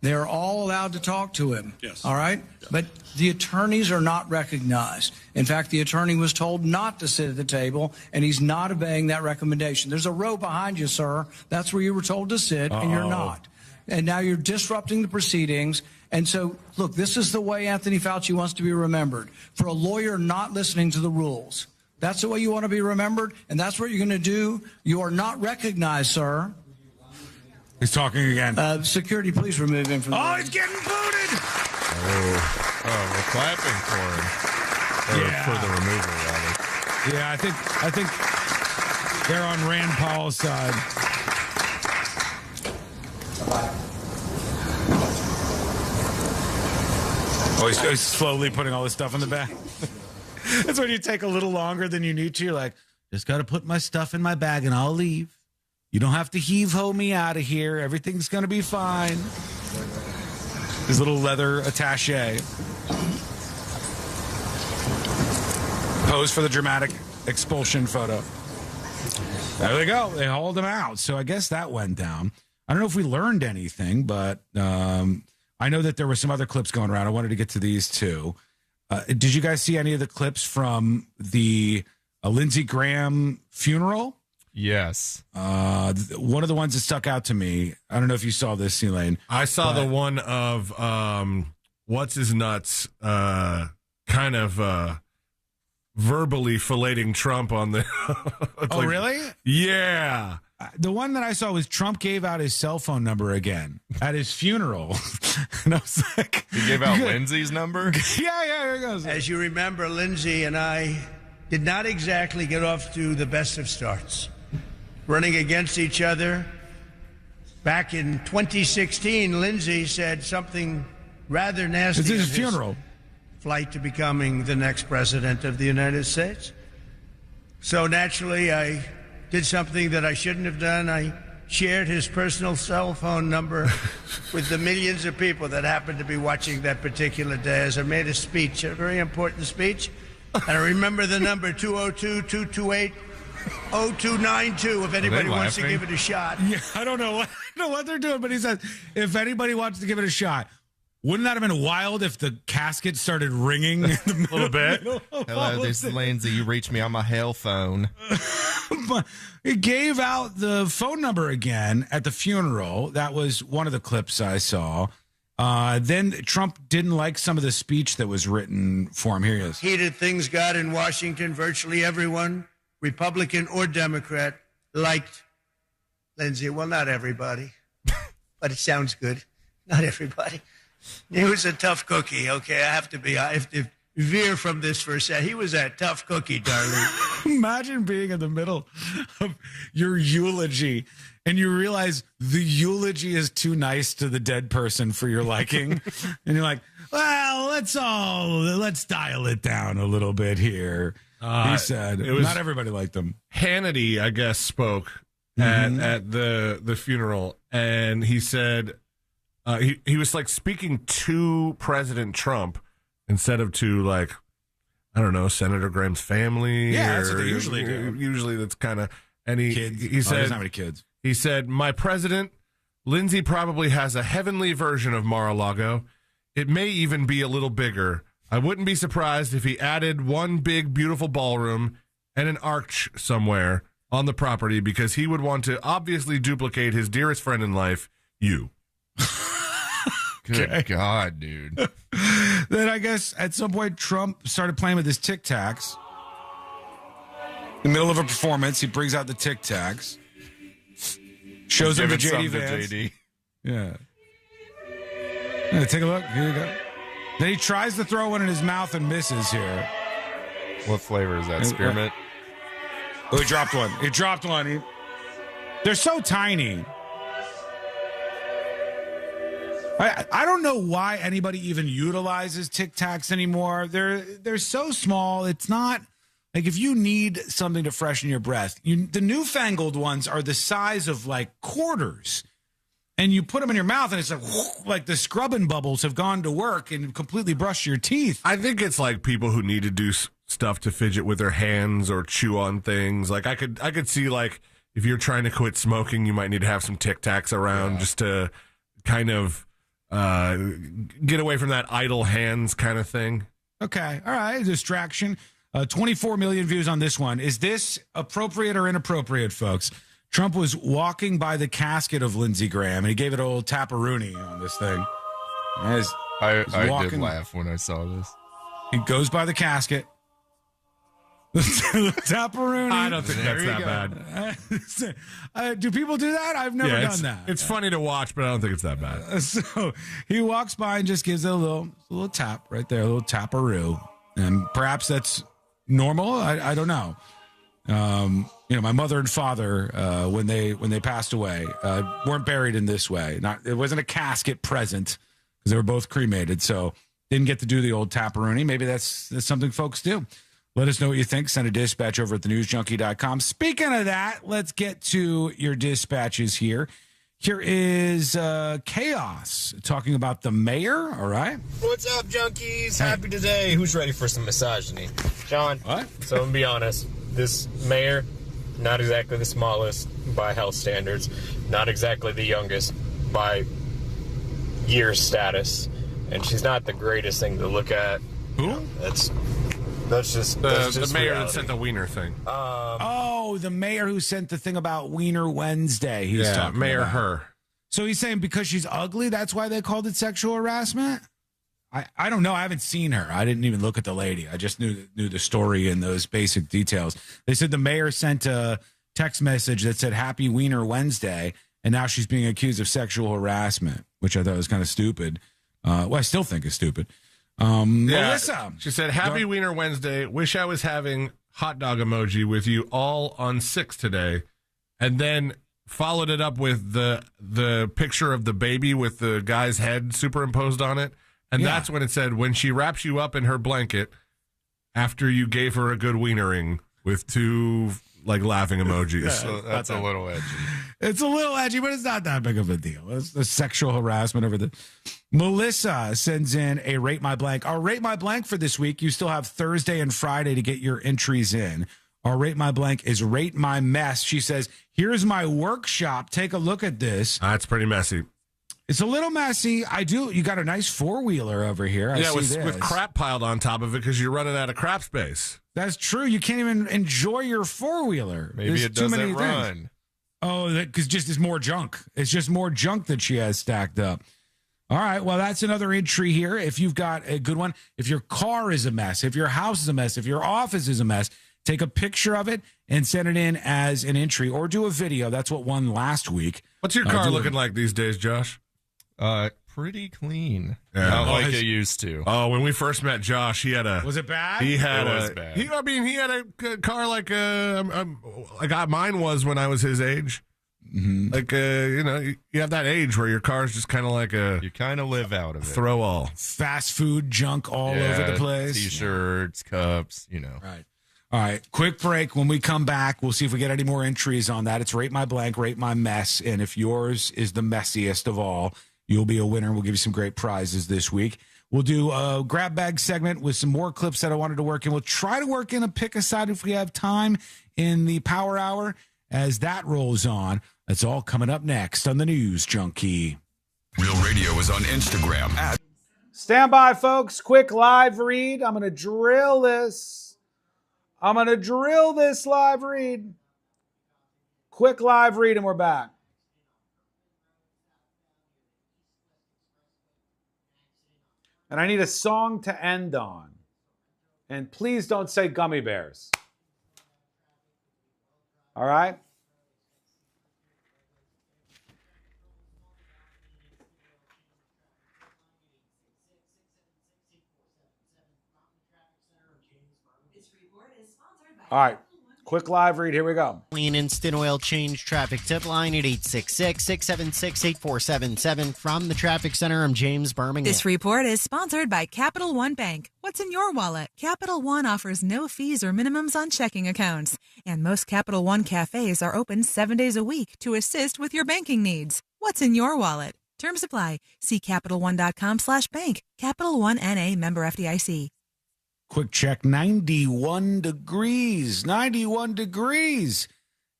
They're all allowed to talk to him. Yes. All right? But the attorneys are not recognized. In fact, the attorney was told not to sit at the table, and he's not obeying that recommendation. There's a row behind you, sir. That's where you were told to sit, and you're not. And now you're disrupting the proceedings. And so, look, this is the way Anthony Fauci wants to be remembered. For a lawyer not listening to the rules. That's the way you want to be remembered, and that's what you're going to do. You are not recognized, sir. He's talking again. Security, please remove him from the room. He's getting booted. Oh, we're clapping for him. For the removal, rather. Yeah, I think they're on Rand Paul's side. Oh, he's slowly putting all this stuff in the bag. That's when you take a little longer than you need to. You're like, just got to put my stuff in my bag and I'll leave. You don't have to heave-ho me out of here. Everything's going to be fine. His little leather attaché. Pose for the dramatic expulsion photo. There they go. They hauled him out. So I guess that went down. I don't know if we learned anything, but I know that there were some other clips going around. I wanted to get to these too. Did you guys see any of the clips from the Lindsey Graham funeral? Yes. One of the ones that stuck out to me, I don't know if you saw this, Elaine. I saw the one of what's his nuts kind of verbally filleting Trump on the Oh, really? Yeah. The one that I saw was Trump gave out his cell phone number again at his funeral. And I was like, he gave out Lindsey's number? Yeah, here it goes. As you remember, Lindsey and I did not exactly get off to the best of starts. Running against each other. Back in 2016, Lindsey said something rather nasty. It's his funeral. Flight to becoming the next president of the United States. So naturally, I did something that I shouldn't have done. I shared his personal cell phone number with the millions of people that happened to be watching that particular day as I made a speech, a very important speech. And I remember the number 202-228-0292 if anybody wants to give it a shot. Yeah, I don't know what they're doing, but he says, if anybody wants to give it a shot. Wouldn't that have been wild if the casket started ringing in the middle, little bit? Hello, this is Lindsay. You reached me on my hell phone. He gave out the phone number again at the funeral. That was one of the clips I saw. Then Trump didn't like some of the speech that was written for him. Here he is. Heated things got in Washington. Virtually everyone, Republican or Democrat, liked Lindsey. Well, not everybody, but it sounds good. Not everybody. He was a tough cookie, okay? I have to veer from this for a second. He was a tough cookie, darling. Imagine being in the middle of your eulogy and you realize the eulogy is too nice to the dead person for your liking. And you're like, well, let's dial it down a little bit here. He said, not everybody liked him. Hannity, I guess, spoke at the funeral, and he said, he was like speaking to President Trump instead of to, like, I don't know, Senator Graham's family. Yeah, that's what they usually do. Usually that's kind of, and he said, he doesn't have any kids. He said, my president, Lindsey probably has a heavenly version of Mar-a-Lago. It may even be a little bigger. I wouldn't be surprised if he added one big, beautiful ballroom and an arch somewhere on the property because he would want to obviously duplicate his dearest friend in life, you. Good God, dude. Then I guess at some point Trump started playing with his Tic Tacs. In the middle of a performance, he brings out the Tic Tacs. Shows him to JD Vance. Yeah. Take a look. Here you go. Then he tries to throw one in his mouth and misses here. What flavor is that? Spearmint? Oh, he dropped one. He dropped one. They're so tiny. I don't know why anybody even utilizes Tic Tacs anymore. They're so small. It's not like if you need something to freshen your breath, the newfangled ones are the size of like quarters. And you put them in your mouth, and it's like the scrubbing bubbles have gone to work and completely brushed your teeth. I think it's like people who need to do stuff to fidget with their hands or chew on things. Like I could see like if you're trying to quit smoking, you might need to have some Tic Tacs around just to kind of get away from that idle hands kind of thing. Okay, all right, distraction. 24 million views on this one. Is this appropriate or inappropriate, folks? Trump was walking by the casket of Lindsey Graham, and he gave it a little taparoonie on this thing. I did laugh when I saw this. He goes by the casket. Taparoonie. I don't think that's that bad. Do people do that? I've never done that. It's funny to watch, but I don't think it's that bad. So he walks by and just gives it a little tap right there, a little taparoo. And perhaps that's normal. I don't know. My mother and father, when they passed away, weren't buried in this way. It wasn't a casket present because they were both cremated, so didn't get to do the old taparoonie. Maybe that's something folks do. Let us know what you think. Send a dispatch over at thenewsjunkie.com. Speaking of that, let's get to your dispatches here. Here is Chaos talking about the mayor. All right. What's up, junkies? Happy today. Who's ready for some misogyny? John. What? So I'm going to be honest. This mayor, not exactly the smallest by health standards, not exactly the youngest by year status, and she's not the greatest thing to look at. Who? That's just the mayor reality. that sent the wiener thing. The mayor who sent the thing about Wiener Wednesday. He's talking Mayor about. her. So he's saying because she's ugly, that's why they called it sexual harassment? I don't know. I haven't seen her. I didn't even look at the lady. I just knew the story and those basic details. They said the mayor sent a text message that said Happy Wiener Wednesday, and now she's being accused of sexual harassment, which I thought was kind of stupid. I still think is stupid. Melissa. She said, Happy Wiener Wednesday. Wish I was having hot dog emoji with you all on 6 today. And then followed it up with the picture of the baby with the guy's head superimposed on it. And that's when it said, when she wraps you up in her blanket after you gave her a good wienering with 2 laughing emojis. So that's a little edgy. It's a little edgy, but it's not that big of a deal. It's the sexual harassment over the. Melissa sends in a Rate My Blank. Our Rate My Blank for this week, you still have Thursday and Friday to get your entries in. Our Rate My Blank is Rate My Mess. She says, here's my workshop. Take a look at this. It's pretty messy. It's a little messy. You got a nice 4-wheeler over here. I see with crap piled on top of it because you're running out of crap space. That's true. You can't even enjoy your 4-wheeler. Maybe it doesn't run. Oh, because it's more junk. It's just more junk that she has stacked up. All right, well, that's another entry here. If you've got a good one, if your car is a mess, if your house is a mess, if your office is a mess, take a picture of it and send it in as an entry or do a video. That's what won last week. What's your car looking like these days, Josh? Pretty clean. Yeah. Not like it used to. Oh, when we first met Josh, he had a. Was it bad? He had it was bad. He had a car like mine was when I was his age. Mm-hmm. Like you have that age where your car's just kind of like you kind of live out of it. Throw all fast food junk all over the place. T-shirts, cups, Right. All right, quick break. When we come back, we'll see if we get any more entries on that. It's Rate My Blank, Rate My Mess. And if yours is the messiest of all, you'll be a winner. We'll give you some great prizes this week. We'll do a grab bag segment with some more clips that I wanted to work in. We'll try to work in a pick aside if we have time in the power hour as that rolls on. That's all coming up next on the News Junkie. Real Radio is on Instagram Stand by, folks. Quick live read. I'm going to drill this live read. Quick live read, and we're back. And I need a song to end on. And please don't say gummy bears. All right? All right. Quick live read. Here we go. An instant oil change traffic tip line at 866-676-8477. From the traffic center, I'm James Birmingham. This report is sponsored by Capital One Bank. What's in your wallet? Capital One offers no fees or minimums on checking accounts. And most Capital One cafes are open 7 days a week to assist with your banking needs. What's in your wallet? Terms apply. See CapitalOne.com/bank. Capital One N.A. member FDIC. Quick check, 91 degrees. 91 degrees.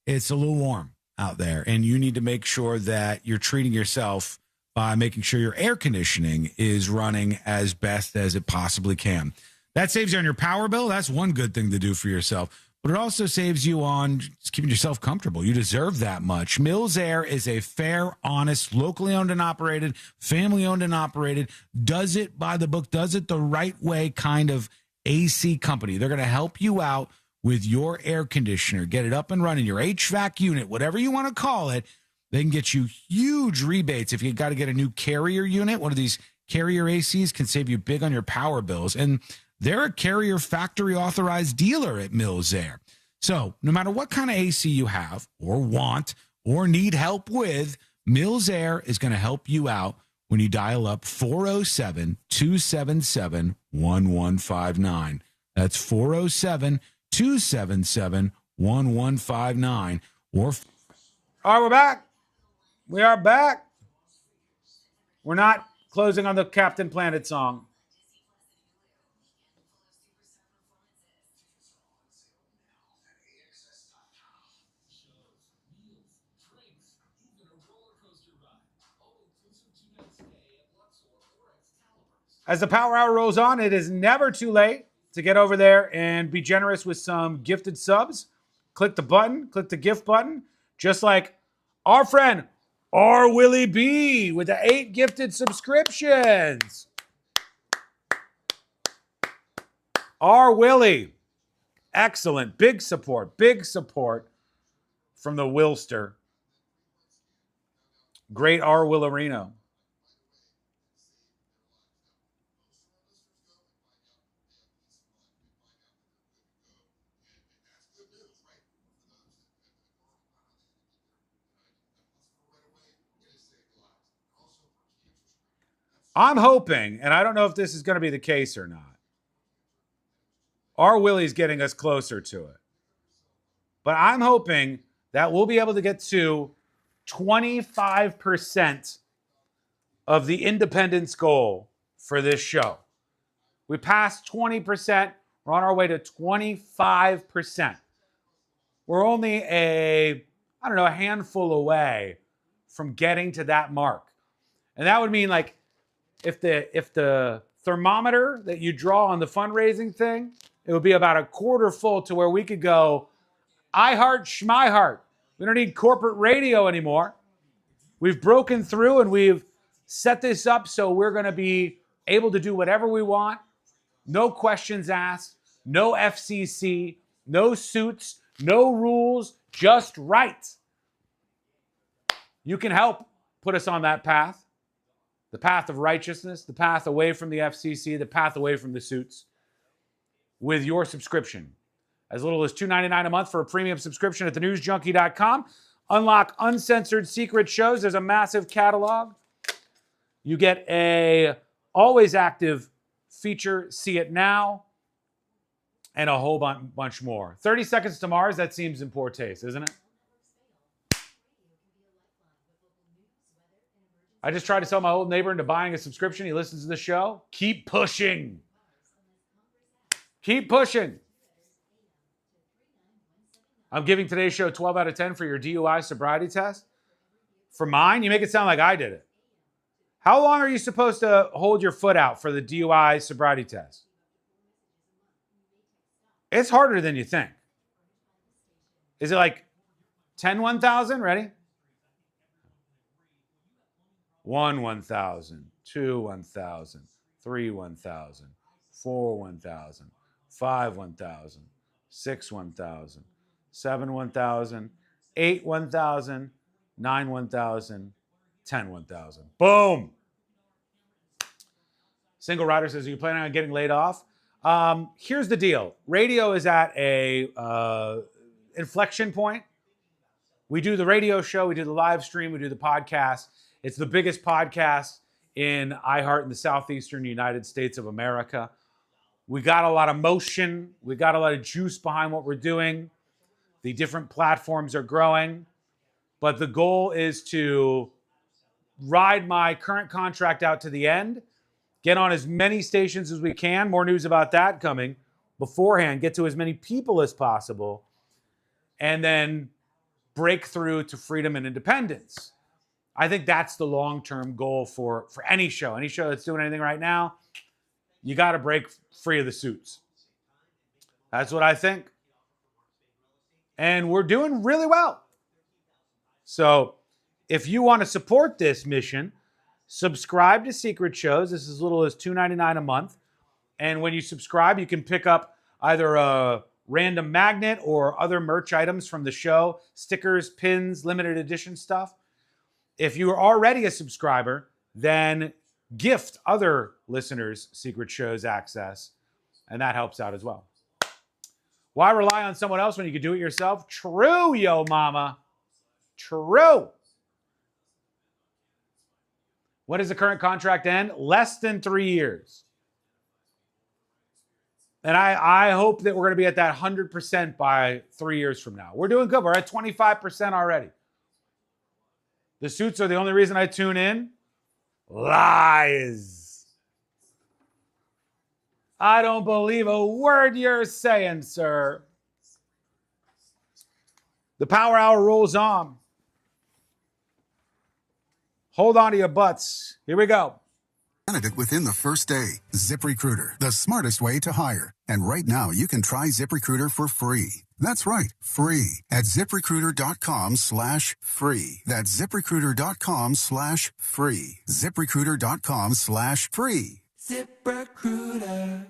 It's a little warm out there, and you need to make sure that you're treating yourself by making sure your air conditioning is running as best as it possibly can. That saves you on your power bill. That's one good thing to do for yourself. But it also saves you on just keeping yourself comfortable. You deserve that much. Mills Air is a fair, honest, locally owned and operated, family owned and operated, does it by the book, does it the right way kind of AC company. They're going to help you out with your air conditioner, get it up and running, your HVAC unit, whatever you want to call it. They can get you huge rebates if you got to get a new Carrier unit. One of these Carrier ACs can save you big on your power bills. And they're a Carrier factory authorized dealer at Mills Air. So no matter what kind of AC you have or want or need help with, Mills Air is going to help you out when you dial up 407-277-1159. That's 407-277-1159. All right, we're back. We are back. We're not closing on the Captain Planet song. As the Power Hour rolls on, it is never too late to get over there and be generous with some gifted subs. Click the button, click the gift button, just like our friend R. Willie B with the 8 gifted subscriptions. R. Willie, excellent. Big support from the Wilster. Great R. Willerino. I'm hoping, and I don't know if this is going to be the case or not, our Willie's getting us closer to it. But I'm hoping that we'll be able to get to 25% of the independence goal for this show. We passed 20%. We're on our way to 25%. We're only a handful away from getting to that mark. And that would mean, like, if the thermometer that you draw on the fundraising thing, it would be about a quarter full to where we could go, I heart Schmy heart. We don't need corporate radio anymore. We've broken through and we've set this up so we're going to be able to do whatever we want. No questions asked, no FCC, no suits, no rules, just right. You can help put us on that path. The path of righteousness, the path away from the FCC, the path away from the suits, with your subscription. As little as $2.99 a month for a premium subscription at thenewsjunkie.com. Unlock uncensored secret shows. There's a massive catalog. You get a always active feature, See It Now, and a whole bunch more. 30 Seconds to Mars, that seems in poor taste, isn't it? I just tried to sell my old neighbor into buying a subscription. He listens to the show. Keep pushing. Keep pushing. I'm giving today's show 12 out of 10 for your DUI sobriety test. For mine, you make it sound like I did it. How long are you supposed to hold your foot out for the DUI sobriety test? It's harder than you think. Is it like 10 1,000? Ready? 1 1,000, 2 1,000, 3 1,000, 4 1,000, 5 1,000, 6 1,000, 7 1,000, 8 1,000, 9 1,000, 10 1,000. Boom. Single Rider says, are you planning on getting laid off? Here's the deal. Radio is at a inflection point. We do the radio show, we do the live stream, we do the podcast. It's the biggest podcast in iHeart in the southeastern United States of America. We got a lot of motion. We got a lot of juice behind what we're doing. The different platforms are growing. But the goal is to ride my current contract out to the end, get on as many stations as we can. More news about that coming beforehand. Get to as many people as possible. And then break through to freedom and independence. I think that's the long-term goal for any show. Any show that's doing anything right now, you got to break free of the suits. That's what I think. And we're doing really well. So if you want to support this mission, subscribe to Secret Shows. This is as little as $2.99 a month. And when you subscribe, you can pick up either a random magnet or other merch items from the show, stickers, pins, limited edition stuff. If you are already a subscriber, then gift other listeners Secret Shows access, and that helps out as well. Why rely on someone else when you can do it yourself? True, yo mama. True. When does the current contract end? Less than 3 years. And I hope that we're going to be at that 100% by 3 years from now. We're doing good. We're at 25% already. The suits are the only reason I tune in. Lies. I don't believe a word you're saying, sir. The Power Hour rolls on. Hold on to your butts. Here we go. Candidate within the first day. ZipRecruiter, the smartest way to hire. And right now, you can try ZipRecruiter for free. That's right, free at ZipRecruiter.com/free. That's ZipRecruiter.com/free. ZipRecruiter.com/free. ZipRecruiter.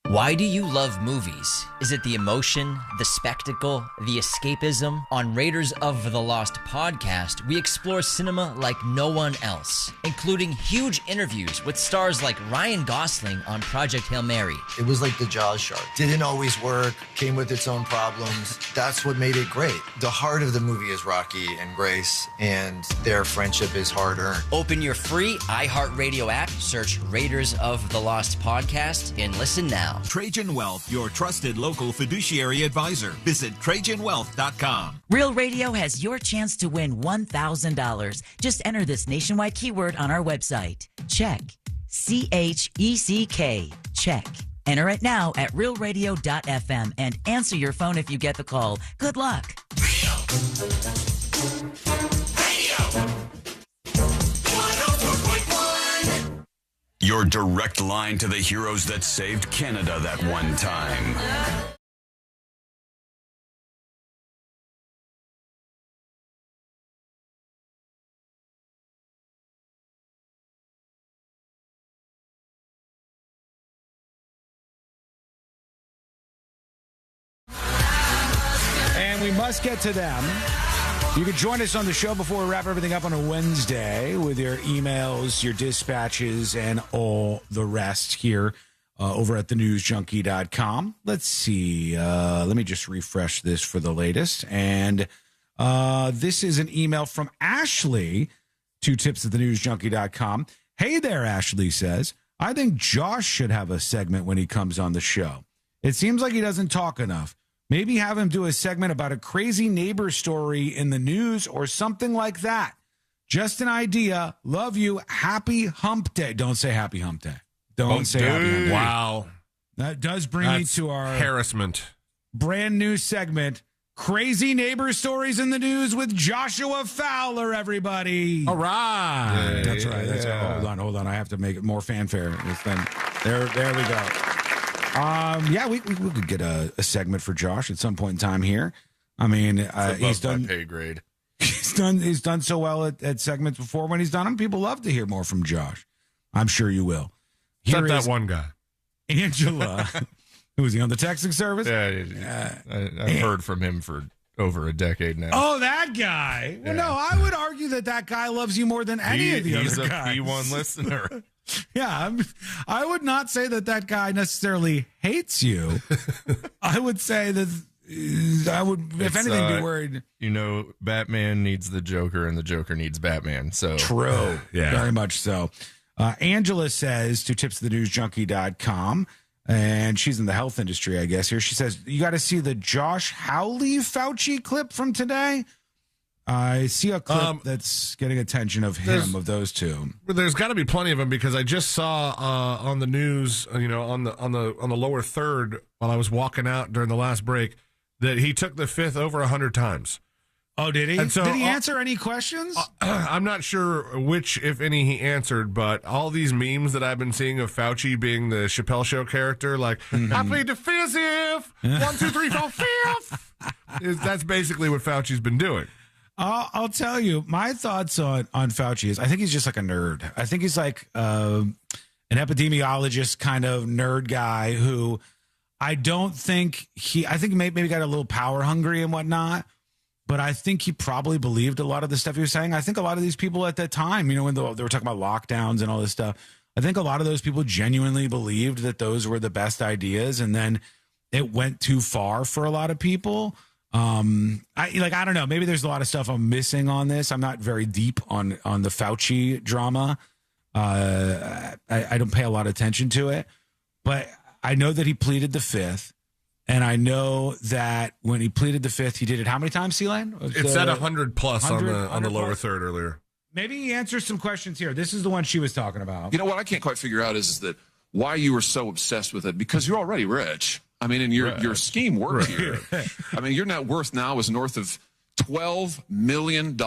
Why do you love movies? Is it the emotion, the spectacle, the escapism? On Raiders of the Lost podcast, we explore cinema like no one else, including huge interviews with stars like Ryan Gosling on Project Hail Mary. It was like the Jaws shark. Didn't always work, came with its own problems. That's what made it great. The heart of the movie is Rocky and Grace, and their friendship is hard-earned. Open your free iHeartRadio app, search Raiders of the Lost podcast, and listen now. Trajan Wealth, your trusted local fiduciary advisor. Visit TrajanWealth.com. Real Radio has your chance to win $1,000. Just enter this nationwide keyword on our website. Check. CHECK. Check. Enter it now at realradio.fm and answer your phone if you get the call. Good luck. Your direct line to the heroes that saved Canada that one time. And we must get to them. You can join us on the show before we wrap everything up on a Wednesday with your emails, your dispatches, and all the rest here over at thenewsjunkie.com. Let's see. Let me just refresh this for the latest. And this is an email from Ashley to tips@thenewsjunkie.com. Hey there, Ashley says, I think Josh should have a segment when he comes on the show. It seems like he doesn't talk enough. Maybe have him do a segment about a crazy neighbor story in the news or something like that. Just an idea. Love you. Happy hump day. Don't say happy hump day. Don't say happy hump day. Wow. That does bring me to our harassment. Brand new segment, Crazy Neighbor Stories in the News with Joshua Fowler, everybody. All right. That's right. That's right. Hold on. I have to make it more fanfare. There we go. We could get a segment for Josh at some point in time here. I mean, he's done my pay grade. He's done so well at segments before. When he's done them, people love to hear more from Josh. I'm sure you will. Except that one guy, Angela. Who is he on the texting service? Yeah, I've heard from him for over a decade now. Oh, that guy. Well, no, I would argue that guy loves you more than any of the other guys. He's a P1 listener. Yeah, I would not say that guy necessarily hates you. I would say that I would, if anything, be worried. Batman needs the Joker and the Joker needs Batman. So True. Very much so. Angela says to tipsofthenewsjunkie.com, and she's in the health industry, I guess, here. She says, you got to see the Josh Hawley Fauci clip from today. I see a clip that's getting attention of those two. There's got to be plenty of them because I just saw on the news, on the lower third while I was walking out during the last break, that he took the fifth over 100 times. Oh, did he? And so, did he answer any questions? I'm not sure which, if any, he answered, but all these memes that I've been seeing of Fauci being the Chappelle Show character, like, I plead the fifth, 1, 2, 3, 4, fifth. That's basically what Fauci's been doing. I'll tell you, my thoughts on Fauci is I think he's just like a nerd. I think he's like an epidemiologist kind of nerd guy who I think maybe got a little power hungry and whatnot. But I think he probably believed a lot of the stuff he was saying. I think a lot of these people at that time, when they were talking about lockdowns and all this stuff, I think a lot of those people genuinely believed that those were the best ideas. And then it went too far for a lot of people. I don't know. Maybe there's a lot of stuff I'm missing on this. I'm not very deep on the Fauci drama. I don't pay a lot of attention to it. But I know that he pleaded the fifth. And I know that when he pleaded the fifth, he did it how many times, C-Lane? It said 100 plus on the lower third earlier. Maybe he answers some questions here. This is the one she was talking about. You know what I can't quite figure out is that why you were so obsessed with it, because you're already rich. I mean, and your scheme worked here. I mean, your net worth now is north of $12 million.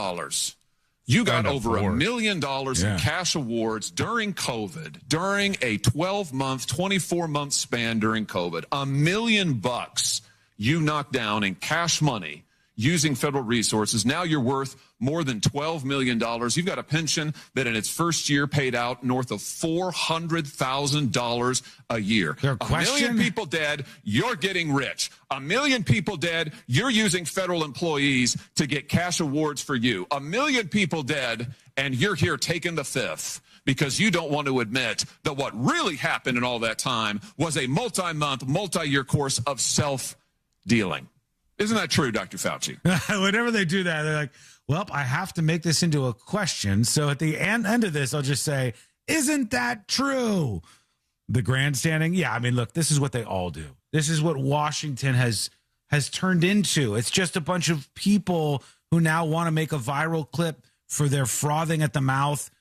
You got over $1 million in cash awards during COVID, during a 12-month, 24-month span during COVID. $1 million you knocked down in cash money using federal resources. Now you're worth more than $12 million. You've got a pension that in its first year paid out north of $400,000 a year. $1 million people dead, you're getting rich. $1 million people dead, you're using federal employees to get cash awards for you. $1 million people dead, and you're here taking the fifth because you don't want to admit that what really happened in all that time was a multi-month, multi-year course of self-dealing. Isn't that true, Dr. Fauci? Whenever they do that, they're like, well, I have to make this into a question. So at the end of this, I'll just say, isn't that true? The grandstanding? Yeah, I mean, look, this is what they all do. This is what Washington has turned into. It's just a bunch of people who now want to make a viral clip for their frothing at the mouth,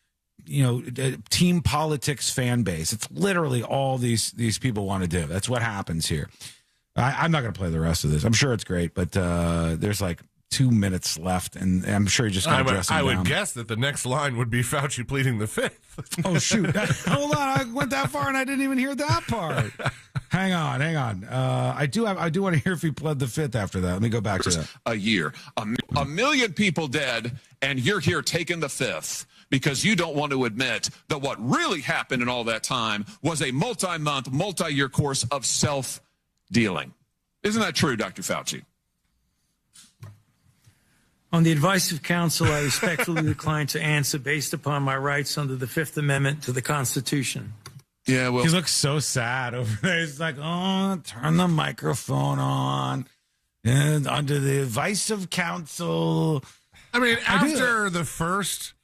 team politics fan base. It's literally all these people want to do. That's what happens here. I'm not going to play the rest of this. I'm sure it's great, but there's like 2 minutes left, and I'm sure you just got to dress him down. I would guess that the next line would be Fauci pleading the fifth. Oh, shoot. Hold on. I went that far, and I didn't even hear that part. Hang on. I do want to hear if he pled the fifth after that. Let me go back to that. A year. $1 million people dead, and you're here taking the fifth because you don't want to admit that what really happened in all that time was a multi-month, multi-year course of self-dealing. Isn't that true, Dr. Fauci? On the advice of counsel, I respectfully decline to answer based upon my rights under the Fifth Amendment to the Constitution. Yeah, well, he looks so sad over there. He's like, oh, turn the microphone on. And under the advice of counsel. I mean, after the first,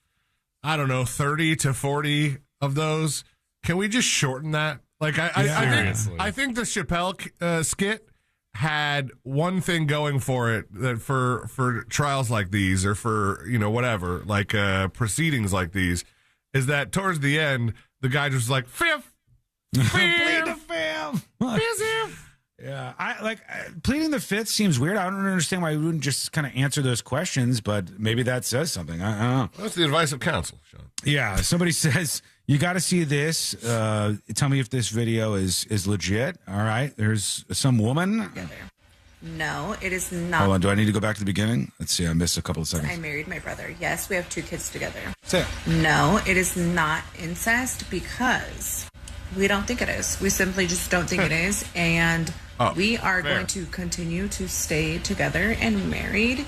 30 to 40 of those, can we just shorten that? Like, I think the Chappelle skit had one thing going for it, that for trials like these, or for whatever, like proceedings like these, is that towards the end the guy just was like fifth. Plead the fifth. Yeah, pleading the fifth seems weird. I don't understand why you wouldn't just kind of answer those questions, but maybe that says something. I don't know. That's the advice of counsel, Sean. Yeah, somebody says you got to see this. Tell me if this video is legit. All right, there's some woman. No, it is not. Hold on, do I need to go back to the beginning? Let's see, I missed a couple of seconds. I married my brother. Yes, we have 2 kids together. Say it. No, it is not incest because we don't think it is. We simply just don't think it is. And we are going to continue to stay together and married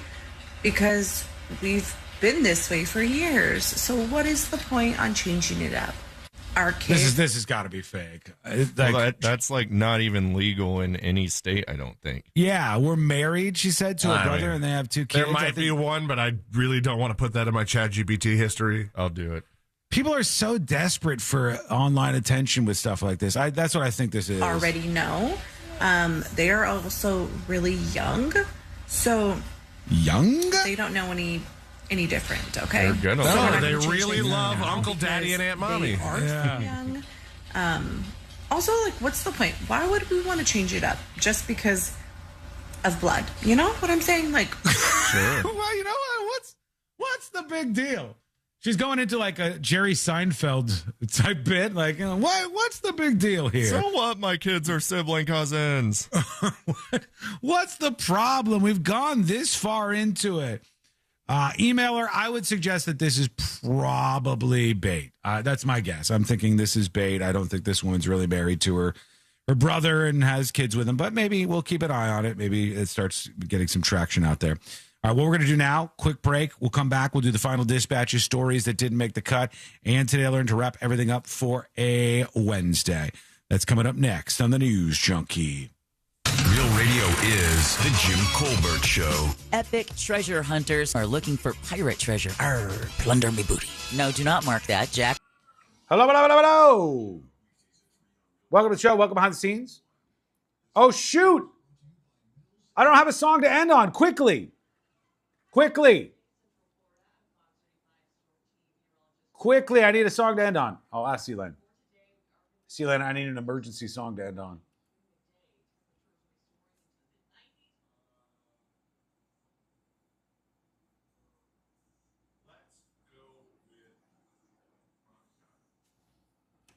because we've been this way for years. So what is the point on changing it up? our kids. This has got to be fake. That's like not even legal in any state, I don't think. Yeah, we're married, she said, to her brother, and they have 2 kids. There might be one, but I really don't want to put that in my ChatGPT history. I'll do it. People are so desperate for online attention with stuff like this. That's what I think this is. Already know. They are also really young, so they don't know any different. Okay, they're gonna. So They really love Uncle Daddy and Aunt Mommy. They are too young. Also, like, what's the point? Why would we want to change it up just because of blood? You know what I'm saying? Like, sure. Well, you know what's the big deal? She's going into like a Jerry Seinfeld type bit. Like, what's the big deal here? So what? My kids are sibling cousins. What's the problem? We've gone this far into it. Email her. I would suggest that this is probably bait. That's my guess. I'm thinking this is bait. I don't think this woman's really married to her brother and has kids with him, but maybe we'll keep an eye on it. Maybe it starts getting some traction out there. All right, what we're going to do now, quick break. We'll come back. We'll do the final dispatches, stories that didn't make the cut. And today I learned to wrap everything up for a Wednesday. That's coming up next on the News Junkie. Real radio is the Jim Colbert Show. Epic treasure hunters are looking for pirate treasure. Arr, plunder me booty. No, do not mark that, Jack. Hello, hello, hello, hello. Welcome to the show. Welcome behind the scenes. Oh, shoot. I don't have a song to end on. Quickly. I need a song to end on. I'll ask Sealand. Sealand, I need an emergency song to end on.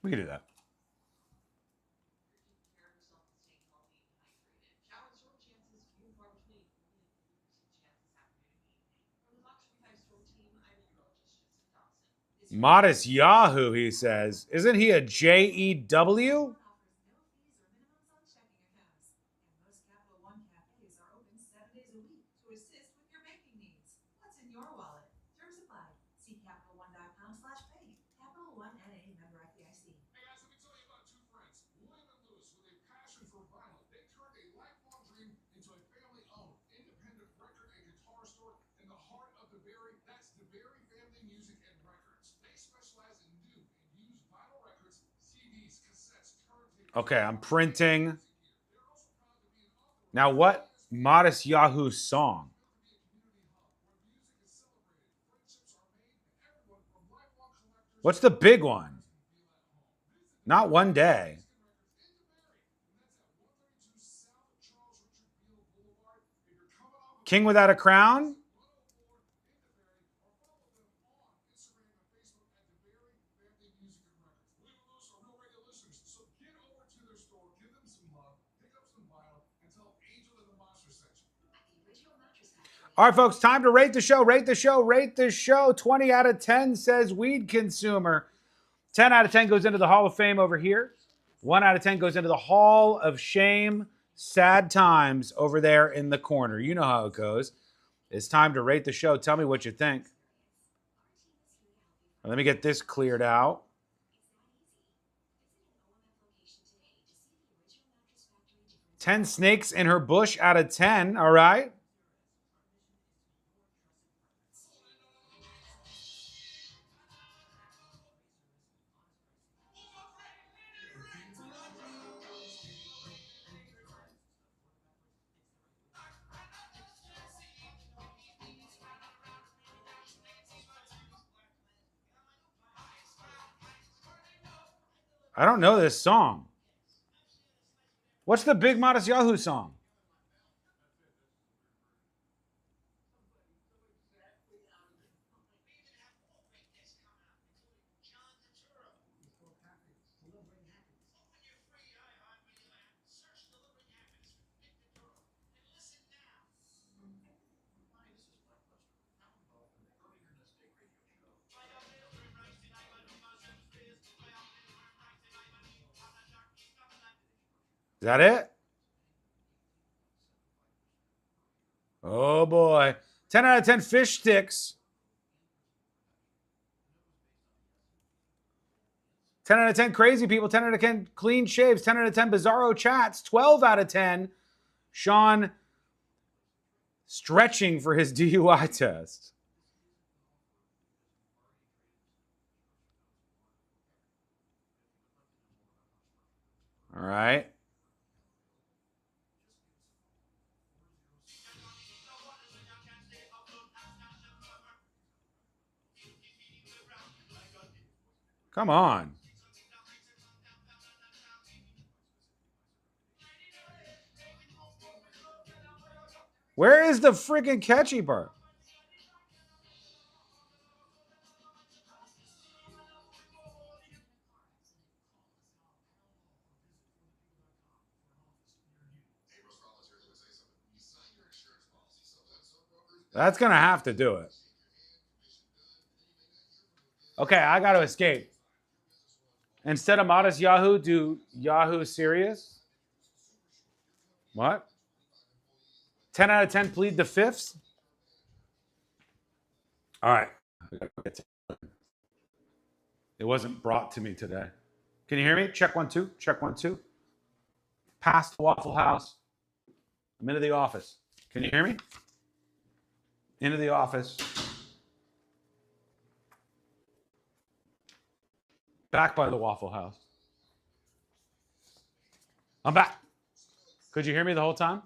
We can do that. Modest Yahoo, he says. Isn't he a JEW? Okay, I'm printing. Now, what Modest Yahoo song? What's the big one? Not One Day. King Without a Crown? All right, folks, time to rate the show. Rate the show. Rate the show. 20 out of 10 says weed consumer. 10 out of 10 goes into the Hall of Fame over here. 1 out of 10 goes into the Hall of Shame. Sad times over there in the corner. You know how it goes. It's time to rate the show. Tell me what you think. Let me get this cleared out. Ten snakes in her bush out of 10. All right. I don't know this song. What's the big Modest Yahoo song? Is that it? Oh boy. 10 out of 10 fish sticks. 10 out of 10 crazy people, 10 out of 10 clean shaves, 10 out of 10 bizarro chats, 12 out of 10 Sean stretching for his DUI test. All right. Come on. Where is the freaking catchy part? That's going to have to do it. Okay, I got to escape. Instead of Modest Yahoo, do Yahoo Serious? What? 10 out of 10 plead the fifths? All right. It wasn't brought to me today. Can you hear me? Check 1 2. Check 1 2. Past the Waffle House. I'm into the office. Can you hear me? Into the office. Back by the Waffle House. I'm back. Could you hear me the whole time?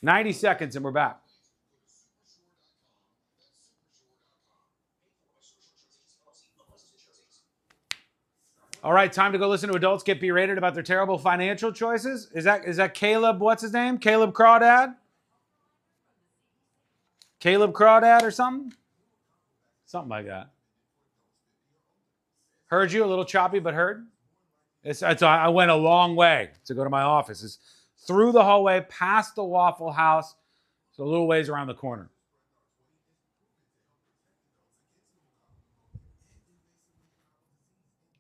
"90 seconds and we're back." All right, time to go listen to adults get berated about their terrible financial choices. Is that Caleb, what's his name? Caleb Crawdad? Caleb Crawdad or something? Something like that. Heard you, a little choppy, but heard. I went a long way to go to my office. It's through the hallway, past the Waffle House. It's a little ways around the corner.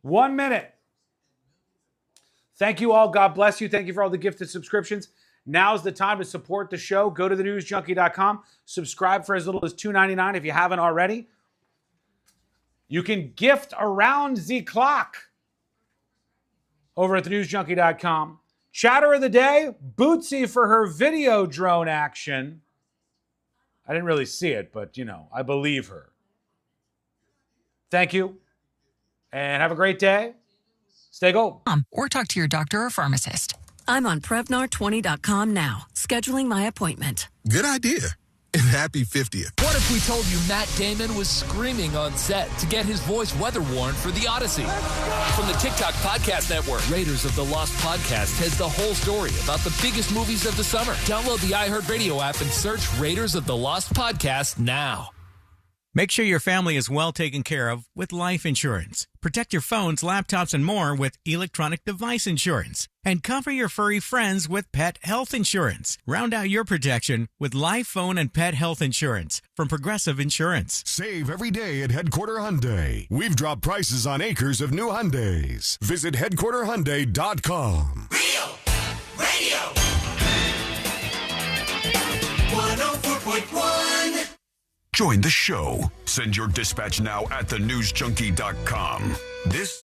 One minute. Thank you all. God bless you. Thank you for all the gifted subscriptions. Now's the time to support the show. Go to thenewsjunkie.com. Subscribe for as little as $2.99 if you haven't already. You can gift around the clock over at thenewsjunkie.com. Chatter of the day, Bootsy for her video drone action. I didn't really see it, but, I believe her. Thank you, and have a great day. Stay gold. Or talk to your doctor or pharmacist. I'm on Prevnar20.com now, scheduling my appointment. Good idea. And happy 50th. What if we told you Matt Damon was screaming on set to get his voice weather-worn for The Odyssey? From the TikTok Podcast Network, Raiders of the Lost Podcast has the whole story about the biggest movies of the summer. Download the iHeartRadio app and search Raiders of the Lost Podcast now. Make sure your family is well taken care of with life insurance. Protect your phones, laptops, and more with electronic device insurance. And cover your furry friends with pet health insurance. Round out your protection with life, phone, and pet health insurance from Progressive Insurance. Save every day at Headquarter Hyundai. We've dropped prices on acres of new Hyundais. Visit headquarterhyundai.com. Real Radio 104.1. Join the show. Send your dispatch now at thenewsjunkie.com. This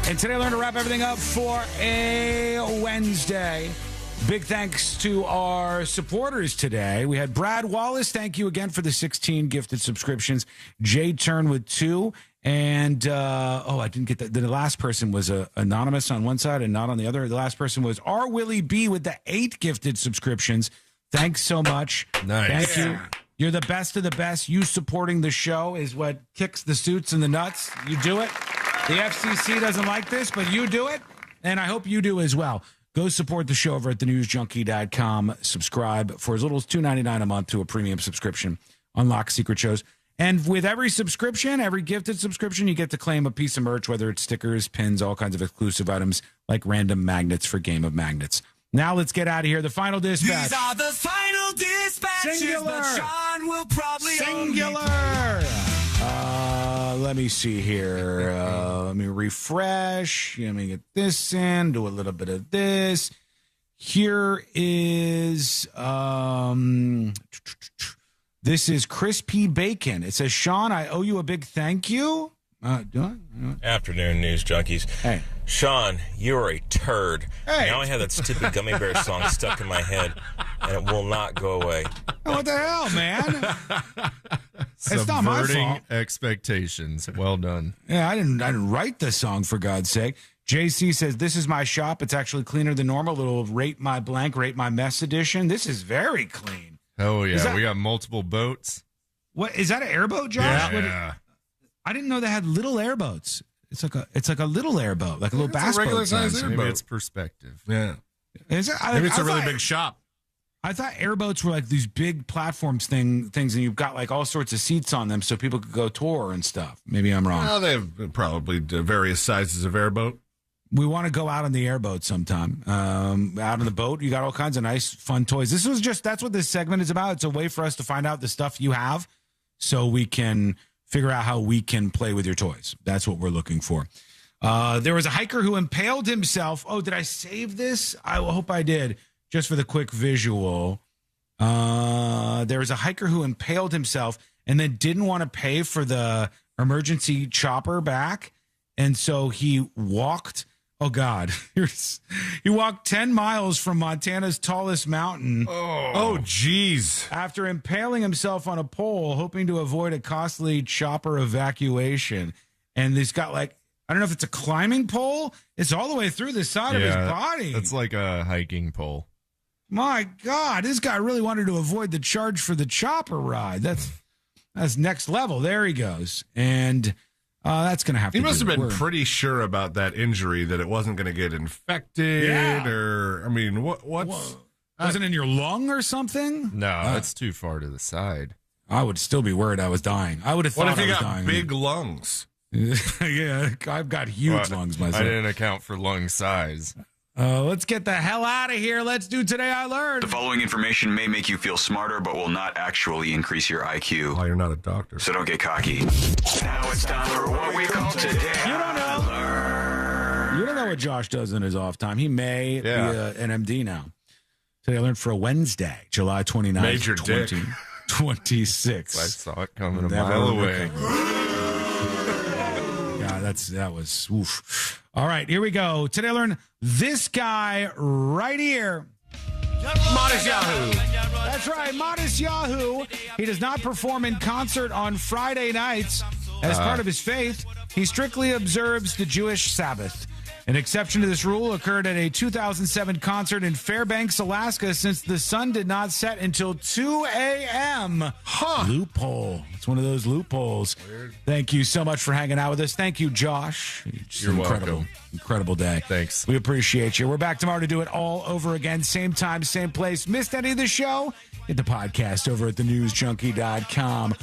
And today I learned to wrap everything up for a Wednesday. Big thanks to our supporters today. We had Brad Wallace. Thank you again for the 16 gifted subscriptions. Jay Turn with 2. And, I didn't get that. The last person was anonymous on one side and not on the other. The last person was R. Willie B with the 8 gifted subscriptions. Thanks so much. Nice. Thank you. You're the best of the best. You supporting the show is what kicks the suits and the nuts. You do it. The FCC doesn't like this, but you do it. And I hope you do as well. Go support the show over at thenewsjunkie.com. Subscribe for as little as $2.99 a month to a premium subscription. Unlock secret shows. And with every subscription, every gifted subscription, you get to claim a piece of merch, whether it's stickers, pins, all kinds of exclusive items like random magnets for Game of Magnets. Now let's get out of here. The final dispatch. These are the final dispatches, Singular. but Sean will probably Singular. Let me see here. Let me refresh. Let me get this in. Do a little bit of this. Here is this is Crispy Bacon. It says, Sean, I owe you a big thank you. Do I? Afternoon, news junkies. Hey. Sean, you're a turd. Hey. Now I have that stupid Gummy Bear song stuck in my head, and it will not go away. What the hell, man? It's not my Subverting fault. expectations. Well done. Yeah, I didn't write the song, for God's sake. JC says, this is my shop. It's actually cleaner than normal. Little rate my blank, rate my mess edition. This is very clean. Oh, yeah. That- We got multiple boats. What is that, an airboat, Josh? Yeah. I didn't know they had little airboats. It's like a little airboat, like a little bass boat. regular size size. airboat. Maybe it's perspective. Yeah. Is it? Maybe it's a really big shop. I thought airboats were like these big platforms things, and you've got like all sorts of seats on them so people could go tour and stuff. Maybe I'm wrong. Well, they have probably various sizes of airboat. We want to go out on the airboat sometime. Out on the boat, you got all kinds of nice, fun toys. That's what this segment is about. It's a way for us to find out the stuff you have so we can figure out how we can play with your toys. That's what we're looking for. There was a hiker who impaled himself. Oh, did I save this? I hope I did. Just for the quick visual. There was a hiker who impaled himself and then didn't want to pay for the emergency chopper back. And so he walked. Oh, God. He walked 10 miles from Montana's tallest mountain. Oh, geez. After impaling himself on a pole, hoping to avoid a costly chopper evacuation. And he's got I don't know if it's a climbing pole. It's all the way through the side of his body. It's like a hiking pole. My God, this guy really wanted to avoid the charge for the chopper ride. That's next level. There he goes. And that's going to have to He must have been We're- pretty sure about that injury, that it wasn't going to get infected or, I mean, what's... Wasn't in your lung or something? No, it's too far to the side. I would still be worried I was dying. I would have thought What if I you was got dying. big lungs? Yeah, I've got huge lungs myself. I didn't account for lung size. Let's get the hell out of here. Let's do Today I Learned. The following information may make you feel smarter, but will not actually increase your IQ. Oh, you're not a doctor. So don't get cocky. Now it's time for what we call Today You don't know. You don't know what Josh does in his off time. He may be an MD now. Today I Learned for a Wednesday, July 29th, Major dick. 2026. I saw it coming a Never mile away. Yeah, that was oof. All right, here we go. Today I learned this guy right here. Modest Yahoo. That's right, Modest Yahoo. He does not perform in concert on Friday nights as part of his faith. He strictly observes the Jewish Sabbath. An exception to this rule occurred at a 2007 concert in Fairbanks, Alaska, since the sun did not set until 2 a.m. Loophole. It's one of those loopholes. Weird. Thank you so much for hanging out with us. Thank you, Josh. You're welcome. Incredible day. Thanks. We appreciate you. We're back tomorrow to do it all over again. Same time, same place. Missed any of the show? Get the podcast over at thenewsjunkie.com.